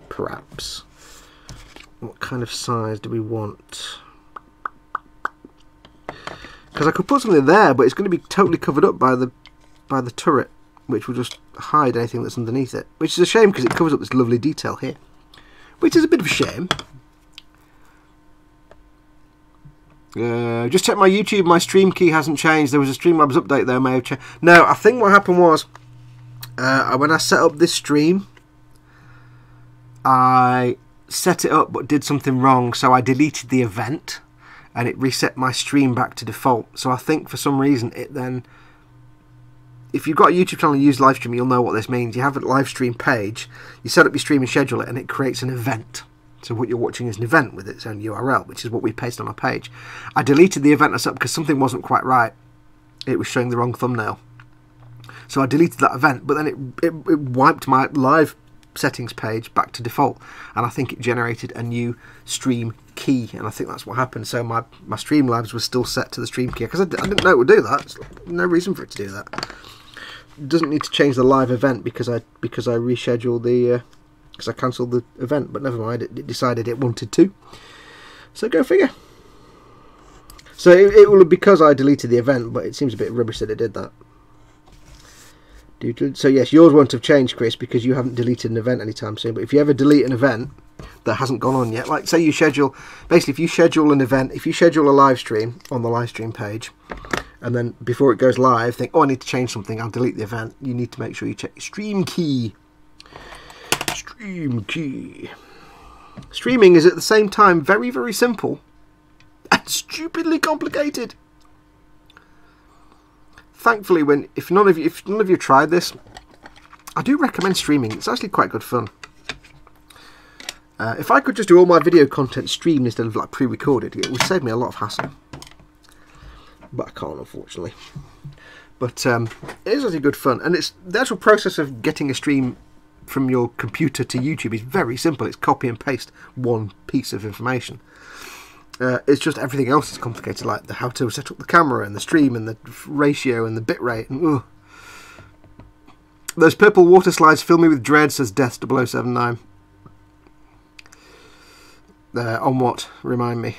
Perhaps. What kind of size do we want? Because I could put something there, but it's going to be totally covered up by the turret, which will just hide anything that's underneath it. Which is a shame because it covers up this lovely detail here. Which is a bit of a shame. Just check my YouTube, my stream key hasn't changed. There was a Streamlabs update there, may have changed. No, I think what happened was, when I set up this stream, I set it up but did something wrong, so I deleted the event and it reset my stream back to default. So I think for some reason it then, if you've got a YouTube channel and use live stream, you'll know what this means. You have a live stream page, you set up your stream and schedule it, and it creates an event. So what you're watching is an event with its own URL, which is what we pasted on our page. I deleted the event I set up because something wasn't quite right. It was showing the wrong thumbnail. So I deleted that event, but then it wiped my live settings page back to default, and I think it generated a new stream key, and I think that's what happened. So my Streamlabs was still set to the stream key because I didn't know it would do that. There's no reason for it to do that. It doesn't need to change the live event because I rescheduled the because I cancelled the event, but never mind, it decided it wanted to. So go figure. So it will, because I deleted the event, but it seems a bit rubbish that it did that. So yes, yours won't have changed, Chris, because you haven't deleted an event anytime soon. But if you ever delete an event that hasn't gone on yet, like say you schedule, basically if you schedule an event, if you schedule a live stream on the live stream page, and then before it goes live think, oh, I need to change something, I'll delete the event, you need to make sure you check your stream key. Stream key. Streaming is at the same time very, very simple and stupidly complicated. Thankfully, if none of you tried this, I do recommend streaming. It's actually quite good fun. If I could just do all my video content streamed instead of like pre-recorded, it would save me a lot of hassle. But I can't, unfortunately. But it is actually good fun, and it's the actual process of getting a stream from your computer to YouTube is very simple. It's copy and paste one piece of information. It's just everything else is complicated, like how to set up the camera and the stream and the ratio and the bitrate. And, those purple water slides fill me with dread, says Death 0079. On what? Remind me.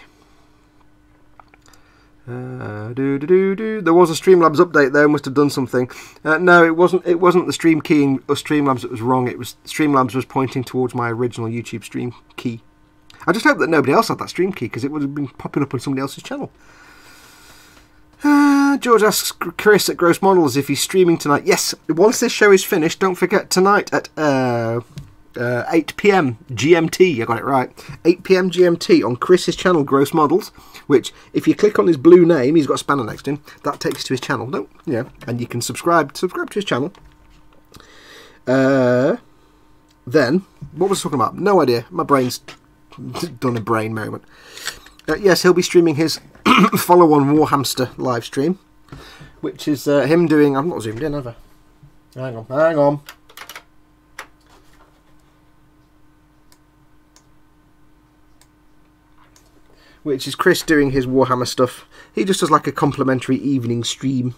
There was a Streamlabs update there, must have done something. No, it wasn't the stream keying or Streamlabs that was wrong. It was Streamlabs was pointing towards my original YouTube stream key. I just hope that nobody else had that stream key, because it would have been popping up on somebody else's channel. George asks Chris at Gross Models if he's streaming tonight. Yes, once this show is finished, don't forget tonight at 8 PM GMT, I got it right, 8 PM GMT on Chris's channel, Gross Models, which, if you click on his blue name, he's got a spanner next to him, that takes you to his channel, and you can subscribe to his channel. Then, what was I talking about? No idea, my brain's done a brain moment. Yes, he'll be streaming his follow on Warhamster live stream, which is him doing, I've not zoomed in, have I? Hang on. Which is Chris doing his Warhammer stuff. He just does like a complimentary evening stream,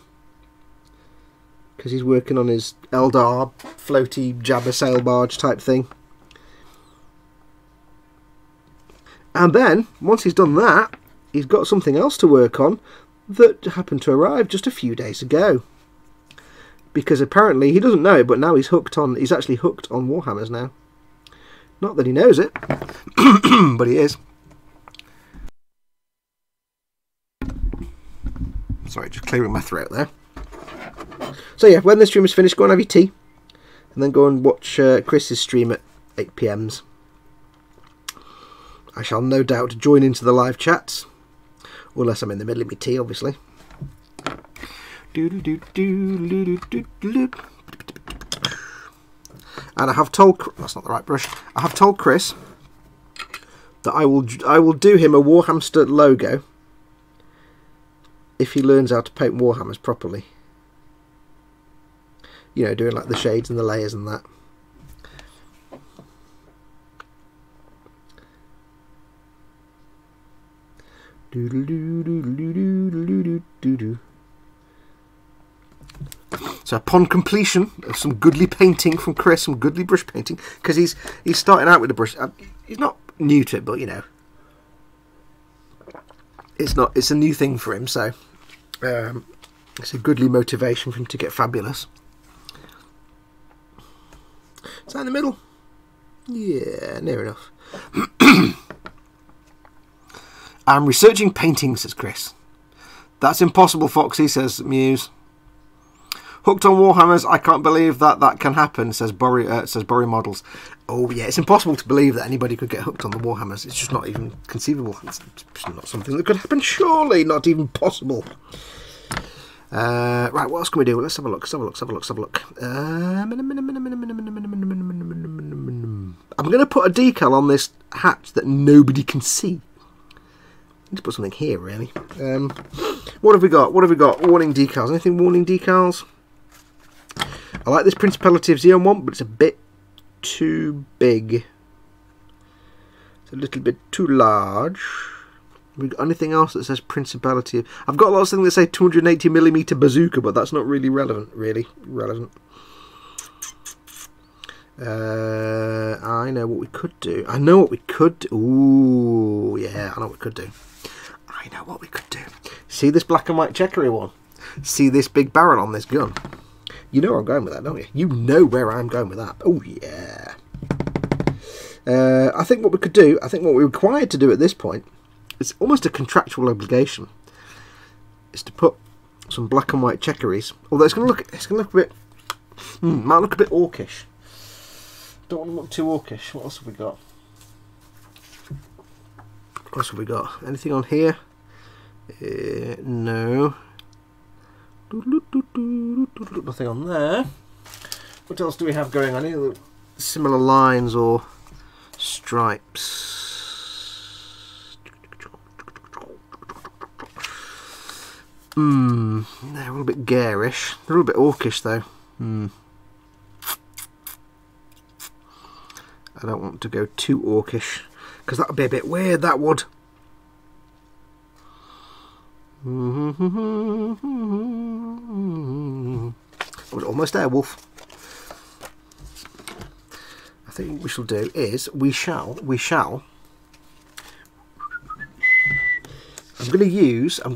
because he's working on his Eldar floaty Jabba sail barge type thing. And then, once he's done that, he's got something else to work on that happened to arrive just a few days ago. Because apparently, he doesn't know it, but now he's actually hooked on Warhammers now. Not that he knows it, but he is. Sorry, just clearing my throat there. So yeah, when the stream is finished, go and have your tea. And then go and watch Chris's stream at 8 PMs. I shall no doubt join into the live chats, unless I'm in the middle of my tea, obviously. And I have told, that's not the right brush, I have told Chris that I will do him a Warhamster logo if he learns how to paint Warhammers properly. You know, doing like the shades and the layers and that. So upon completion of some goodly painting from Chris, some goodly brush painting, because he's starting out with the brush. He's not new to it, but you know, it's a new thing for him. So it's a goodly motivation for him to get fabulous. Is that in the middle? Yeah, near enough. I'm researching paintings, says Chris. That's impossible, Foxy, says Muse. Hooked on Warhammers, I can't believe that can happen, says Borry Models. Oh yeah, it's impossible to believe that anybody could get hooked on the Warhammers. It's just not even conceivable. It's not something that could happen, surely, not even possible. Right, what else can we do? Let's have a look, I'm going to put a decal on this hat that nobody can see. I need to put something here, really. What have we got? Warning decals. Anything warning decals? I like this Principality of Zeon one, but it's a bit too big. It's a little bit too large. Have we got anything else that says Principality of... I've got lots of things that say 280mm bazooka, but that's not really relevant. I know what we could do. Ooh, yeah, I know what we could do. See this black and white checkery one? See this big barrel on this gun? You know where I'm going with that, don't you? You know where I'm going with that. Oh, yeah. I think what we could do, what we're required to do at this point, it's almost a contractual obligation, is to put some black and white checkeries. Although it's going to look a bit, might look a bit orcish. Don't want to look too orcish. What else have we got? Anything on here? No. Nothing on there. What else do we have going on? Any similar lines or stripes? They're a little bit garish. They're a little bit orcish though. I don't want to go too orcish, because that would be a bit weird, that would. I was almost there, Wolf. I think what we shall do is we shall I'm going to use in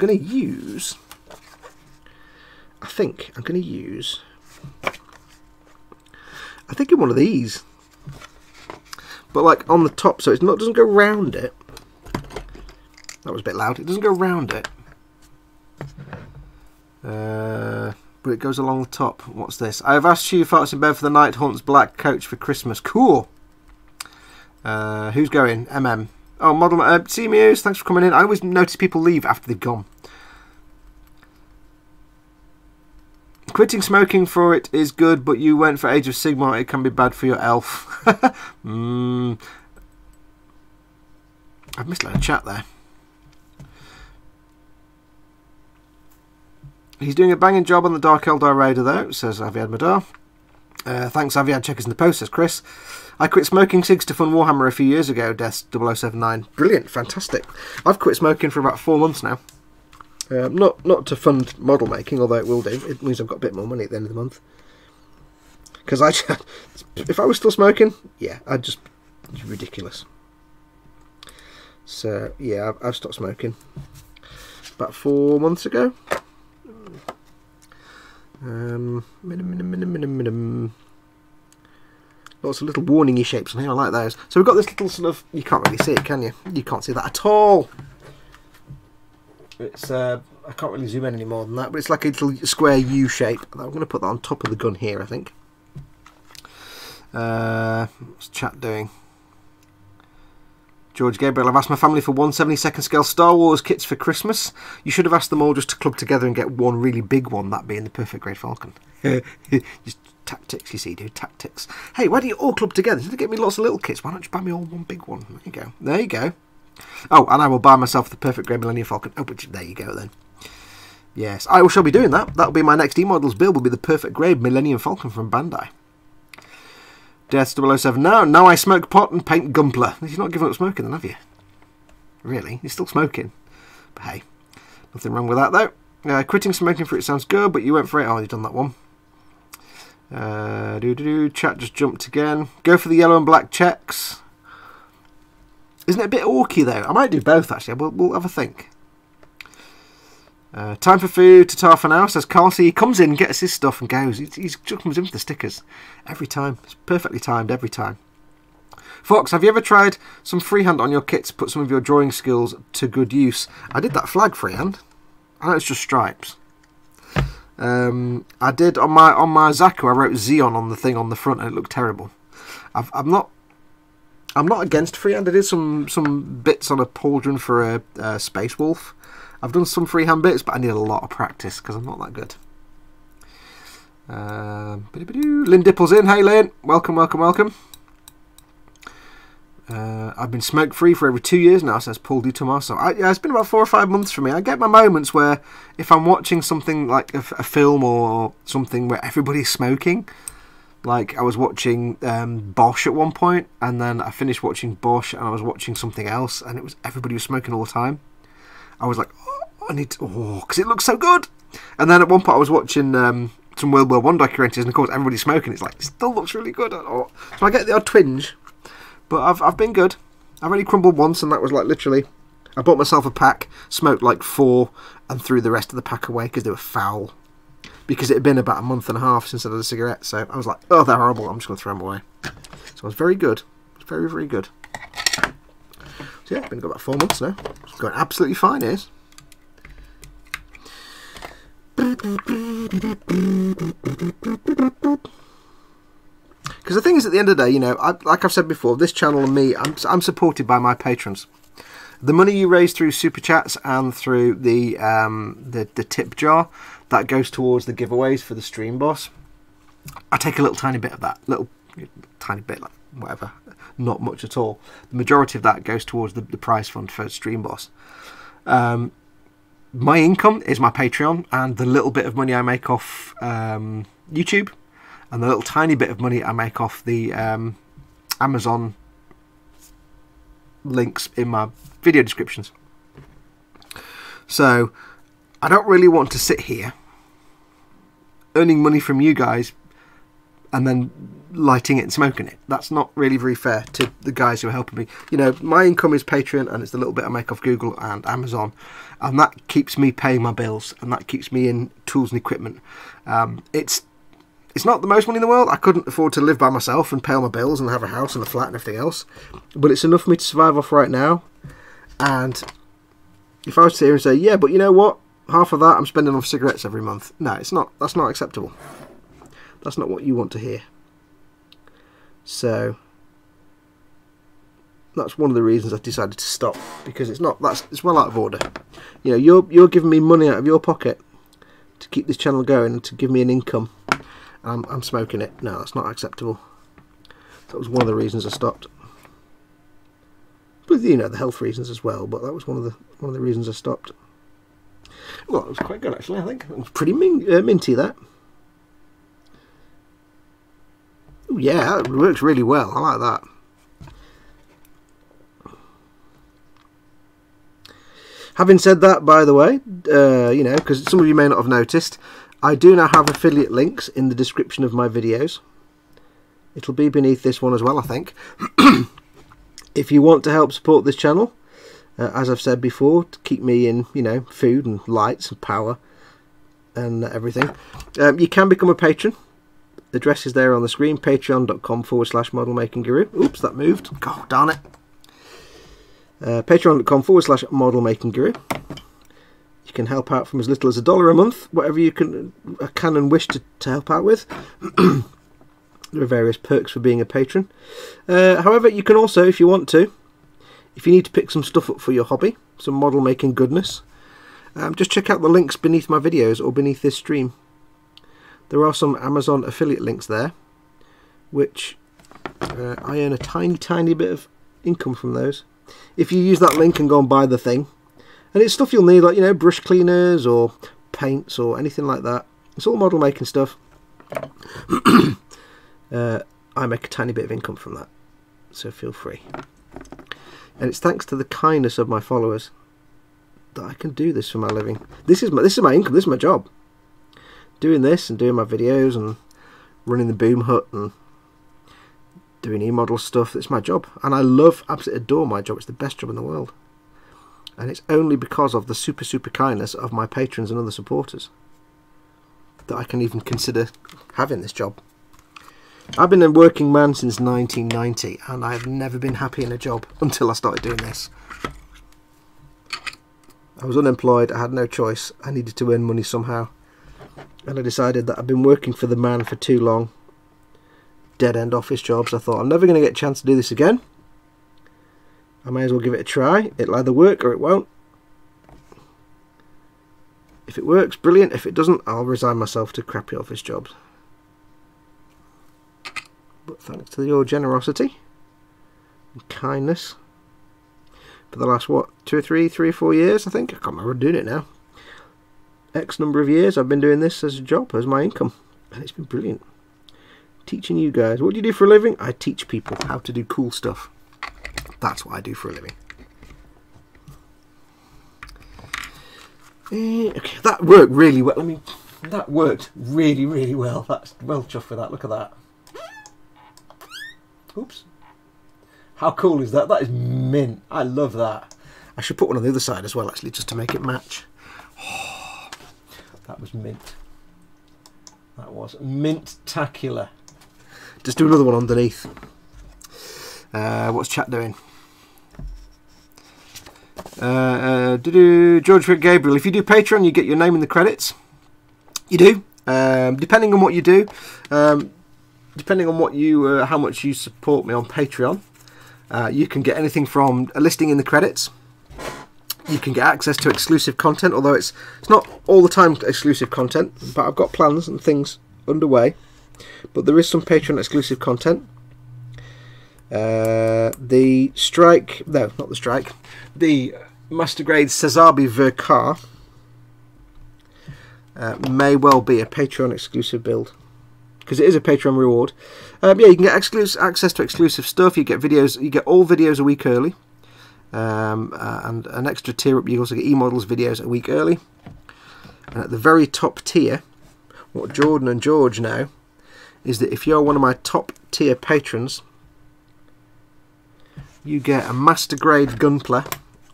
one of these, but like on the top, so it's not, doesn't go round it. That was a bit loud. It doesn't go round it, but it goes along the top. What's this? I have asked you, Foxx in bed, for the Night Hunt's black coach for Christmas. Cool. Who's going? MM. Oh, model. See Muse, thanks for coming in. I always notice people leave after they've gone. Quitting smoking for it is good, but you went for Age of Sigmar. It can be bad for your elf. I've missed a lot of chat there. He's doing a banging job on the Dark Eldar Raider though, says Aviad Madar. Thanks Aviad, check us in the post, says Chris. I quit smoking cigs to fund Warhammer a few years ago, Death 0079. Brilliant, fantastic. I've quit smoking for about 4 months now. Not to fund model making, although it will do. It means I've got a bit more money at the end of the month. Because if I was still smoking, yeah, it's ridiculous. So yeah, I've stopped smoking about 4 months ago. Lots of little warning-y shapes on here. I like those. So we've got this little sort of... You can't really see it, can you? You can't see that at all. It's I can't really zoom in any more than that, but it's like a little square U shape. I'm going to put that on top of the gun here, I think. What's chat doing? George Gabriel, I've asked my family for 1/72nd scale Star Wars kits for Christmas. You should have asked them all just to club together and get one really big one, that being the perfect grade Falcon. Just tactics, you see, dude, tactics. Hey, why do you all club together? Instead of get me lots of little kits, why don't you buy me all one big one? There you go. There you go. Oh, and I will buy myself the perfect grade Millennium Falcon. Oh, but there you go then. Yes, I shall be doing that. That'll be my next E-Models build, will be the perfect grade Millennium Falcon from Bandai. Death 007. Now I smoke pot and paint Gumpler. You've not given up smoking then, have you? Really? You're still smoking? But hey, nothing wrong with that though. Quitting smoking for it sounds good, but you went for it. Oh, you've done that one. Chat just jumped again. Go for the yellow and black checks. Isn't it a bit orky though? I might do both actually. We'll have a think. Time for food to tar for now, says Carl. So he comes in, gets his stuff and goes. He just comes in for the stickers. Every time. It's perfectly timed every time. Fox, have you ever tried some freehand on your kit to put some of your drawing skills to good use? I did that flag freehand. I know it's just stripes. I did on my Zaku, I wrote Zeon on the thing on the front and it looked terrible. I'm not against freehand. I did some bits on a pauldron for a Space Wolf. I've done some freehand bits, but I need a lot of practice because I'm not that good. Lynn Dipple's in. Hey Lynn, welcome, welcome, welcome. I've been smoke free for over 2 years now, says Paul D. Tomaso. Yeah, it's been about 4 or 5 months for me. I get my moments where if I'm watching something like a film or something where everybody's smoking, like I was watching Bosch at one point, and then I finished watching Bosch and I was watching something else, and it was everybody was smoking all the time. I was like, oh, I need to, because it looks so good. And then at one point I was watching some World War I documentaries, and of course everybody's smoking. It's like, it still looks really good. So I get the odd twinge, but I've been good. I've only crumbled once, and that was like literally, I bought myself a pack, smoked like 4, and threw the rest of the pack away because they were foul. Because it had been about a month and a half since I had a cigarette, so I was like, oh, they're horrible, I'm just going to throw them away. So I was very good. It was very, very good. So yeah, it's been about 4 months now. It's going absolutely fine, it is. Because the thing is, at the end of the day, you know, like I've said before, this channel and me, I'm supported by my patrons. The money you raise through super chats and through the tip jar, that goes towards the giveaways for the stream boss. I take a little tiny bit of that, little tiny bit, like whatever, not much at all. The majority of that goes towards the prize fund for stream boss. My income is my Patreon and the little bit of money I make off YouTube, and the little tiny bit of money I make off the Amazon links in my video descriptions. So I don't really want to sit here earning money from you guys and then lighting it and smoking it. That's not really very fair to the guys who are helping me. You know, my income is Patreon, and it's the little bit I make off Google and Amazon, and that keeps me paying my bills, and that keeps me in tools and equipment. It's not the most money in the world. I couldn't afford to live by myself and pay all my bills and have a house and a flat and everything else, but it's enough for me to survive off right now. And if I was to sit here and say, yeah, but you know what, half of that I'm spending on cigarettes every month. No, it's not. That's not acceptable. That's not what you want to hear. So that's one of the reasons I decided to stop, because it's well out of order. You know, you're giving me money out of your pocket to keep this channel going and to give me an income. I'm smoking it. No, that's not acceptable. That was one of the reasons I stopped. But you know, the health reasons as well. But that was one of the reasons I stopped. Well, it was quite good actually. I think it was pretty minty, that. Ooh, yeah, it works really well. I like that. Having said that, by the way, you know, because some of you may not have noticed, I do now have affiliate links in the description of my videos. It'll be beneath this one as well, I think. If you want to help support this channel, as I've said before, to keep me in, you know, food and lights and power and everything, you can become a patron. The address is there on the screen, patreon.com/modelmakingguru. Oops, that moved. God darn it. Patreon.com/modelmakingguru. You can help out from as little as $1 a month, whatever you can and wish to help out with. There are various perks for being a patron. However, you can also, if you want to, If you need to pick some stuff up for your hobby, some model making goodness, just check out the links beneath my videos or beneath this stream. There are some Amazon affiliate links there, which I earn a tiny bit of income from those. If you use that link and go and buy the thing, and it's stuff you'll need, like, you know, brush cleaners or paints or anything like that. It's all model making stuff. I make a tiny bit of income from that, so feel free. And it's thanks to the kindness of my followers that I can do this for my living. This is my income. This is my job. Doing this and doing my videos and running the boom hut and doing e-model stuff. It's my job, and I absolutely adore my job. It's the best job in the world, and it's only because of the super kindness of my patrons and other supporters that I can even consider having this job. I've been a working man since 1990, and I've never been happy in a job until I started doing this. I was unemployed, I had no choice, I needed to earn money somehow, and I decided that I've been working for the man for too long. Dead-end office jobs. I thought, I'm never going to get a chance to do this again. I may as well give it a try. It'll either work or it won't. If it works, brilliant. If it doesn't, I'll resign myself to crappy office jobs. But thanks to your generosity and kindness for the last, what, 2 or 3 or 4 years, I think. I can't remember doing it now. X number of years I've been doing this as a job, as my income. And it's been brilliant. Teaching you guys. What do you do for a living? I teach people how to do cool stuff. That's what I do for a living. Okay, that worked really well. I mean, that worked really well. That's well chuffed with that. Look at that. Oops. How cool is that? That is mint. I love that. I should put one on the other side as well, actually, just to make it match. Oh, that was mint. That was mint-tacular. Just do another one underneath. What's chat doing? George Gabriel, if you do Patreon, you get your name in the credits. You do. Depending on what you do, depending on what you, how much you support me on Patreon, you can get anything from a listing in the credits. You can get access to exclusive content, although it's not all the time exclusive content, but I've got plans and things underway. But there is some Patreon exclusive content. The Master Grade Cesabi Verkar may well be a Patreon exclusive build, because it is a Patreon reward. Yeah, you can get access to exclusive stuff. You get videos. You get all videos a week early. And an extra tier up, you also get e-models videos a week early. And at the very top tier, what Jordan and George know is that if you're one of my top tier patrons, you get a master grade gunpla,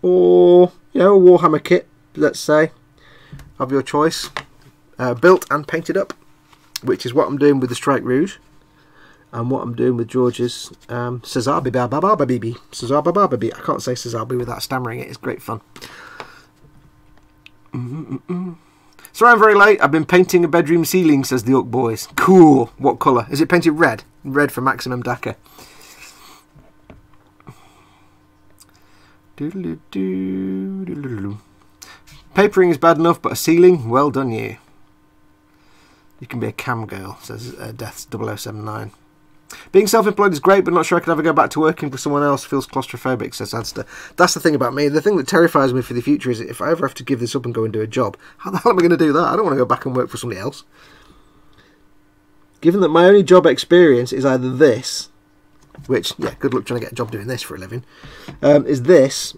or, you know, a Warhammer kit, let's say, of your choice, built and painted up, which is what I'm doing with the Strike Rouge. And what I'm doing with George's Cesabi. I can't say Cesabi without stammering it. It's great fun. Sorry I'm very late. I've been painting a bedroom ceiling, says the Orc Boys. Cool. What colour? Is it painted red? Red for maximum Dakar. Papering is bad enough, but a ceiling? Well done you. You can be a cam girl, says Deaths 0079. Being self-employed is great, but not sure I could ever go back to working for someone else. Feels claustrophobic, says Adster. That's the thing about me. The thing that terrifies me for the future is if I ever have to give this up and go and do a job, how the hell am I going to do that? I don't want to go back and work for somebody else. Given that my only job experience is either this, which, yeah, good luck trying to get a job doing this for a living, is this,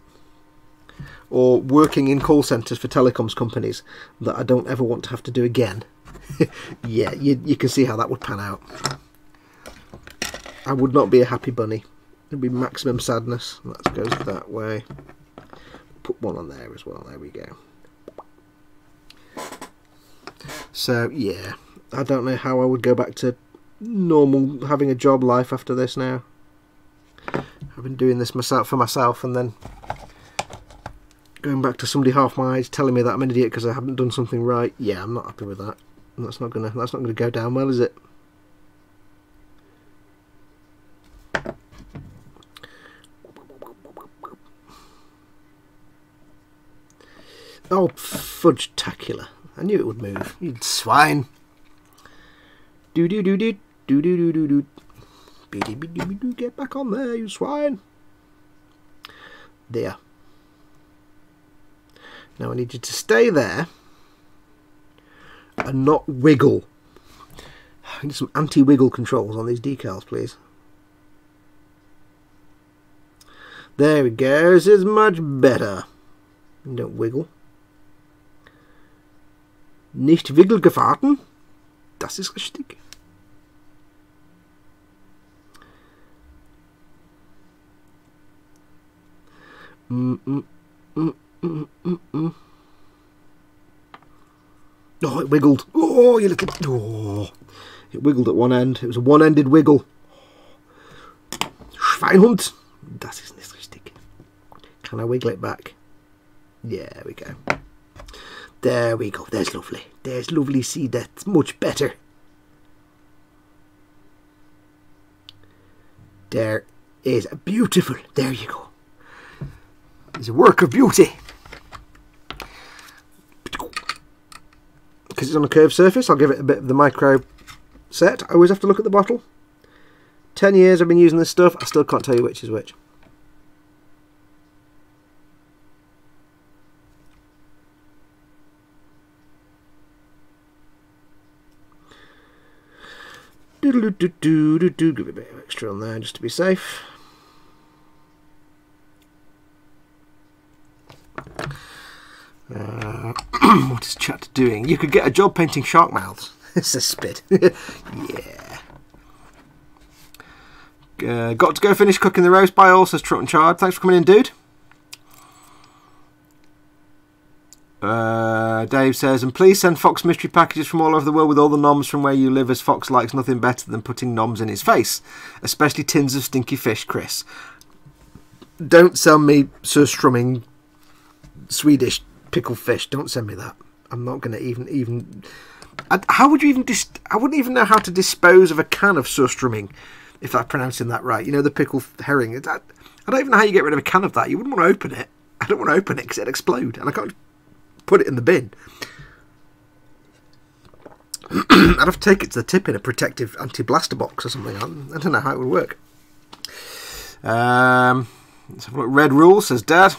or working in call centres for telecoms companies that I don't ever want to have to do again. Yeah, you can see how that would pan out. I would not be a happy bunny. It would be maximum sadness. That goes that way. Put one on there as well. There we go. So, yeah. I don't know how I would go back to normal, having a job life after this now. I've been doing this for myself, and then going back to somebody half my age telling me that I'm an idiot because I haven't done something right. Yeah, I'm not happy with that. And that's not gonna go down well, is it? Oh, fudge-tacular. I knew it would move. You swine. Do-do-do-do. Do-do-do-do-do. Be-do-be-do-be-do. Get back on there, you swine. There. Now I need you to stay there and not wiggle. I need some anti-wiggle controls on these decals, please. There we go. This is much better. Don't wiggle. Nicht wiggelgefahrten. Das ist richtig. Oh, it wiggled. Oh, you little... Oh. It wiggled at one end. It was a one-ended wiggle. Schweinhund. Das ist nicht richtig. Can I wiggle it back? Yeah, there we go. There we go. There's lovely. There's lovely. See, that's much better. There is beautiful. There you go. It's a work of beauty. Because it's on a curved surface, I'll give it a bit of the micro set. I always have to look at the bottle. 10 years I've been using this stuff. I still can't tell you which is which. Give a bit of extra on there just to be safe. What is chat doing? You could get a job painting shark mouths. It's a spit. Yeah. Got to go finish cooking the roast bile, says Trot and Chard. Thanks for coming in, dude. Dave says, and please send Foxx mystery packages from all over the world with all the noms from where you live, as Foxx likes nothing better than putting noms in his face. Especially tins of stinky fish, Chris. Don't send me surstrumming Swedish pickled fish. Don't send me that. I'm not going to even... How would you even... I wouldn't even know how to dispose of a can of surstrumming, if I'm pronouncing that right. You know, the pickled herring. I don't even know how you get rid of a can of that. You wouldn't want to open it. I don't want to open it because it'd explode. And I can't put it in the bin. I'd have to take it to the tip in a protective anti-blaster box or something. I don't know how it would work. Let's have a look. Red Rule, says Dad.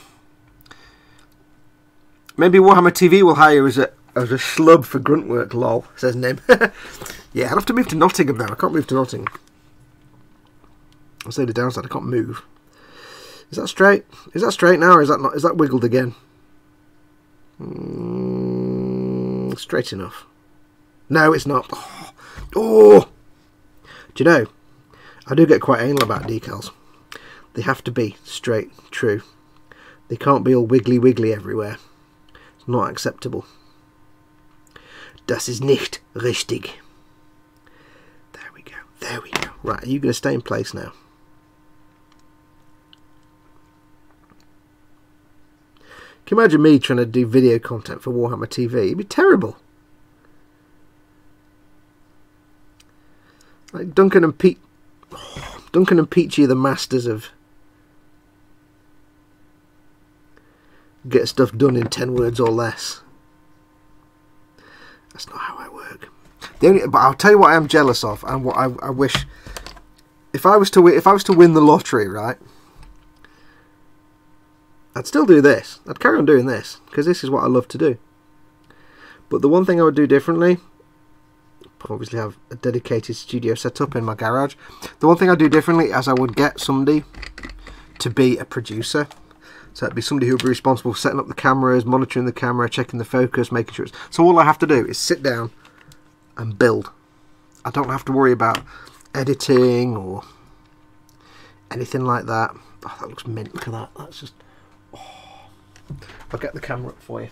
Maybe Warhammer TV will hire you as a schlub for grunt work, lol, says Nim. Yeah, I'd have to move to Nottingham now. I can't move to Nottingham. I'll say the downside, I can't move. Is that straight? Is that straight now, or is that not? Is that wiggled again? Straight enough. No, it's not. Oh! Do you know, I do get quite anal about decals. They have to be straight, true. They can't be all wiggly everywhere. It's not acceptable. Das ist nicht richtig. There we go. There we go. Right, are you going to stay in place now? Can you imagine me trying to do video content for Warhammer TV? It'd be terrible. Like Duncan and Peachy are the masters of get stuff done in 10 words or less. That's not how I work. But I'll tell you what I am jealous of, and what I wish. If I was to win the lottery, right? I'd still do this. I'd carry on doing this because this is what I love to do. But the one thing I would do differently, obviously have a dedicated studio set up in my garage. The one thing I'd do differently is I would get somebody to be a producer. So it'd be somebody who would be responsible for setting up the cameras, monitoring the camera, checking the focus, making sure it's... So all I have to do is sit down and build. I don't have to worry about editing or anything like that. Oh, that looks mint. Look at that. That's just... Oh. I'll get the camera up for you.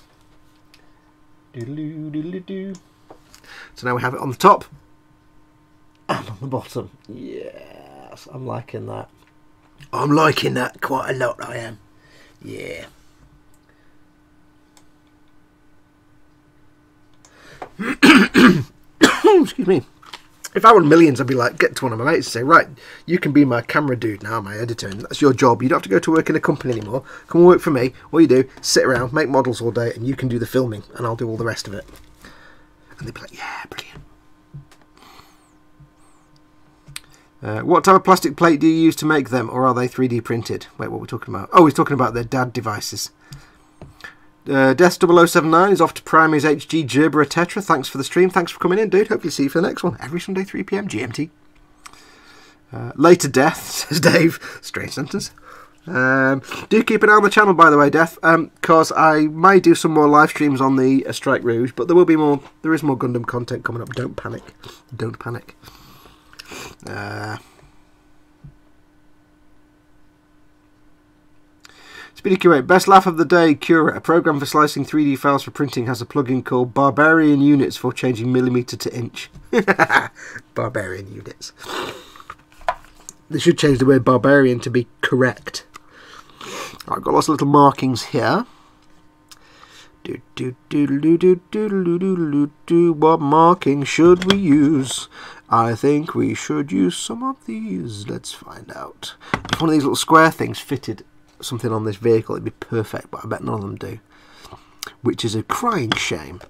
Doodaloo, doodaloo, doo. So now we have it on the top and on the bottom. Yes, I'm liking that. I'm liking that quite a lot, I am. Yeah. Excuse me. If I won millions, I'd be like, get to one of my mates and say, right, you can be my camera dude now, my editor, and that's your job. You don't have to go to work in a company anymore. Come and work for me. All you do, sit around, make models all day, and you can do the filming, and I'll do all the rest of it. And they'd be like, yeah, brilliant. What type of plastic plate do you use to make them, or are they 3D printed? Wait, what are we talking about? Oh, he's talking about their dad devices. Death0079 is off to Primary's HG Gerbera Tetra. Thanks for the stream. Thanks for coming in, dude. Hopefully see you for the next one. Every Sunday, 3 PM GMT. Later Death, says Dave. Strange sentence. Do keep an eye on the channel, by the way, Death, because I might do some more live streams on the Strike Rouge, but there will be more. There is more Gundam content coming up. Don't panic. Don't panic. Speedy Curate, best laugh of the day, Curate. A program for slicing 3D files for printing has a plugin called Barbarian Units for changing millimetre to inch. Barbarian Units. They should change the word barbarian to be correct. I've got lots of little markings here. What marking should we use? I think we should use some of these. Let's find out. If one of these little square things fitted something on this vehicle, it'd be perfect, but I bet none of them do, which is a crying shame.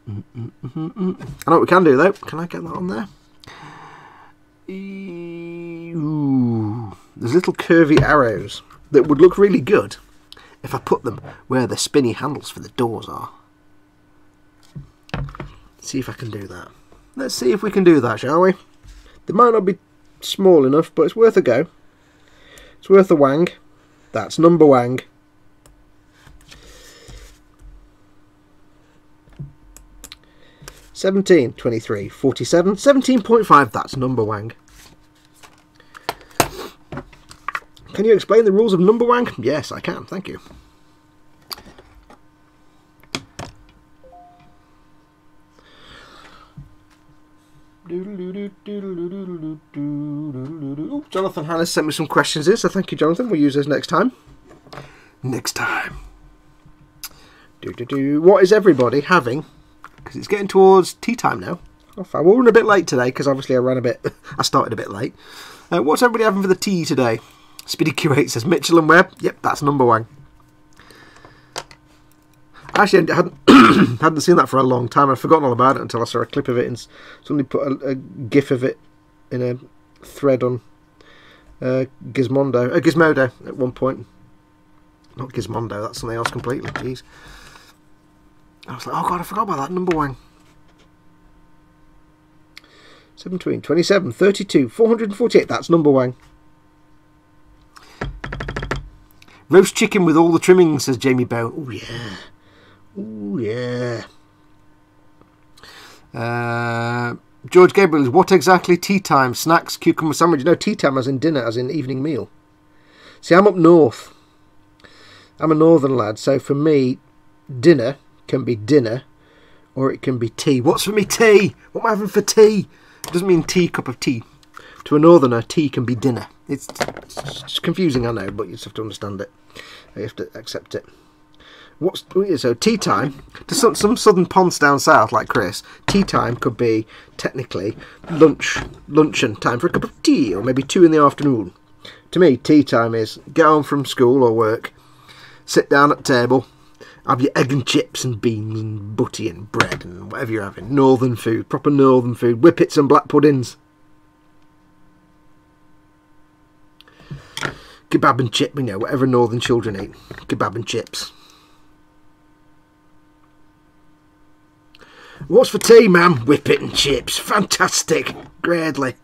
I know what we can do though. Can I get that on there? Ooh, there's little curvy arrows that would look really good if I put them where the spinny handles for the doors are. See if I can do that. Let's see if we can do that, shall we? They might not be small enough, but it's worth a go. It's worth a wang. That's number wang. $17, $23, $47, 17.5. That's number wang. Can you explain the rules of number wang? Yes, I can. Thank you. Ooh, Jonathan Hannes sent me some questions in, so thank you, Jonathan. We'll use those next time. Next time. What is everybody having? Because it's getting towards tea time now. We're running a bit late today because obviously I started a bit late. What's everybody having for the tea today? Speedy Curate says Mitchell and Webb. Yep, that's number one. Actually, I hadn't seen that for a long time. I'd forgotten all about it until I saw a clip of it and somebody put a gif of it in a thread on Gizmodo at one point. Not Gizmondo, that's something else completely. Jeez. I was like, oh god, I forgot about that number one. 17, 27, 32, 448. That's number one. Roast chicken with all the trimmings, says Jamie Bow. Oh yeah. Oh yeah. George Gabriel is what exactly tea time? Snacks, cucumber sandwich. No, tea time as in dinner, as in evening meal. See, I'm up north. I'm a northern lad, so for me, dinner can be dinner or it can be tea. What's for me tea? What am I having for tea? It doesn't mean tea, cup of tea. To a northerner, tea can be dinner. It's confusing, I know, but you just have to understand it. You have to accept it. So tea time, to some southern ponds down south like Chris, tea time could be technically luncheon time for a cup of tea, or maybe 2 in the afternoon. To me, tea time is get home from school or work, sit down at the table, have your egg and chips and beans and butty and bread and whatever you're having. Northern food, proper northern food, whippets and black puddings. Kebab and chip, whatever northern children eat. Kebab and chips. What's for tea, ma'am? Whippet and chips. Fantastic. Gradely.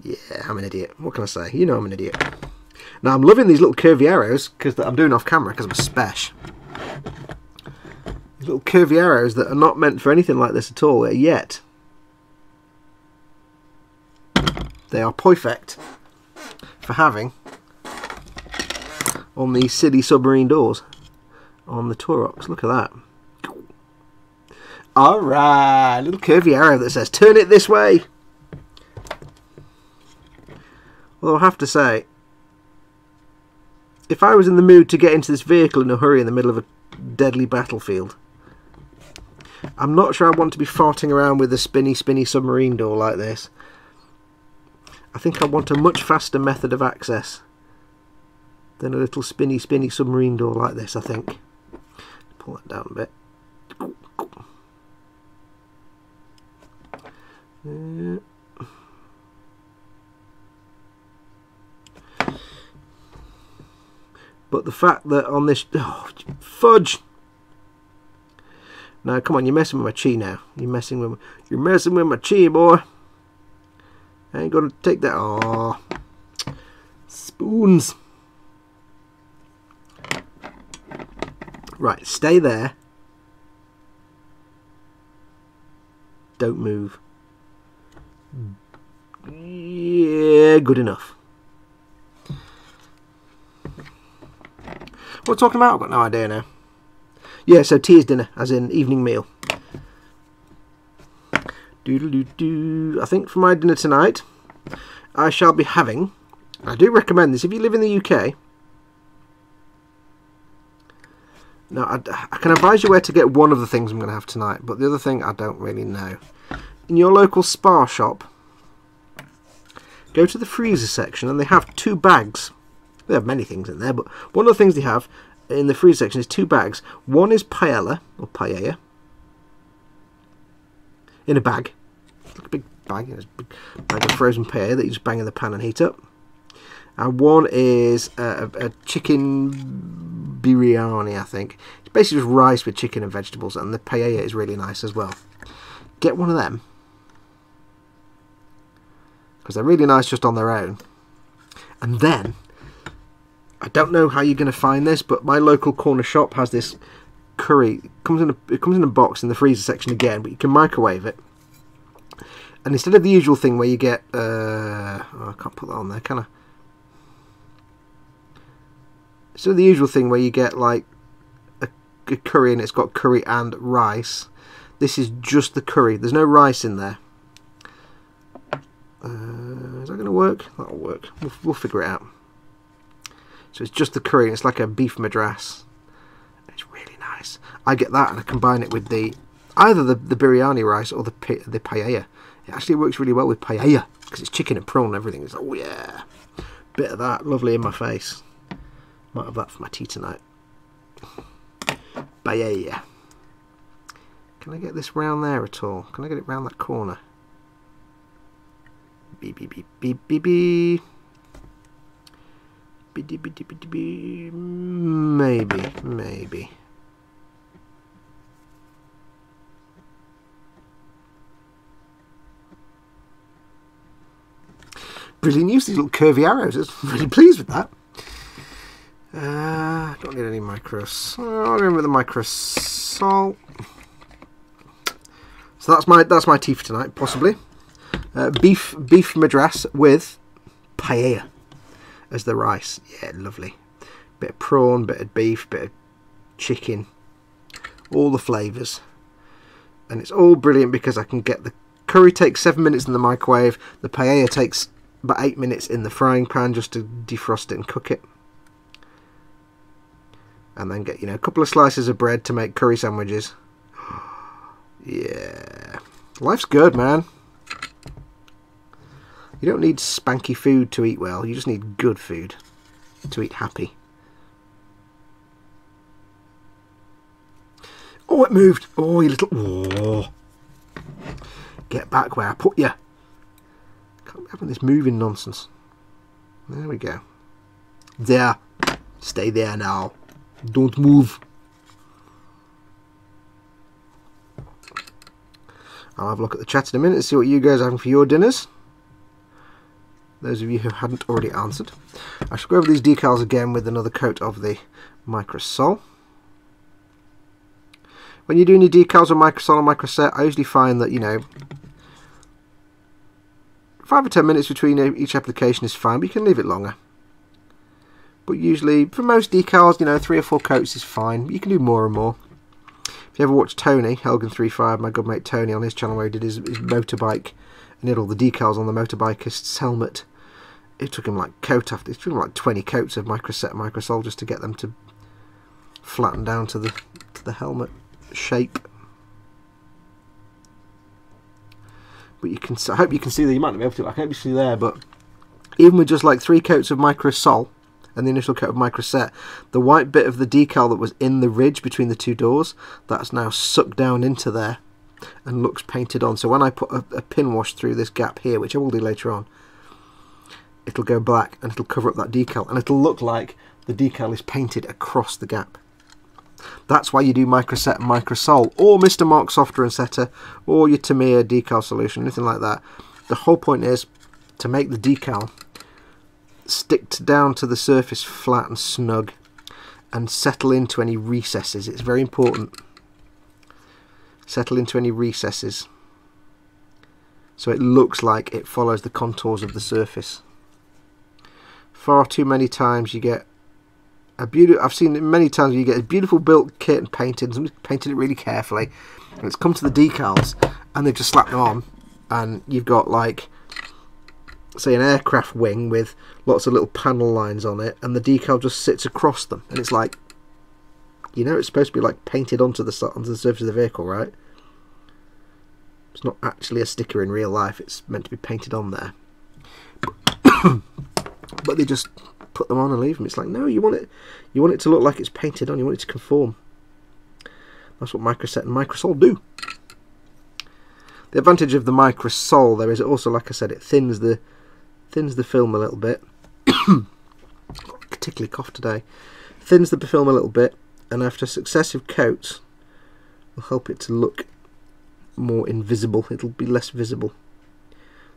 Yeah, I'm an idiot. What can I say? You know I'm an idiot. Now, I'm loving these little curvy arrows because I'm doing off camera because I'm a spesh. These little curvy arrows that are not meant for anything like this at all yet. They are perfect for having on the silly submarine doors on the Taurox. Look at that. Alright, little curvy arrow that says turn it this way. Although I have to say, if I was in the mood to get into this vehicle in a hurry in the middle of a deadly battlefield, I'm not sure I want to be farting around with a spinny submarine door like this. I think I want a much faster method of access than a little spinny submarine door like this, I think. Pull that down a bit. But the fact that on this... Oh, fudge! No, come on, you're messing with my chi now. You're messing with my chi, boy. I ain't gonna take that. Oh, spoons. Right, stay there. Don't move. Yeah, good enough. What are we talking about? I've got no idea now. Yeah, so tea is dinner, as in evening meal. Doodle-doo-doo. I think for my dinner tonight, I shall be having... I do recommend this if you live in the UK. Now, I can advise you where to get one of the things I'm going to have tonight, but the other thing I don't really know. In your local spa shop, go to the freezer section and they have 2 bags. They have many things in there, but one of the things they have in the freezer section is 2 bags. One is paella, or paella, in a bag. It's like a big bag, it's a big bag of frozen paella that you just bang in the pan and heat up. And one is a chicken biryani, I think. It's basically just rice with chicken and vegetables, and the paella is really nice as well. Get one of them, because they're really nice just on their own. And then, I don't know how you're going to find this, but my local corner shop has this curry. It comes in a box in the freezer section again, but you can microwave it. And instead of the usual thing where you get... oh, I can't put that on there, can I? Instead of the usual thing where you get like a curry and it's got curry and rice, this is just the curry. There's no rice in there. Is that going to work? That'll work. We'll figure it out. So it's just the curry, and it's like a beef madras. It's really nice. I get that and I combine it with either the biryani rice or the paella. It actually works really well with paella because it's chicken and prawn and everything. It's like, oh yeah, bit of that, lovely in my face. Might have that for my tea tonight. Paella. Can I get this round there at all? Can I get it round that corner? Beep beep beep beep beep beep. Maybe. Brilliant use, these little curvy arrows. I was really pleased with that. Don't need any micros. I'll go in with the micro salt. So that's my tea for tonight, possibly. Beef madras with paella as the rice. Yeah, lovely. Bit of prawn, bit of beef, bit of chicken, all the flavours, and it's all brilliant because I can get the curry takes 7 minutes in the microwave. The paella takes about 8 minutes in the frying pan just to defrost it and cook it, and then get a couple of slices of bread to make curry sandwiches. Yeah, life's good, man. You don't need spanky food to eat well, you just need good food to eat happy. Oh, it moved. Oh, you little... Oh. Get back where I put you. Can't be having this moving nonsense. There we go. There. Stay there now. Don't move. I'll have a look at the chat in a minute and see what you guys are having for your dinners. Those of you who hadn't already answered. I shall go over these decals again with another coat of the Microsol. When you're doing your decals on Microsol or Microset, I usually find that, 5 or 10 minutes between each application is fine, but you can leave it longer. But usually, for most decals, 3 or 4 coats is fine. You can do more and more. If you ever watch Tony, Helgen35, my good mate Tony, on his channel where he did his motorbike, and he had all the decals on the motorbikist's helmet, it took him like 20 coats of Microset and Microsol just to get them to flatten down to the helmet shape. but you can. I hope you can see that. You might not be able to. I can't be see there, but even with just like 3 coats of microsol and the initial coat of microset, the white bit of the decal that was in the ridge between the 2 doors, that's now sucked down into there and looks painted on. So when I put a pin wash through this gap here, which I will do later on, it'll go black and it'll cover up that decal, and it'll look like the decal is painted across the gap. That's why you do microset and microsol, or Mr. Mark Softer and Setter, or your Tamiya decal solution, anything like that. The whole point is to make the decal stick down to the surface flat and snug and settle into any recesses. It's very important. Settle into any recesses so it looks like it follows the contours of the surface. Far too many times you get a beautiful, I've seen it many times where you get a beautiful built kit and painted, somebody's painted it really carefully, and it's come to the decals and they've just slapped them on, and you've got like, say, an aircraft wing with lots of little panel lines on it, and the decal just sits across them, and it's like, you know, it's supposed to be like painted onto the surface of the vehicle, right? It's not actually a sticker in real life, it's meant to be painted on there. But they just put them on and leave them. It's like, no, you want it to look like it's painted on, you want it to conform. That's what microset and microsol do. The advantage of the microsol though is it also, like I said, it thins the film a little bit. Particularly cough today. Thins the film a little bit, and after successive coats will help it to look more invisible. It'll be less visible,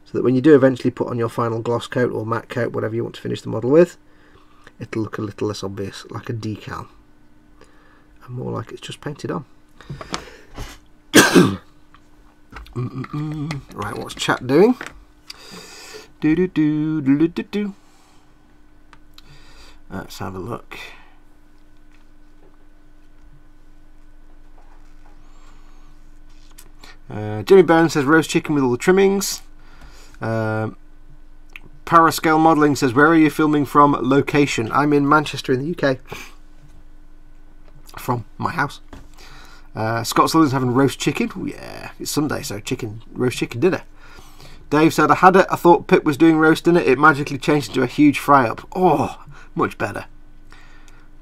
so that when you do eventually put on your final gloss coat or matte coat, whatever you want to finish the model with, it'll look a little less obvious, like a decal, and more like it's just painted on. Right, what's chat doing? Let's have a look. Jimmy Byrne says roast chicken with all the trimmings. Parascale Modelling says, where are you filming from? Location. I'm in Manchester in the UK. From my house. Scott Sullivan's having roast chicken. Ooh, yeah, it's Sunday, so roast chicken dinner. Dave said, I had it. I thought Pip was doing roast dinner. It magically changed into a huge fry up. Oh, much better.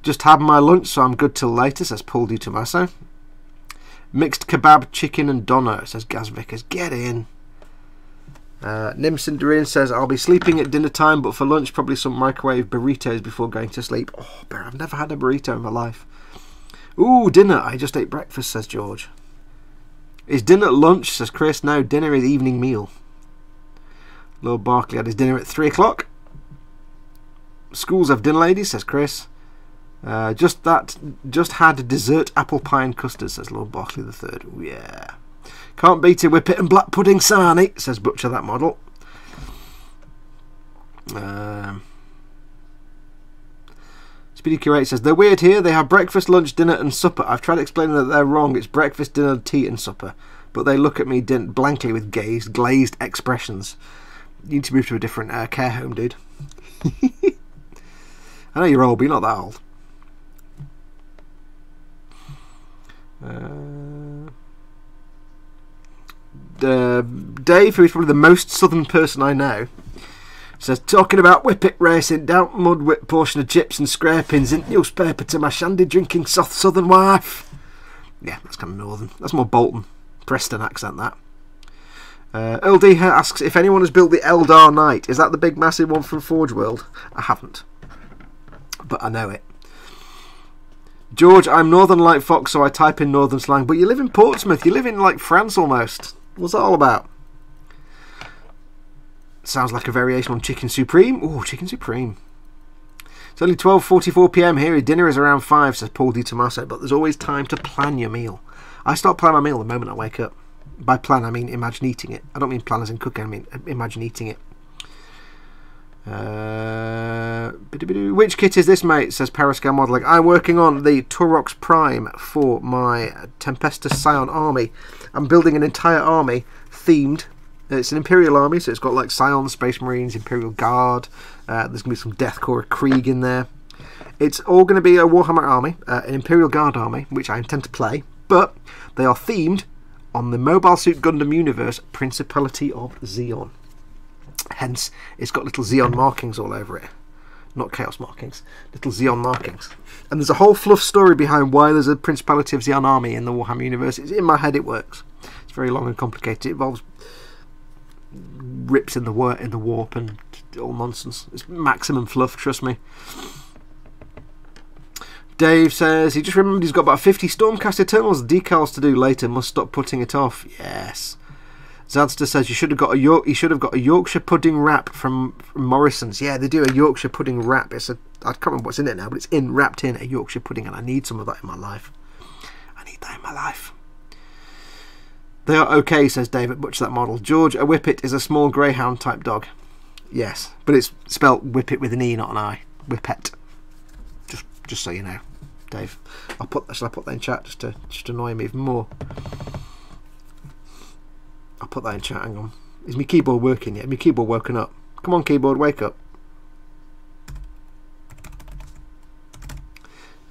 Just had my lunch, so I'm good till later, says Paul Di Tommaso. Mixed kebab, chicken and doner, says Gaz Vickers. Get in. Nimson Doreen says, I'll be sleeping at dinner time, but for lunch probably some microwave burritos before going to sleep. Oh, I've never had a burrito in my life. Ooh, dinner. I just ate breakfast, says George. Is dinner lunch, says Chris. No, dinner is evening meal. Lord Barkley had his dinner at 3 o'clock. Schools have dinner, ladies, says Chris. Just had dessert apple pie and custard, says Lord Barkley the Third. Ooh, yeah. Can't beat it, whippet and black pudding sarnie, says Butcher that model. Speedy Curate says, they're weird here. They have breakfast, lunch, dinner and supper. I've tried explaining that they're wrong. It's breakfast, dinner, tea and supper. But they look at me blankly with glazed expressions. You need to move to a different care home, dude. I know you're old, but you're not that old. Dave, who is probably the most southern person I know, says, talking about whippet racing, down mud whip portion of chips and scrapings in newspaper to my shandy drinking soft southern wife. Yeah, that's kind of northern. That's more Bolton, Preston accent, that. Earl D asks if anyone has built the Eldar Knight. Is that the big massive one from Forge World? I haven't, but I know it. George, I'm northern like Fox, so I type in northern slang. But you live in Portsmouth. You live in like France almost. What's that all about? Sounds like a variation on Chicken Supreme. Ooh, Chicken Supreme. It's only 12:44 PM here. Dinner is around 5, says Paul Di Tommaso. But there's always time to plan your meal. I start planning my meal the moment I wake up. By plan, I mean imagine eating it. I don't mean plan as in cooking. I mean imagine eating it. Which kit is this, mate? Says Parascale Modelling. I'm working on the Turox Prime for my Tempestus Scion army. I'm building an entire army themed. It's an Imperial army, so it's got like Scions, Space Marines, Imperial Guard. There's going to be some Death Corps Krieg in there. It's all going to be a Warhammer army, an Imperial Guard army, which I intend to play, but they are themed on the Mobile Suit Gundam universe, Principality of Zeon. Hence, it's got little Zeon markings all over it. Not Chaos markings, little Zeon markings. And there's a whole fluff story behind why there's a Principality of Zeon army in the Warhammer universe. It's in my head, it works. It's very long and complicated. It involves rips in the warp and all nonsense. It's maximum fluff, trust me. Dave says he just remembered he's got about 50 Stormcast Eternals decals to do later. Must stop putting it off. Yes. Zadster says you should have got a Yorkshire pudding wrap from Morrison's. Yeah, they do a Yorkshire pudding wrap. I can't remember what's in it now, but it's wrapped in a Yorkshire pudding, and I need some of that in my life. I need that in my life. They are okay, says David. Butcher that model. George, a Whippet is a small greyhound type dog. Yes, but it's spelt Whippet with an E, not an I. Whippet. Just so you know, Dave. Shall I put that in chat just to annoy him even more? I'll put that in chat. Hang on. Is my keyboard working yet? My keyboard woken up. Come on, keyboard, wake up.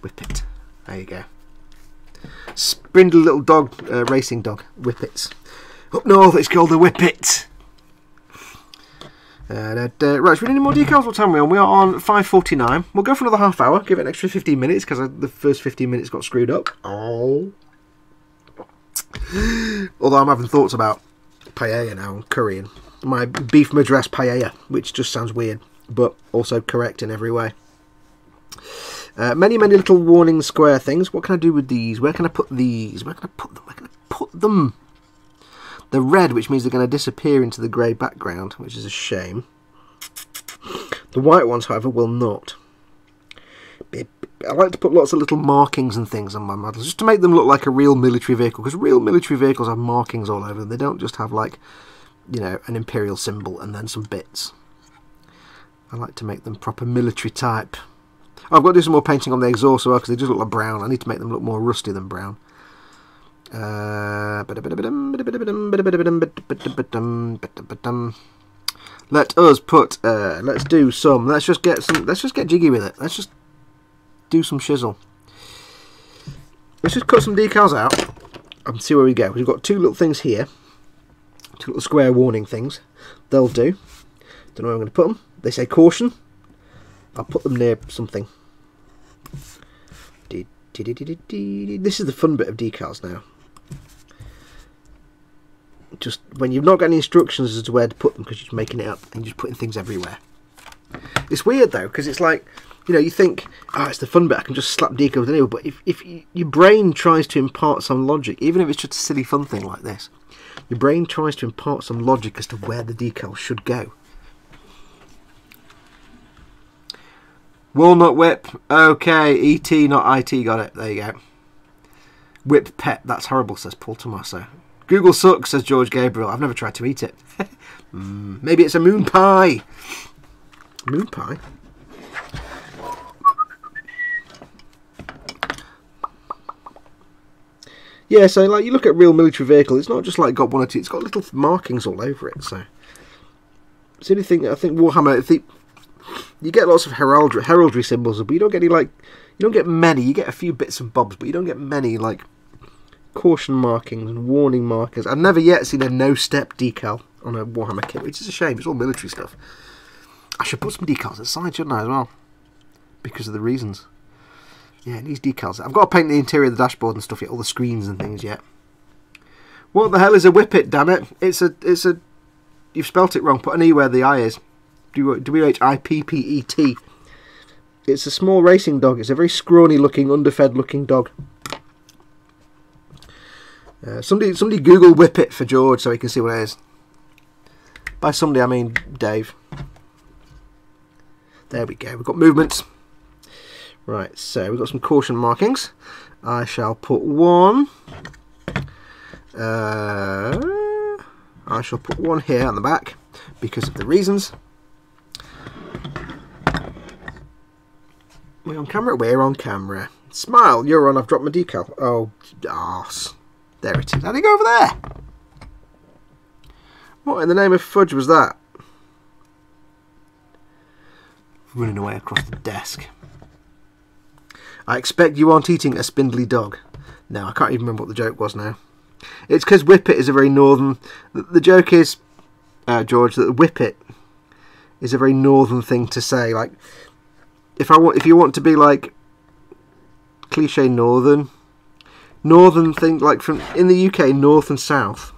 Whippet. There you go. Spindly little dog, racing dog. Whippets. Up north, it's called a Whippet. Right, should we do any more decals? What time are we on? We are on 5:49. We'll go for another half hour. Give it an extra 15 minutes because the first 15 minutes got screwed up. Oh. Although I'm having thoughts about paella now and curry and my beef madras paella, which just sounds weird, but also correct in every way. Many little warning square things. What can I do with these? Where can I put these? Where can I put them? Where can I put them? They're red, which means they're going to disappear into the grey background, which is a shame. The white ones, however, will not. I like to put lots of little markings and things on my models, just to make them look like a real military vehicle, because real military vehicles have markings all over them. They don't just have, like, you know, an imperial symbol and then some bits. I like to make them proper military type. Oh, I've got to do some more painting on the exhaust as well, because they just look like brown. I need to make them look more rusty than brown. Let us put let's just get jiggy with it. Let's just do some shizzle. Let's just cut some decals out and see where we go. We've got two little things here, two little square warning things. They'll do. Don't know where I'm going to put them. They say caution. I'll put them near something. This is the fun bit of decals now. Just when you've not got any instructions as to where to put them, because you're just making it up and you're just putting things everywhere. It's weird though, because it's like, you know, you think, oh, it's the fun bit, I can just slap decals anywhere, but if your brain tries to impart some logic, even if it's just a silly fun thing like this, your brain tries to impart some logic as to where the decal should go. Walnut whip, okay, ET not IT, got it, there you go. Whip pet, that's horrible, says Paul Tommaso. Google sucks, says George Gabriel. I've never tried to eat it. Maybe it's a moon pie. Moon pie? Yeah, so like you look at real military vehicle, it's not just like got one or two, it's got little markings all over it. So it's the only thing I think Warhammer, you get lots of heraldry symbols, but you don't get any, like, you don't get many. You get a few bits and bobs, but you don't get many, like, caution markings and warning markers. I've never yet seen a no-step decal on a Warhammer kit, which is a shame. It's all military stuff. I should put some decals aside, shouldn't I, as well? Because of the reasons. Yeah, it needs decals. I've got to paint the interior of the dashboard and stuff yet, all the screens and things yet. What the hell is a Whippet, damn it? It's a... You've spelt it wrong. Put an E where the I is. W-H-I-P-P-E-T. It's a small racing dog. It's a very scrawny looking, underfed looking dog. Somebody Google Whippet for George so he can see what it is. By somebody I mean Dave. There we go. We've got movements. Right, so we've got some caution markings. I shall put one. I shall put one here on the back because of the reasons. We're on camera? We're on camera. Smile, you're on. I've dropped my decal. Oh, arse. There it is. How'd it go over there? What in the name of fudge was that? Running away across the desk. I expect you aren't eating a spindly dog. No, I can't even remember what the joke was now. It's because whippet is a very northern... The joke is, George, that whippet is a very northern thing to say. Like, if you want to be like cliche northern thing, like from in the UK, north and south.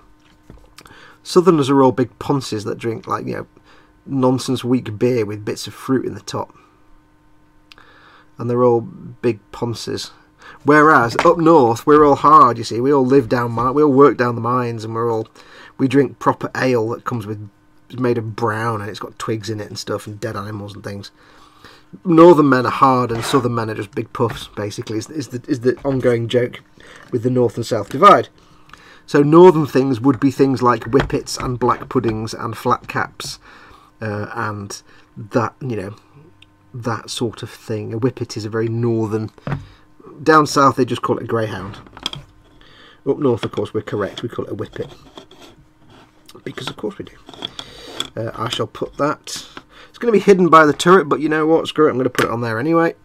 Southerners are all big ponces that drink like, you know, nonsense weak beer with bits of fruit in the top, and they're all big ponces. Whereas up north, we're all hard. You see, we all live down we all work down the mines, and we drink proper ale that is made of brown, and it's got twigs in it and stuff, and dead animals and things. Northern men are hard, and southern men are just big puffs. Basically, is the ongoing joke with the north and south divide. So northern things would be things like whippets and black puddings and flat caps, and that, you know, that sort of thing. A whippet is a very northern. Down south they just call it a greyhound. Up north, of course, we're correct. We call it a whippet, because of course we do. I shall put that. It's going to be hidden by the turret, but you know what? Screw it. I'm going to put it on there anyway.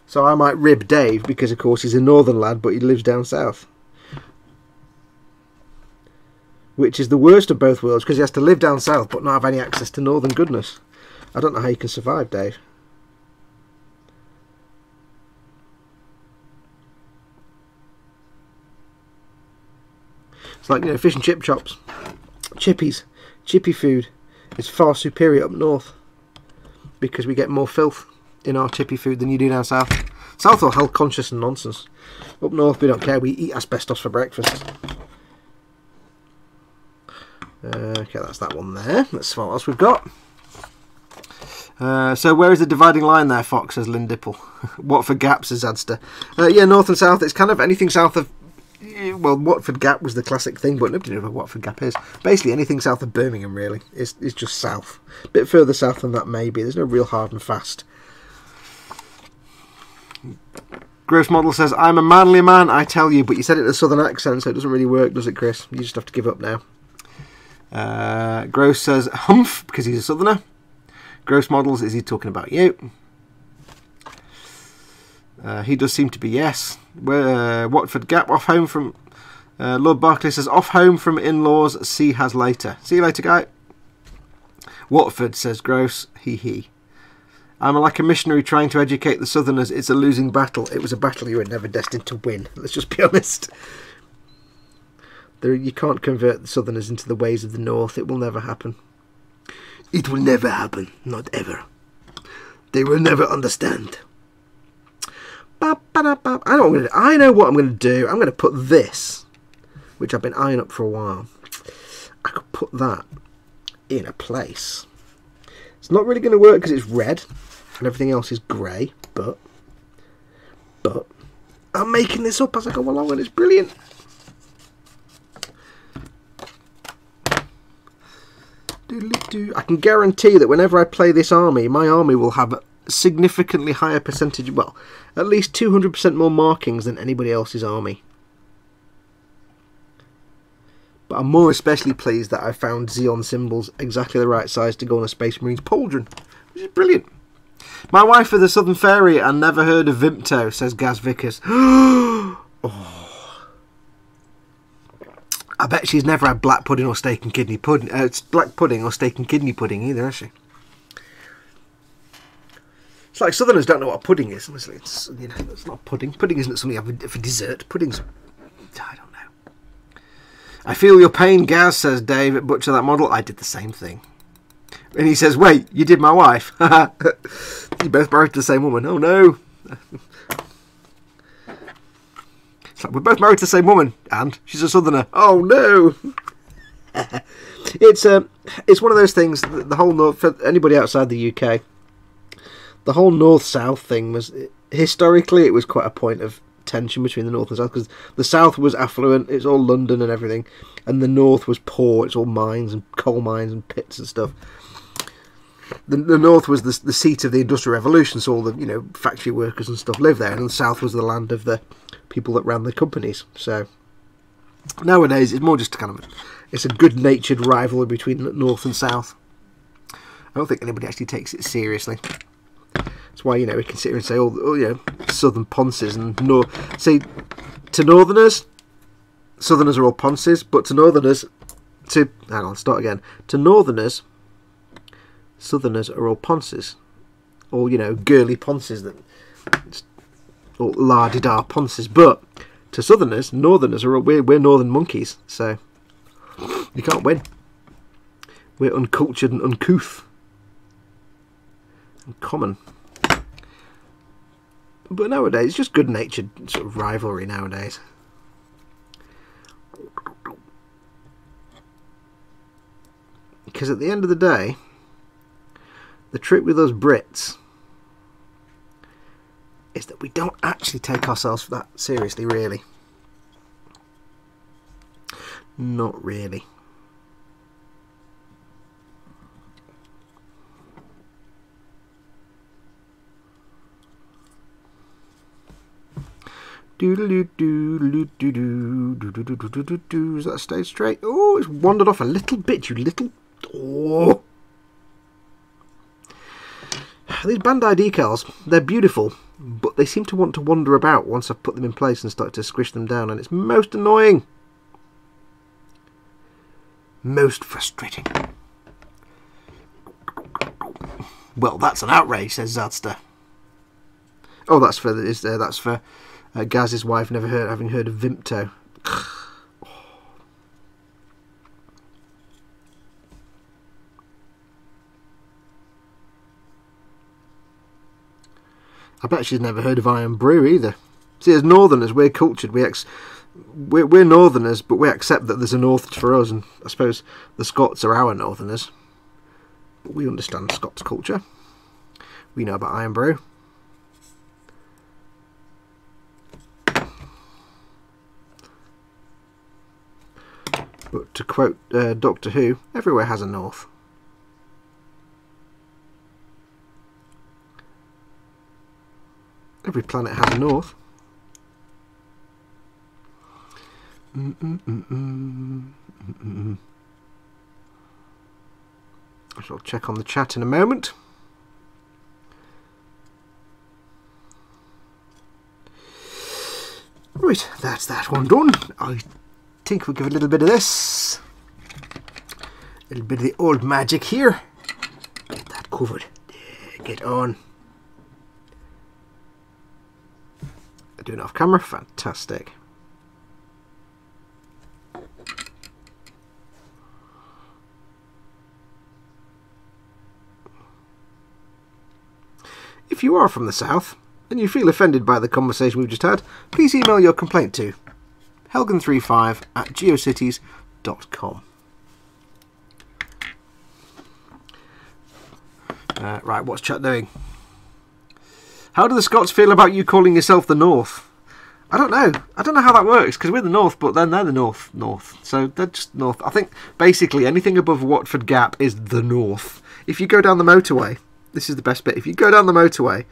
So I might rib Dave because, of course, he's a northern lad, but he lives down south. Which is the worst of both worlds, because he has to live down south but not have any access to northern goodness. I don't know how you can survive, Dave. It's like, you know, fish and chip shops. Chippies. Chippy food is far superior up north, because we get more filth in our chippy food than you do down south. South are health conscious and nonsense. Up north we don't care, we eat asbestos for breakfast. Okay, that's that one there. Let's see what else we've got. So where is the dividing line there, Fox, says Lynn Dipple. Watford Gap, says Zadster. Yeah, north and south, it's kind of anything south of... Well, Watford Gap was the classic thing, but nobody knows what Watford Gap is. Basically, anything south of Birmingham, really, is just south. A bit further south than that, maybe. There's no real hard and fast. Gross Model says, I'm a manly man, I tell you, but you said it in a southern accent, so it doesn't really work, does it, Chris? You just have to give up now. Gross says, humph, because he's a southerner. Gross Models, is he talking about you? He does seem to be yes. Watford Gap, off home from... Lord Barclay says, off home from in-laws, see has later. See you later, guy. Watford, says Gross, he. I'm like a missionary trying to educate the southerners. It's a losing battle. It was a battle you were never destined to win. Let's just be honest. You can't convert the southerners into the ways of the north. It will never happen. It will never happen. Not ever. They will never understand. I know what I'm going to do. I'm going to put this, which I've been eyeing up for a while. I could put that in a place. It's not really going to work because it's red and everything else is grey, but I'm making this up as I go along and it's brilliant. I can guarantee that whenever I play this army, my army will have a significantly higher percentage, well, at least 200% more markings than anybody else's army. But I'm more especially pleased that I found Zeon symbols exactly the right size to go on a Space Marines pauldron, which is brilliant. My wife is a Southern Fairy and never heard of Vimto, says Gaz Vickers. Oh. I bet she's never had black pudding or steak and kidney pudding. It's black pudding or steak and kidney pudding either, has she? It's like Southerners don't know what a pudding is. Honestly, it's, you know, it's not pudding. Pudding isn't something you have for dessert. Pudding's, I don't know. I feel your pain, Gaz, says Dave at Butcher That Model. I did the same thing. And he says, wait, you did my wife? You both married to the same woman. Oh no. It's like, we're both married to the same woman, and she's a southerner. Oh no! It's one of those things. The whole north, for anybody outside the UK, the whole north-south thing was historically it was quite a point of tension between the north and south, because the south was affluent, it's all London and everything, and the north was poor, it's all mines and coal mines and pits and stuff. The north was the seat of the Industrial Revolution, so all the, you know, factory workers and stuff lived there, and the south was the land of the people that ran the companies. So nowadays it's more just kind of it's a good-natured rivalry between north and south. I don't think anybody actually takes it seriously. That's why, you know, we can sit here and say, oh you know, southern ponces and see, to northerners, southerners are all ponces, but to northerners, to northerners, southerners are all ponces, or, you know, girly ponces, that, or la-di-da ponces. But to southerners, northerners are all, we're northern monkeys, so you can't win. We're uncultured and uncouth and common. But nowadays, it's just good-natured sort of rivalry nowadays. Because at the end of the day, the trick with us Brits is that we don't actually take ourselves that seriously, really. Not really. Is that stayed straight? Oh, it's wandered off a little bit, you little... Oh! These Bandai decals, they're beautiful, but they seem to want to wander about once I've put them in place and start to squish them down, and it's most annoying. Most frustrating. Well, that's an outrage, says Zadster. Oh, that's for Gaz's wife having heard of Vimto. I bet she's never heard of Iron Brew either. See, as northerners, we're cultured. We're northerners, but we accept that there's a north for us, and I suppose the Scots are our northerners. But we understand Scots culture. We know about Iron Brew. But to quote Doctor Who, everywhere has a north. Every planet has a north. I shall check on the chat in a moment. Right, that's that one done. I think we'll give a little bit of this. A little bit of the old magic here. Get that covered. Get on. Doing it off camera. Fantastic. If you are from the south and you feel offended by the conversation we've just had, please email your complaint to helgan35@geocities.com. Right, what's chat doing? How do the Scots feel about you calling yourself the North? I don't know. I don't know how that works, because we're the North, but then they're the North. So they're just North. I think basically anything above Watford Gap is the North. If you go down the motorway, this is the best bit. If you go down the motorway,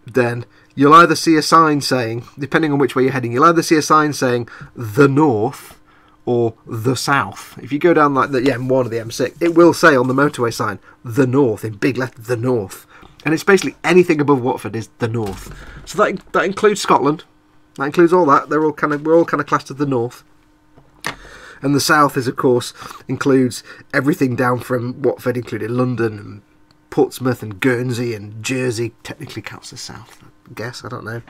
then you'll either see a sign saying, depending on which way you're heading, you'll either see a sign saying the North or the South. If you go down like the M1 or the M6, it will say on the motorway sign the North in big letters, the North. And it's basically anything above Watford is the North. So that includes Scotland. That includes all that. We're all kind of classed as the North. And the South is, of course, includes everything down from Watford, including London and Portsmouth and Guernsey and Jersey. Technically counts as South, I guess. I don't know.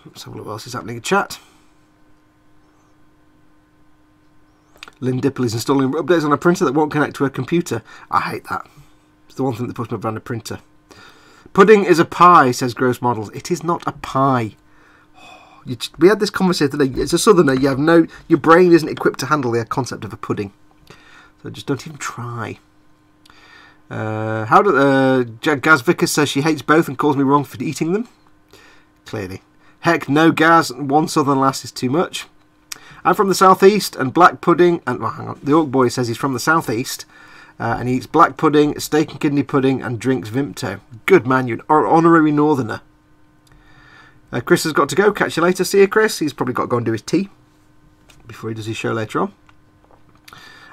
Let's have a look what else is happening in chat. Lynn Dipple is installing updates on a printer that won't connect to a computer. I hate that. It's the one thing that puts me around a printer. Pudding is a pie, says Gross Models. It is not a pie. We had this conversation today. It's a southerner. Your brain isn't equipped to handle the concept of a pudding. So just don't even try. Gaz Vickers says she hates both and calls me wrong for eating them. Clearly. Heck no, Gaz. One southern lass is too much. I'm from the southeast, and black pudding, and well, hang on, the Orc Boy says he's from the southeast, and he eats black pudding, steak and kidney pudding, and drinks Vimto. Good man, you're an honorary northerner. Chris has got to go. Catch you later. See you, Chris. He's probably got to go and do his tea before he does his show later on.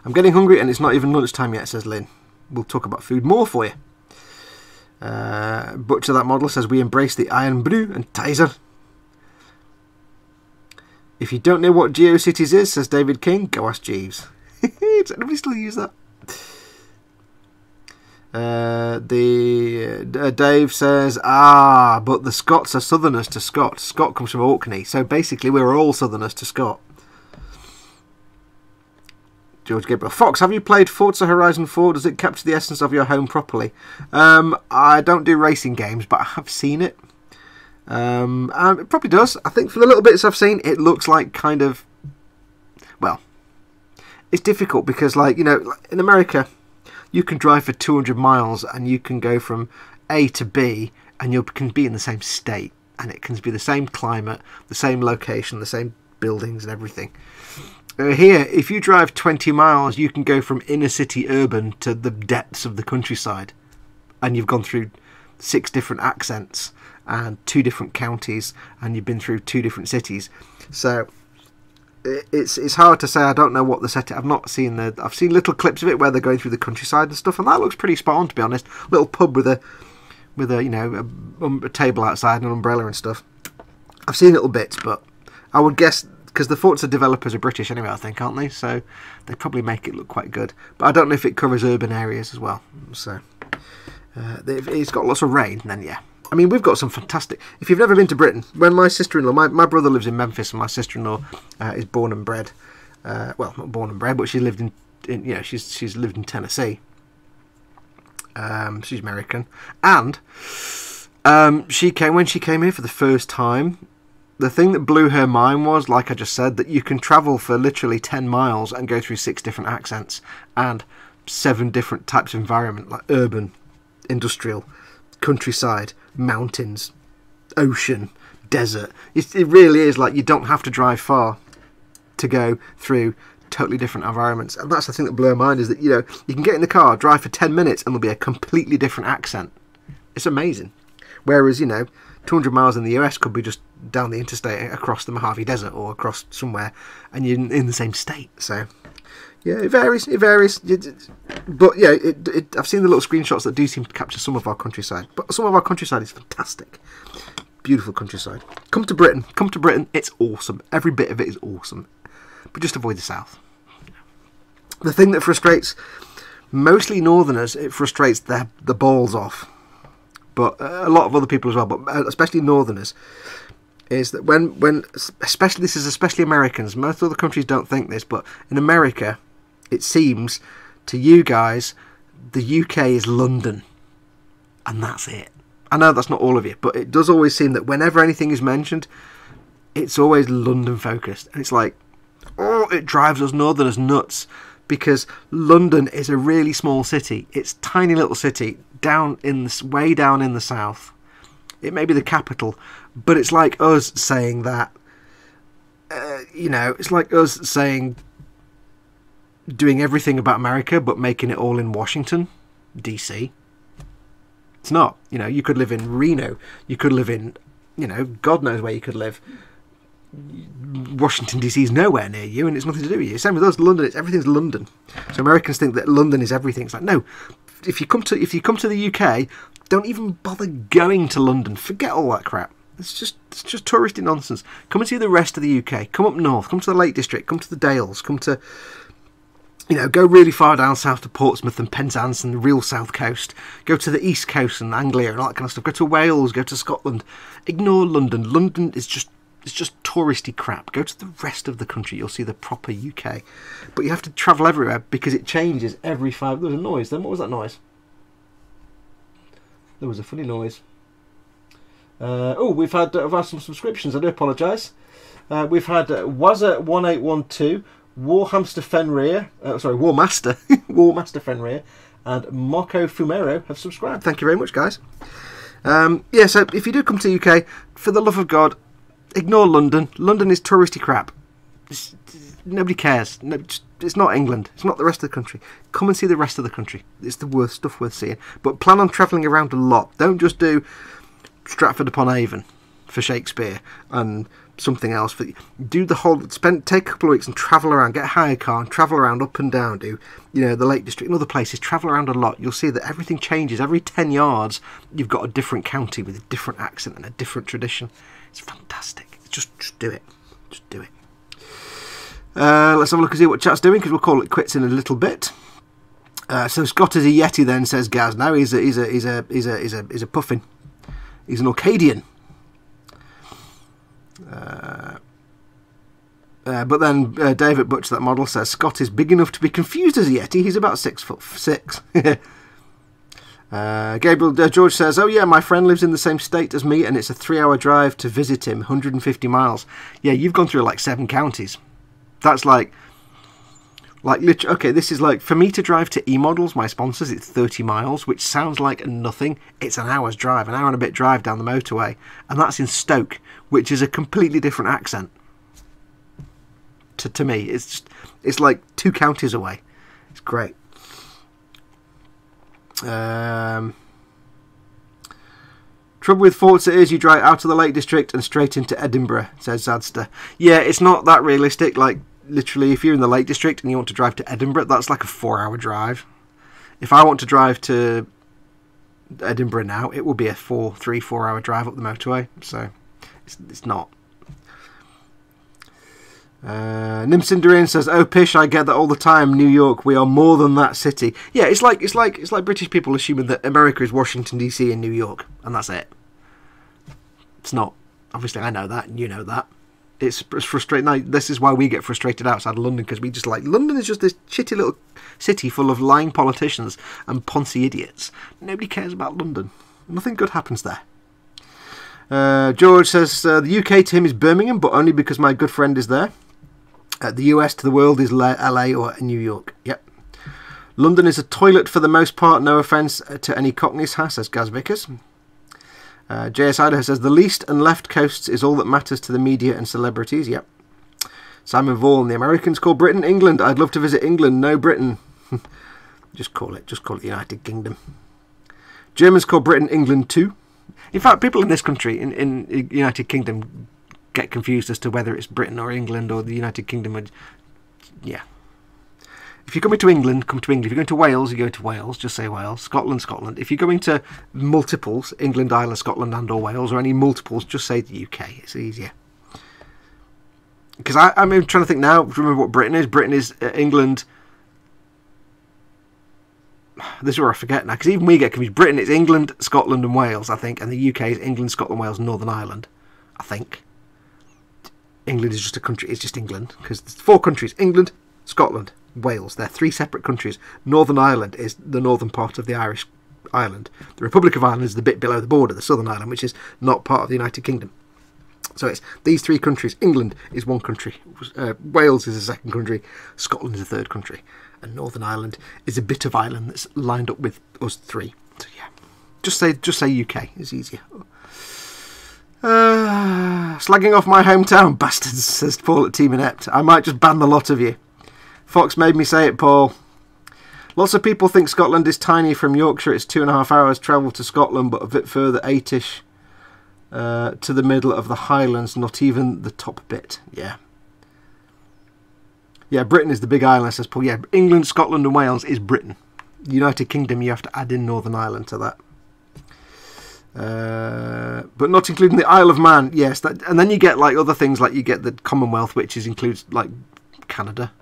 I'm getting hungry and it's not even lunchtime yet, says Lynn. We'll talk about food more for you. Butcher That Model says we embrace the Iron Brew and Tizer. If you don't know what GeoCities is, says David King, go ask Jeeves. Does anybody still use that? Dave says, but the Scots are Southerners to Scott. Scott comes from Orkney, so basically we're all Southerners to Scott. George Gabriel. Fox, have you played Forza Horizon 4? Does it capture the essence of your home properly? I don't do racing games, but I have seen it. And it probably does. I think for the little bits I've seen, it looks like kind of... Well, it's difficult because, like, you know, in America, you can drive for 200 miles and you can go from A to B and you can be in the same state. And it can be the same climate, the same location, the same buildings and everything. Here, if you drive 20 miles, you can go from inner city urban to the depths of the countryside. And you've gone through 6 different accents and 2 different counties, and you've been through 2 different cities. So it's hard to say. I don't know what the setting. I've seen little clips of it where they're going through the countryside and stuff, and that looks pretty spot on, to be honest. Little pub with a you know a table outside and an umbrella and stuff. I've seen little bits, but I would guess, because the Forza developers are British anyway, I think, aren't they? So they probably make it look quite good. But I don't know if it covers urban areas as well. So if it's got lots of rain, then yeah. I mean, we've got some fantastic... If you've never been to Britain, when my sister-in-law... My brother lives in Memphis, and my sister-in-law is born and bred... well, not born and bred, but she lived in you know, she's lived in Tennessee. She's American. And when she came here for the first time... The thing that blew her mind was, like I just said, that you can travel for literally 10 miles and go through 6 different accents and 7 different types of environment, like urban, industrial, countryside, mountains, ocean, desert. It really is like you don't have to drive far to go through totally different environments. And that's the thing that blew her mind, is that, you know, you can get in the car, drive for 10 minutes and there'll be a completely different accent. It's amazing. Whereas, you know, 200 miles in the US could be just down the interstate across the Mojave Desert or across somewhere, and you're in the same state. So yeah, it varies. But yeah, I've seen the little screenshots that do seem to capture some of our countryside. But some of our countryside is fantastic. Beautiful countryside. Come to Britain. It's awesome. Every bit of it is awesome. But just avoid the south. The thing that frustrates mostly northerners, it frustrates the balls off. But a lot of other people as well, but especially northerners, is that when especially Americans, most other countries don't think this, but in America, it seems to you guys, the UK is London, and that's it. I know that's not all of you, but it does always seem that whenever anything is mentioned, it's always London focused, and it's like, oh, it drives us northerners nuts, because London is a really small city. It's a tiny little city way down in the south. It may be the capital, but it's like us saying that, you know, it's like us saying, doing everything about America, but making it all in Washington, DC. It's not. You know, you could live in Reno. You could live in, you know, God knows where you could live. Washington DC is nowhere near you, and it's nothing to do with you. Same with us, London. Everything's London. So Americans think that London is everything. It's like, no. If you come to the UK, don't even bother going to London. Forget all that crap. It's just touristy nonsense. Come and see the rest of the UK. Come up north. Come to the Lake District. Come to the Dales. Come to, you know, go really far down south to Portsmouth and Penzance and the real south coast. Go to the east coast and Anglia and all that kind of stuff. Go to Wales. Go to Scotland. Ignore London. London is just touristy crap. Go to the rest of the country. You'll see the proper UK. But you have to travel everywhere because it changes every 5... There was a noise then. What was that noise? There was a funny noise. We've had some subscriptions. I do apologise. We've had Wazza1812, Warhamster Fenrir, Warmaster, Warmaster Fenrir, and Moko Fumero have subscribed. Thank you very much, guys. Yeah, so if you do come to the UK, for the love of God, ignore London. London is touristy crap. Nobody cares. No, it's not England. It's not the rest of the country. Come and see the rest of the country. It's the stuff worth seeing. But plan on travelling around a lot. Don't just do Stratford upon Avon. for Shakespeare and something else. Do the whole, take a couple of weeks and travel around, get a hire car and travel around up and down, do, you know, the Lake District and other places, travel around a lot. You'll see that everything changes. Every 10 yards, you've got a different county with a different accent and a different tradition. It's fantastic. Just do it. Just do it. Let's have a look and see what chat's doing, because we'll call it quits in a little bit. So Scott is a Yeti then, says Gaz. No, he's a puffin. He's an Orcadian. But then David Butch, that model, says Scott is big enough to be confused as a Yeti. He's about 6'6". Gabriel George says, oh yeah, my friend lives in the same state as me and it's a 3-hour drive to visit him, 150 miles. Yeah, you've gone through like 7 counties. That's like literally, okay, this is like, for me to drive to E-Models, my sponsors, it's 30 miles, which sounds like nothing. It's an hour's drive, an hour and a bit drive down the motorway, and that's in Stoke, which is a completely different accent. To me, it's like 2 counties away. It's great. Trouble with Forza is you drive out of the Lake District and straight into Edinburgh, says Zadster. Yeah, it's not that realistic. Like, literally, if you're in the Lake District and you want to drive to Edinburgh, that's like a 4-hour drive. If I want to drive to Edinburgh now, it will be a 3-4 hour drive up the motorway. So it's not. Nimcinderin says, "Oh pish, I get that all the time. New York, we are more than that city." Yeah, it's like British people assuming that America is Washington DC and New York, and that's it. It's not. Obviously, I know that, and you know that. It's frustrating. Now, this is why we get frustrated outside of London, because we just like, London is just this shitty little city full of lying politicians and poncy idiots. Nobody cares about London. Nothing good happens there. George says, the UK to him is Birmingham, but only because my good friend is there. The US to the world is LA or New York. Yep. London is a toilet for the most part. No offence to any Cockneys, says Gaz Vickers. JS Idaho says, the least and left coasts is all that matters to the media and celebrities. Yep. Simon Vaughan, the Americans call Britain England. I'd love to visit England. No Britain. Just call it the United Kingdom. Germans call Britain England too. In fact, people in this country, in the United Kingdom, get confused as to whether it's Britain or England or the United Kingdom. Yeah. If you're coming to England, come to England. If you're going to Wales, you go to Wales. Just say Wales. Scotland, Scotland. If you're going to multiples, England, Ireland, Scotland and or Wales, or any multiples, just say the UK. It's easier. Because I'm trying to think now, remember what Britain is. Britain is England. This is where I forget now, because even we get confused. Britain is England, Scotland and Wales, I think, and the UK is England, Scotland, Wales, Northern Ireland, I think. England is just a country, it's just England, because there's 4 countries, England, Scotland, Wales. They're 3 separate countries. Northern Ireland is the northern part of the Irish island. The Republic of Ireland is the bit below the border, the Southern Ireland, which is not part of the United Kingdom. So it's these 3 countries. England is 1 country, Wales is a 2nd country, Scotland is a 3rd country, and Northern Ireland is a bit of Ireland that's lined up with us 3. So yeah, just say UK, it's easier. Slagging off my hometown, bastards, says Paul at Team Inept. I might just ban the lot of you. Fox made me say it, Paul. Lots of people think Scotland is tiny. From Yorkshire it's 2.5 hours travel to Scotland, but a bit further, 8ish to the middle of the Highlands, not even the top bit. Yeah. Yeah, Britain is the big island, says Paul. Yeah, England, Scotland and Wales is Britain. United Kingdom, you have to add in Northern Ireland to that. But not including the Isle of Man. Yes, and then you get like other things, like you get the Commonwealth, which includes like Canada.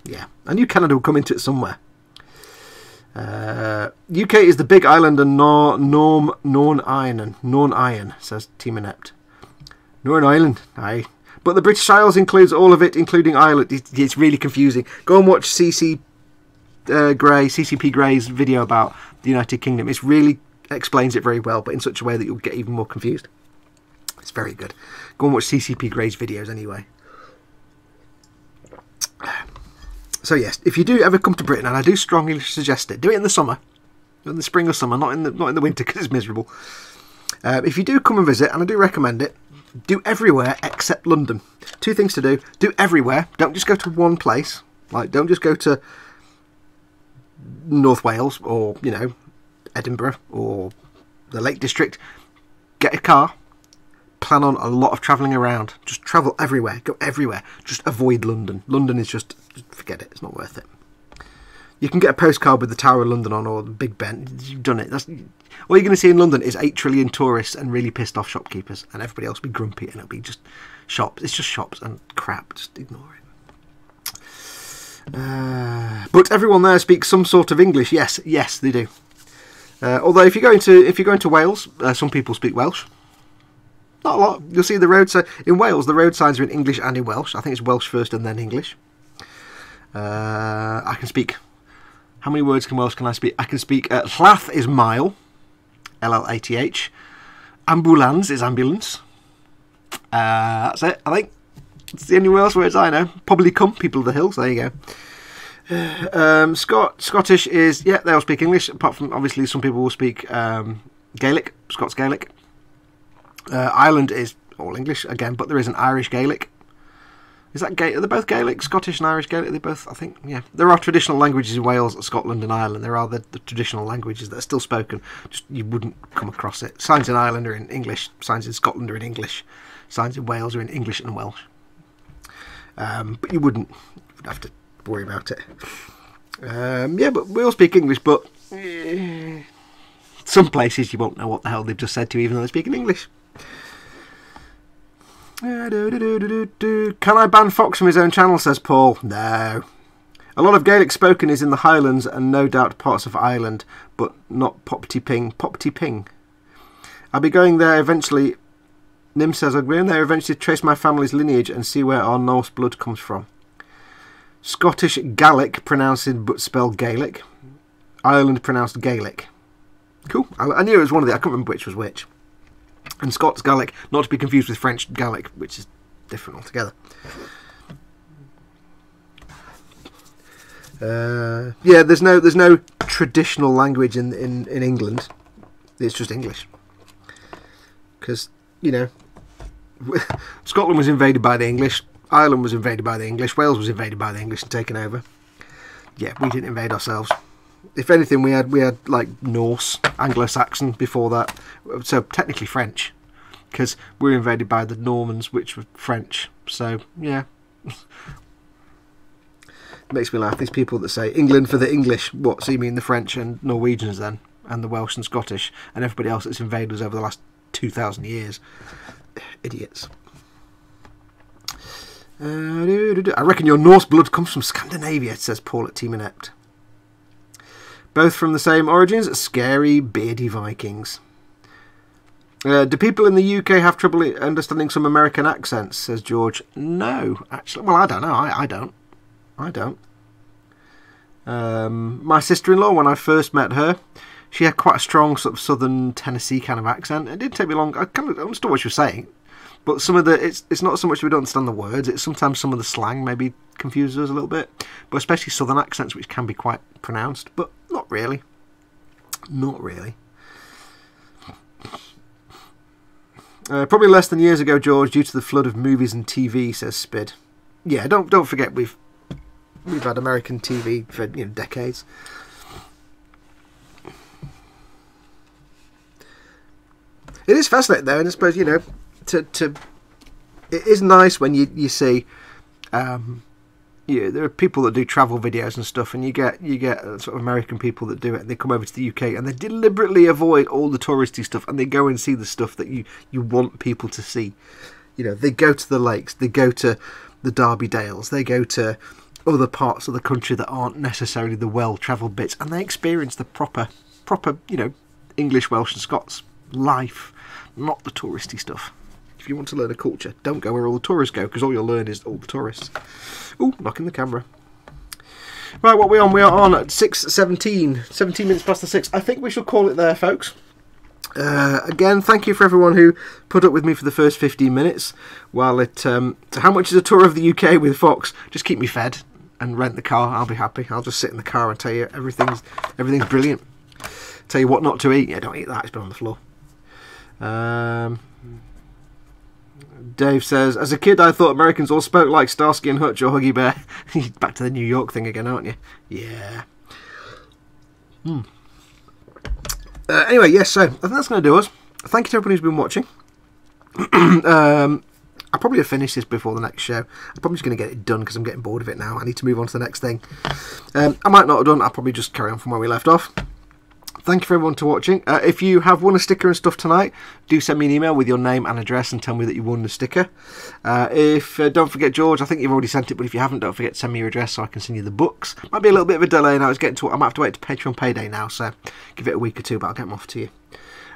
Yeah, I knew Canada would come into it somewhere. UK is the big island and Northern Ireland, says Team Inept. Northern Ireland, aye. But the British Isles includes all of it, including Ireland. It's really confusing. Go and watch CCP Gray's video about the United Kingdom. It really explains it very well, but in such a way that you'll get even more confused. It's very good. Go and watch CCP Gray's videos anyway. So yes, if you do ever come to Britain, and I do strongly suggest it, do it in the summer, in the spring or summer, not in the winter because it's miserable. If you do come and visit, and I do recommend it, do everywhere except London. 2 things to do. Do everywhere. Don't just go to one place. Like, don't just go to North Wales or, you know, Edinburgh or the Lake District. get a car, plan on a lot of travelling around. Just travel everywhere, go everywhere. Just avoid London. London is just forget it, it's not worth it. You can get a postcard with the Tower of London on, or the Big Ben. You've done it. All you're going to see in London is 8 trillion tourists and really pissed off shopkeepers, and everybody else will be grumpy, and it'll be just shops. It's just shops and crap. Just ignore it. But everyone there speaks some sort of English. Yes, they do. Although if you go into Wales, some people speak Welsh. Not a lot. You'll see the road sign in Wales. The road signs are in English and in Welsh. I think it's Welsh first and then English. I can speak. How many words can Welsh can I speak? I can speak. Llath is mile, L-L-A-T-H. Ambulance is ambulance. That's it. I think it's the only Welsh words I know. Probably come people of the hills. There you go. Scottish is they all speak English. Apart from obviously some people will speak Gaelic, Scots Gaelic. Ireland is all English again, but there is an Irish Gaelic. Is that Are they both Gaelic? Scottish and Irish Gaelic? They both, I think, yeah. There are traditional languages in Wales, Scotland and Ireland. There are the traditional languages that are still spoken. Just you wouldn't come across it. Signs in Ireland are in English. Signs in Scotland are in English. Signs in Wales are in English and Welsh. But you wouldn't have to worry about it. But we all speak English, but some places you won't know what the hell they've just said to you, even though they speak in English. Can I ban Foxx from his own channel, says Paul. No. A lot of Gaelic spoken is in the Highlands and no doubt parts of Ireland, but not Popty Ping. Popty Ping. I'll be going there eventually. Nim says I'll be going there eventually to trace my family's lineage and see where our Norse blood comes from. Scottish Gaelic, pronounced but spelled Gaelic. Ireland pronounced Gaelic. Cool. I knew it was one of the. I can't remember which was which. And Scots Gaelic, not to be confused with French Gaelic, which is different altogether. There's no traditional language in England. It's just English. Because, Scotland was invaded by the English, Ireland was invaded by the English, Wales was invaded by the English and taken over. Yeah, we didn't invade ourselves. If anything, we had like Norse, Anglo-Saxon before that, so technically French, because we were invaded by the Normans, which were French. So yeah, it makes me laugh. These people that say England for the English, what? So you mean the French and Norwegians then, and the Welsh and Scottish, and everybody else that's invaded us over the last 2,000 years? Idiots. I reckon your Norse blood comes from Scandinavia, says Paul at Team Inept. Both from the same origins, scary, beardy Vikings. Do people in the UK have trouble understanding some American accents, says George. No, actually. Well, I don't know. I don't. My sister-in-law, when I first met her, she had quite a strong sort of southern Tennessee kind of accent. It didn't take me long. I kind of understood what she was saying. But some of it's not so much we don't understand the words, it's sometimes some of the slang maybe confuses us a little bit. But especially southern accents, which can be quite pronounced, but not really. Not really. Probably less than years ago, George, due to the flood of movies and TV, says Spid. Yeah, don't forget we've had American TV for decades. It is fascinating though, and I suppose it is nice when you see there are people that do travel videos and stuff, and you get sort of American people that do it, and they come over to the UK and they deliberately avoid all the touristy stuff and they go and see the stuff that you want people to see. They go to the lakes, they go to the Derby Dales, they go to other parts of the country that aren't necessarily the well-travelled bits, and they experience the proper English, Welsh and Scots life, not the touristy stuff. If you want to learn a culture, don't go where all the tourists go, because all you'll learn is all the tourists. Ooh, knocking the camera. Right, what are we on? We are on at 6:17, 17 minutes past the 6. I think we shall call it there, folks. Again, thank you for everyone who put up with me for the first 15 minutes. While how much is a tour of the UK with Foxx? Just keep me fed and rent the car. I'll be happy. I'll just sit in the car and tell you everything's brilliant. Tell you what not to eat. Yeah, don't eat that. It's been on the floor. Dave says, as a kid I thought Americans all spoke like Starsky and Hutch or Huggy Bear. Back to the New York thing again, aren't you? Yeah. Anyway, yes, so I think that's going to do us. thank you to everyone who's been watching. I'll probably have finished this before the next show. I'm probably just going to get it done because I'm getting bored of it now. I need to move on to the next thing. I might not have done. I'll probably just carry on from where we left off. Thank you for everyone for watching. If you have won a sticker and stuff tonight, do send me an email with your name and address and tell me that you won the sticker. Don't forget, George, I think you've already sent it, but if you haven't, don't forget to send me your address so I can send you the books. Might be a little bit of a delay now. I might have to wait to Patreon payday now, so give it a week or two, but I'll get them off to you.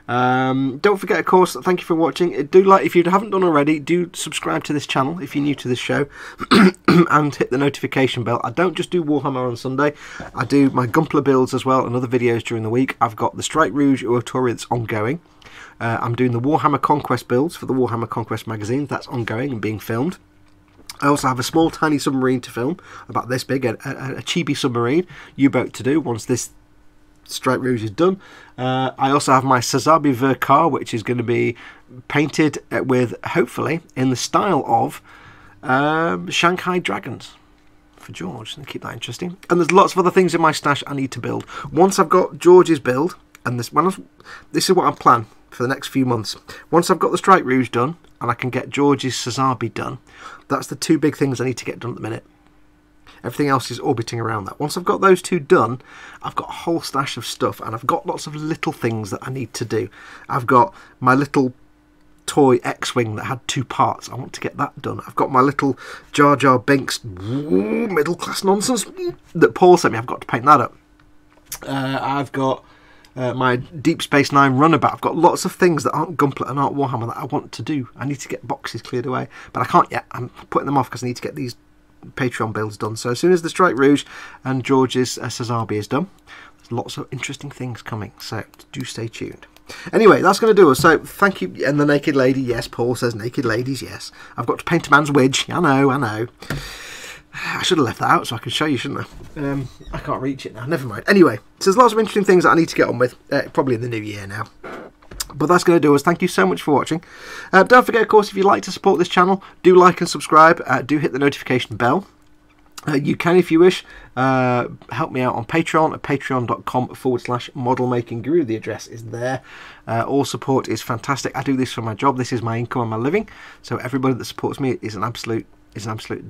Don't forget, of course, thank you for watching. If you haven't done already, do subscribe to this channel if you're new to this show and hit the notification bell. I don't just do Warhammer on Sunday, I do my Gunpla builds as well and other videos during the week. I've got the Strike Rouge Uatori that's ongoing. I'm doing the Warhammer Conquest builds for the Warhammer Conquest magazine. That's ongoing and being filmed. I also have a small tiny submarine to film, about this big, a chibi submarine U-boat to do once this Strike Rouge is done. I also have my Sazabi Verkar, which is going to be painted with, hopefully, in the style of Shanghai Dragons for George, and keep that interesting. And there's lots of other things in my stash I need to build. Once I've got George's build, and this is what I plan for the next few months. Once I've got the Strike Rouge done, and I can get George's Sazabi done, that's the two big things I need to get done at the minute. Everything else is orbiting around that. Once I've got those two done, I've got a whole stash of stuff, and I've got lots of little things that I need to do. I've got my little toy X-Wing that had 2 parts. I want to get that done. I've got my little Jar Jar Binks middle class nonsense that Paul sent me. I've got to paint that up. I've got my Deep Space Nine runabout. I've got lots of things that aren't Gunpla and aren't Warhammer that I want to do. I need to get boxes cleared away, but I can't yet. I'm putting them off because I need to get these Patreon builds done. So as soon as the Strike Rouge and George's Sazabi is done, there's lots of interesting things coming, so do stay tuned. Anyway, that's going to do us. So thank you. And the naked lady, yes, Paul says naked ladies, yes. I've got to paint a man's wedge. I know. I should have left that out so I could show you, shouldn't I? I can't reach it now, never mind. Anyway, so there's lots of interesting things that I need to get on with, probably in the new year now. But that's going to do us. Thank you so much for watching. Don't forget, of course, if you'd like to support this channel, do like and subscribe. Do hit the notification bell. You can, if you wish, help me out on Patreon at patreon.com/model making guru. The address is there. All support is fantastic. I do this for my job. This is my income and my living. So everybody that supports me is an absolute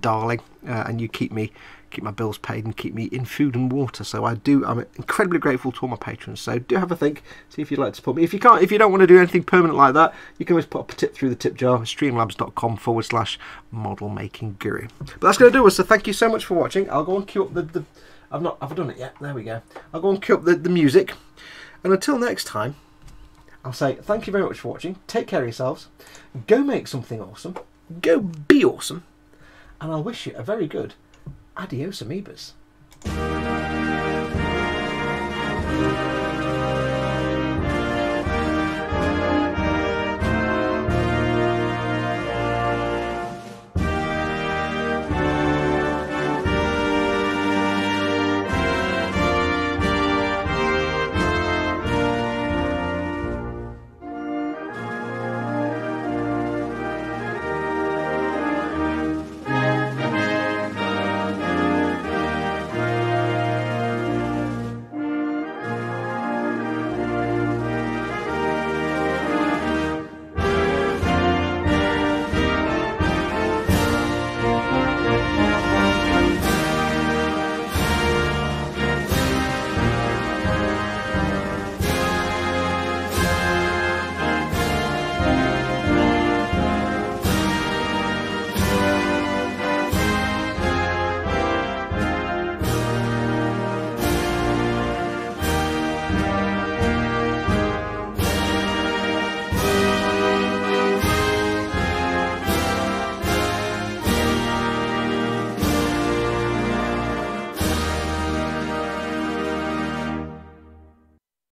darling, and you keep my bills paid and keep me in food and water. So I'm incredibly grateful to all my patrons. So do have a think, see if you'd like to support me. If you don't want to do anything permanent like that, you can always put up a tip through the tip jar, streamlabs.com/model making guru. But that's going to do us. So thank you so much for watching. I'll go and cue up the I've done it yet. There we go. I'll go and cue up the music, and until next time, I'll say thank you very much for watching. Take care of yourselves. Go make something awesome. Go be awesome. And I'll wish you a very good adios amoebas.